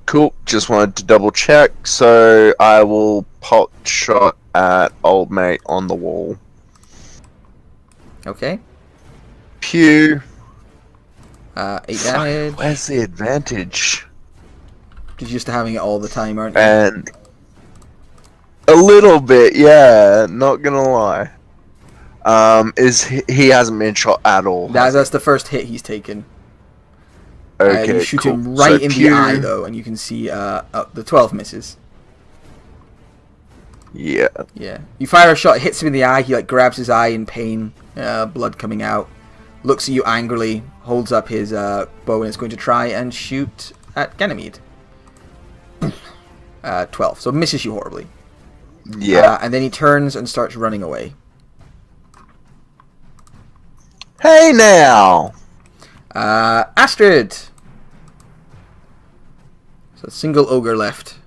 Cool, just wanted to double check, so I will pot shot at old mate on the wall. Okay. Pew. 8 damage. Where's the advantage? Because you're used to having it all the time, aren't you? And a little bit, yeah, not gonna lie. He hasn't been shot at all? That's the first hit he's taken. Okay, you shoot cool. him right So in the eye, though, and you can see the 12 misses. Yeah. Yeah. You fire a shot, it hits him in the eye, he like grabs his eye in pain, blood coming out, looks at you angrily, holds up his bow and is going to try and shoot at Ganymede. 12, so misses you horribly. Yeah. And then he turns and starts running away. Hey now! Astrid! So single ogre left.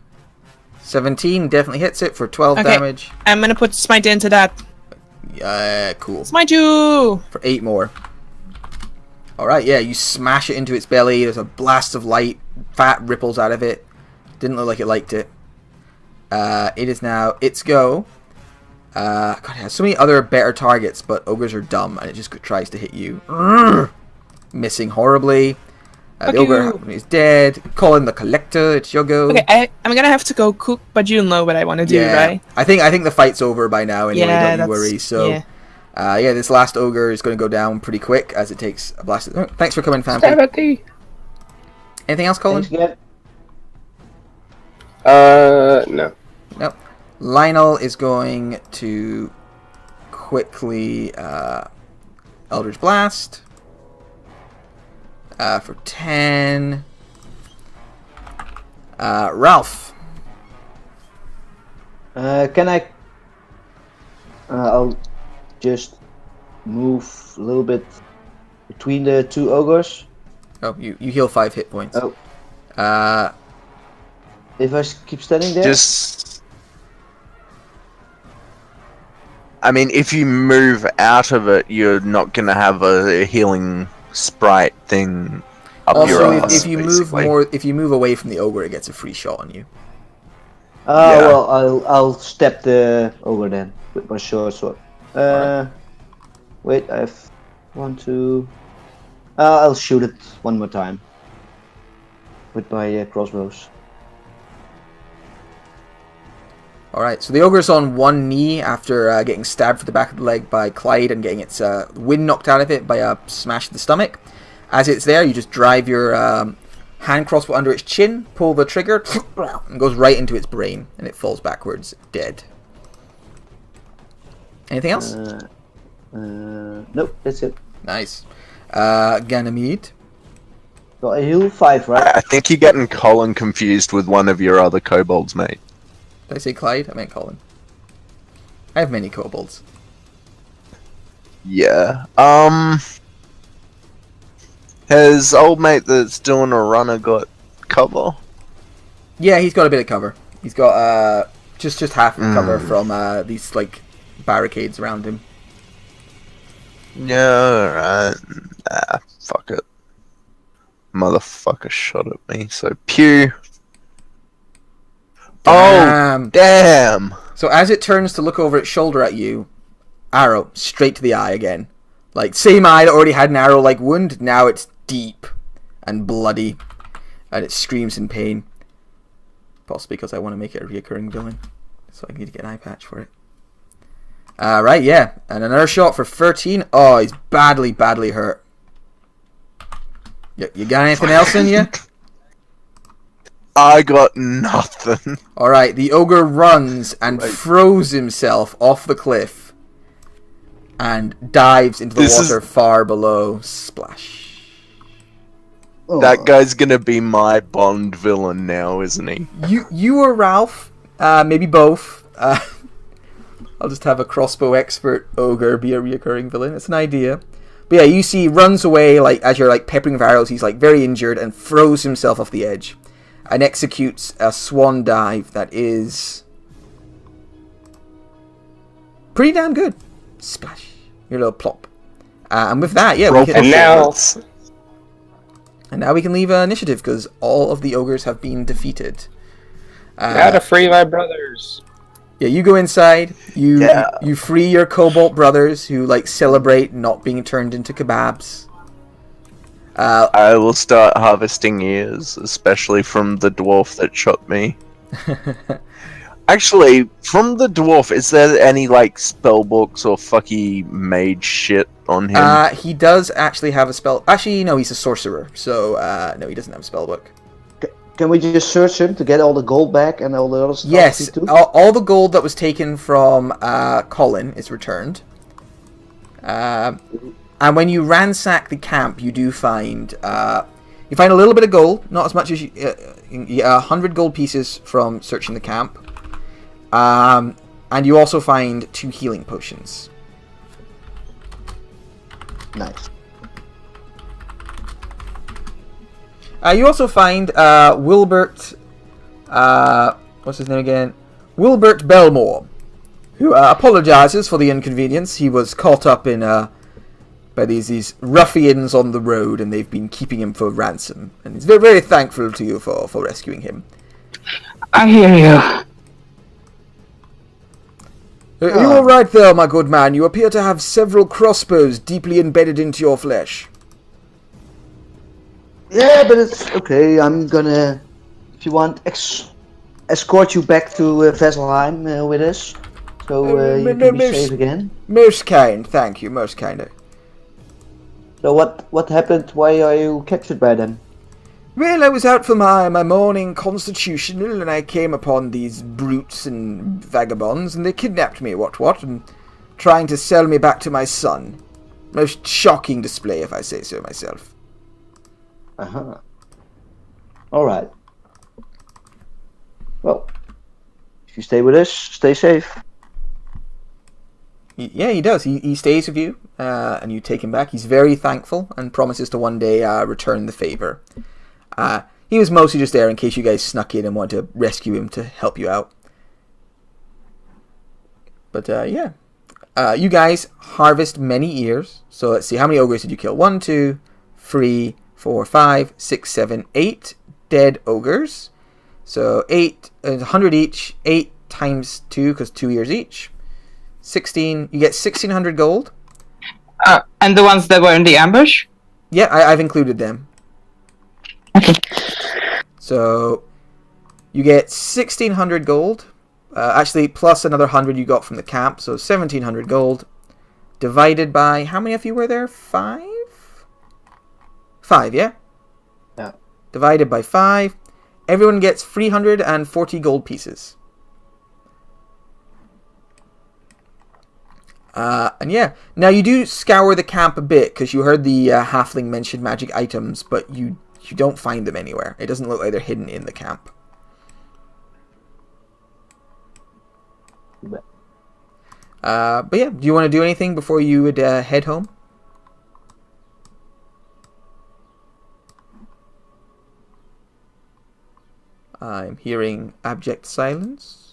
17 definitely hits it for 12 Okay. damage. I'm gonna put smite into that. Cool. Smite you! For 8 more. Alright, yeah, you smash it into its belly. There's a blast of light. Fat ripples out of it. Didn't look like it liked it. It is now its go. God, it has so many other better targets, but ogres are dumb, and it just tries to hit you. Urgh! Missing horribly. The ogre is dead. Colin the Collector, it's your go. Okay, I'm gonna have to go cook, but you know what I want to do, right? I think the fight's over by now anyway, don't you that's- worry. So, yeah. this last ogre is going to go down pretty quick as it takes a blast. Oh, thanks for coming, Stab family. at thee. Anything else, Colin? Thanks again. No. Nope. Lionel is going to quickly Eldritch Blast for 10. Ralph. Can I? I'll just move a little bit between the two ogres. Oh, you heal 5 hit points. Oh. Uh, If I keep standing there. I mean, if you move out of it, you're not gonna have a healing sprite thing up your also, ass. if you basically. if you move away from the ogre, it gets a free shot on you. Yeah. Well, I'll step the ogre then with my short sword. Wait, I have 1, 2. I'll shoot it one more time with my crossbows. Alright, so the ogre's on one knee after getting stabbed for the back of the leg by Clyde and getting its wind knocked out of it by a smash to the stomach. As it's there, you just drive your hand crossbow under its chin, pull the trigger, and goes right into its brain, and it falls backwards, dead. Anything else? Nope, that's it. Nice. Ganymede. So I heal 5, right? I think you're getting Colin confused with one of your other kobolds, mate. Did I say Clyde? I meant Colin. I have many kobolds. Yeah. Has old mate that's doing a runner got cover? Yeah, he's got a bit of cover. He's got just half of cover from these like barricades around him. Yeah, alright. Nah, fuck it. Motherfucker shot at me, so pew. Damn. Oh, damn! So as it turns to look over its shoulder at you, arrow straight to the eye again. Like same eye that already had an arrow-like wound, now it's deep and bloody, and it screams in pain. Possibly because I want to make it a reoccurring villain, so I need to get an eye patch for it. Right, yeah, and another shot for 13. Oh, he's badly hurt. You got anything else in you? I got nothing. Alright, the ogre runs and throws himself off the cliff and dives into the water far below. Splash. That guy's gonna be my Bond villain now, isn't he? You or Ralph, maybe both. I'll just have a crossbow expert ogre be a reoccurring villain. It's an idea. But yeah, you see he runs away like as you're like peppering with arrows. He's like very injured and throws himself off the edge and executes a swan dive that is pretty damn good. Splash. Your little plop. And with that, yeah, we can... And now we can leave initiative because all of the ogres have been defeated. Now to free my brothers. Yeah, you go inside. You free your cobalt brothers who like celebrate not being turned into kebabs. I will start harvesting ears, especially from the dwarf that shot me. Actually, from the dwarf, is there any like spell books or fucky mage shit on him? He does actually have a spell. Actually, no, he's a sorcerer, so no, he doesn't have a spell book. Can we just search him to get all the gold back and all the other stuff? Yes, too? all the gold that was taken from Colin is returned. And when you ransack the camp, you do find you find a little bit of gold, not as much as 100 gold pieces from searching the camp, and you also find 2 healing potions. Nice. You also find Wilbert. What's his name again? Wilbert Belmore, who apologizes for the inconvenience. He was caught up in by these ruffians on the road, and they've been keeping him for ransom. And he's very, very thankful to you for rescuing him. I hear you. Are you all right there, my good man? You appear to have several crossbows deeply embedded into your flesh. Yeah, but it's okay. I'm gonna, if you want, escort you back to Vesselheim with us, so you can be safe again. Most kind, thank you, most kind. So what happened? Why are you captured by them? Well, I was out for my morning constitutional, and I came upon these brutes and vagabonds, and they kidnapped me, what, and trying to sell me back to my son. Most shocking display, if I say so myself. Uh-huh. Alright. Well, if you stay with us, stay safe. Yeah, he does. He stays with you, and you take him back. He's very thankful and promises to one day return the favor. He was mostly just there in case you guys snuck in and wanted to rescue him to help you out. But yeah. You guys harvest many ears. So let's see, how many ogres did you kill? 1, 2, 3, 4, 5, 6, 7, 8 dead ogres. So 100 each. 8 times 2, because 2 ears each. 16. You get 1,600 gold. And the ones that were in the ambush? Yeah, I've included them. Okay. So you get 1,600 gold. Actually, plus another 100 you got from the camp. So 1,700 gold. Divided by, how many of you were there? 5? 5, yeah? Yeah. Divided by 5. Everyone gets 340 gold pieces. And yeah, now you do scour the camp a bit, because you heard the halfling mention magic items, but you don't find them anywhere. It doesn't look like they're hidden in the camp. But yeah, do you want to do anything before you would head home? I'm hearing abject silence.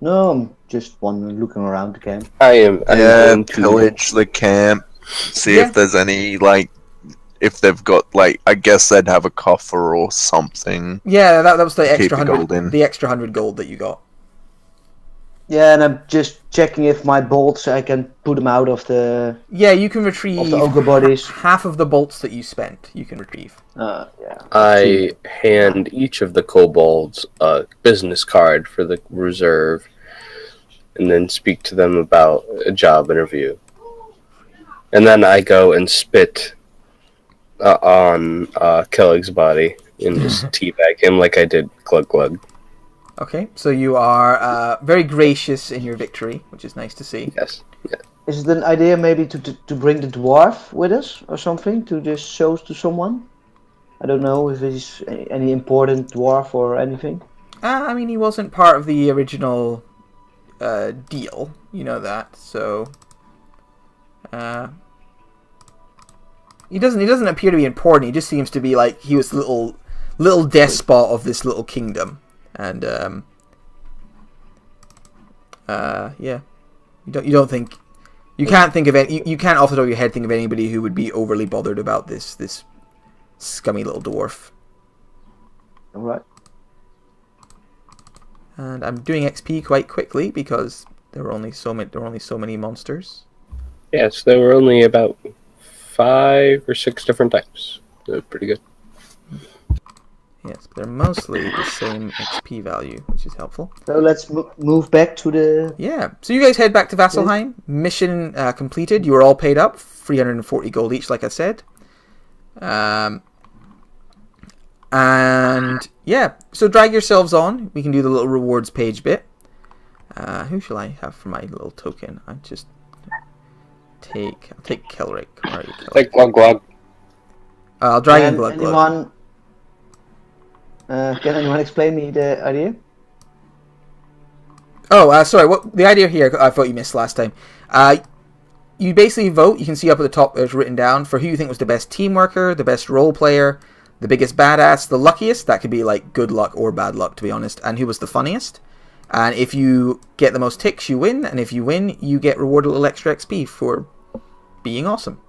No, I'm just wandering, looking around again. I am going to pillage the camp. See Yeah. if there's any, like, if they've got, like, I guess they'd have a coffer or something. Yeah, that was the Keep extra the 100. gold in. The extra 100 gold that you got. Yeah, and I'm just checking if my bolts, I can put them out of the Yeah, you can retrieve ogre bodies. half of the bolts that you spent. You can retrieve. Yeah. I hand each of the kobolds a business card for the reserve, and then speak to them about a job interview. And then I go and spit on Kellig's body and just teabag him like I did Glug Glug. Okay, so you are very gracious in your victory, which is nice to see. Yes. Yeah. Is it an idea maybe to bring the dwarf with us or something, to just show to someone? I don't know if he's any important dwarf or anything. I mean, he wasn't part of the original deal, you know that. So he doesn't appear to be important. He just seems to be like he was the little despot of this little kingdom, and yeah, you don't think. You can't think of any. You can't off the top of your head think of anybody who would be overly bothered about this scummy little dwarf. All right. And I'm doing XP quite quickly because there were only so many monsters. Yes, there were only about 5 or 6 different types. They're pretty good. Yes, but they're mostly the same XP value, which is helpful. So let's move back to the... Yeah, so you guys head back to Vasselheim. Mission completed. You were all paid up, 340 gold each, like I said. And yeah, so drag yourselves on. We can do the little rewards page bit. Who shall I have for my little token? I'll take Kelric. Where are you, Kelric? Take Glug Glug. I'll drag in Glug Glug. Can anyone explain me the idea? Oh, sorry. What the idea here? I thought you missed last time. You basically vote. You can see up at the top it's written down for who you think was the best team worker, the best role player, the biggest badass, the luckiest. That could be like good luck or bad luck, to be honest. And who was the funniest? And if you get the most ticks, you win. And if you win, you get rewarded a little extra XP for being awesome.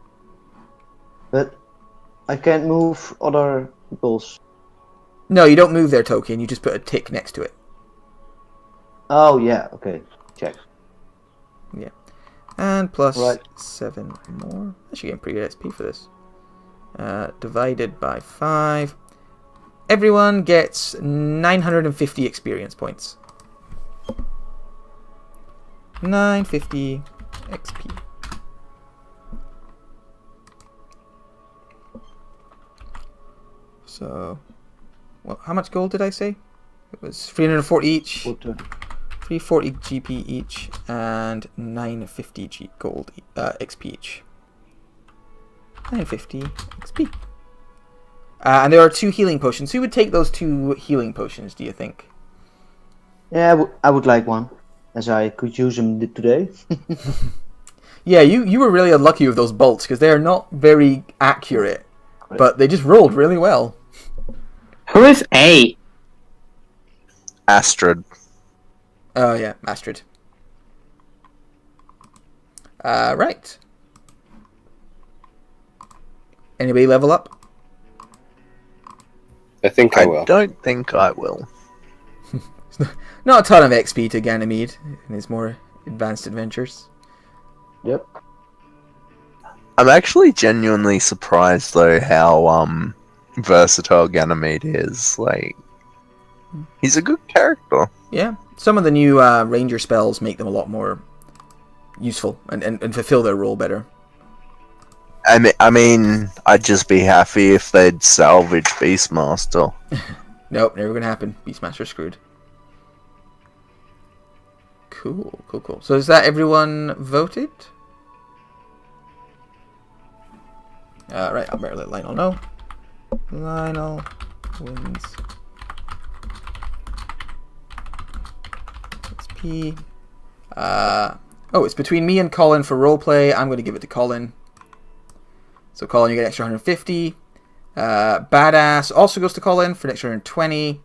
But I can't move other people's. No, you don't move their token. You just put a tick next to it. Oh, yeah. Okay. Check. Yeah. And plus Right. 7 more. I should get pretty good XP for this. Divided by 5. Everyone gets 950 experience points. 950 XP. So, well, how much gold did I say? It was 340 each, 340 GP each, and 950 gold XP each. 950 XP. And there are 2 healing potions. Who would take those 2 healing potions, do you think? Yeah, I would like one, as I could use them today. Yeah, you were really unlucky with those bolts, because they are not very accurate, but they just rolled really well. Who is A? Astrid. Oh, yeah, Astrid. Right. Anybody level up? I think I will. don't think I will. Not a ton of XP to Ganymede in his more advanced adventures. Yep. I'm actually genuinely surprised though how versatile Ganymede is. Like, he's a good character. Yeah, some of the new ranger spells make them a lot more useful and fulfill their role better. I mean, I'd just be happy if they'd salvage Beastmaster. Nope, never gonna happen. Beastmaster's screwed. Cool. So is that everyone voted? Right, I'll better let Lionel know. Lionel wins XP. Oh, it's between me and Colin for roleplay. I'm going to give it to Colin. So Colin, you get extra 150. Badass also goes to Colin for an extra 120.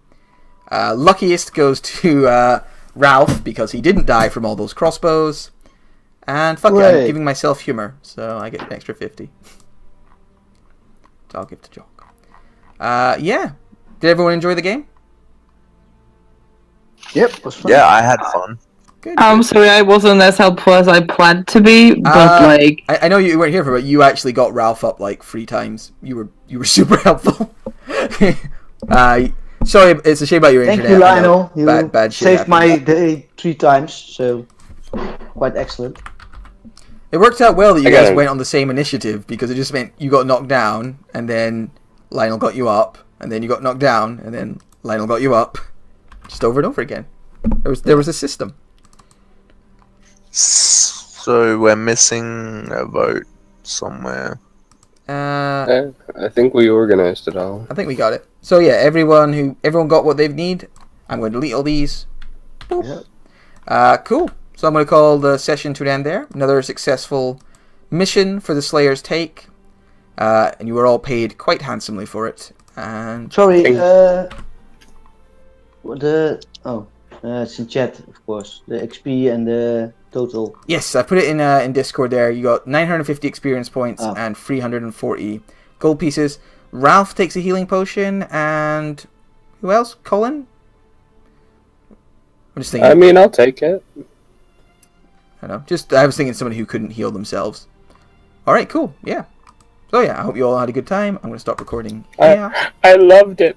Luckiest goes to Ralph because he didn't die from all those crossbows. And fuck it, I'm giving myself humor, so I get an extra 50. So I'll give to Jock. Yeah. Did everyone enjoy the game? Yep, it was fun. Yeah, I had fun. Good. I'm sorry I wasn't as helpful as I planned to be, but like... I know you weren't here for it, but you actually got Ralph up like 3 times. You were super helpful. Sorry, it's a shame about your Thank internet. you, Lionel. You bad shit saved happened. my day 3 times, so quite excellent. It worked out well that you guys went on the same initiative because it just meant you got knocked down and then Lionel got you up and then you got knocked down and then Lionel got you up, just over and over again. There was a system. So we're missing a vote somewhere. I think we organized it all. I think we got it. So yeah, everyone got what they need. I'm going to delete all these. Boop. Cool. So I'm going to call the session to an end there. Another successful mission for the Slayer's Take. And you were all paid quite handsomely for it. And Sorry, it's in chat, of course. The XP and the total. yes, I put it in Discord there. You got 950 experience points and 340 gold pieces. Ralph takes a healing potion, and who else? Colin? I'm just thinking. I mean, I'll take it. I don't know. I was thinking somebody who couldn't heal themselves. Alright, cool. Yeah. So yeah, I hope you all had a good time. I'm going to stop recording. Yeah. I loved it.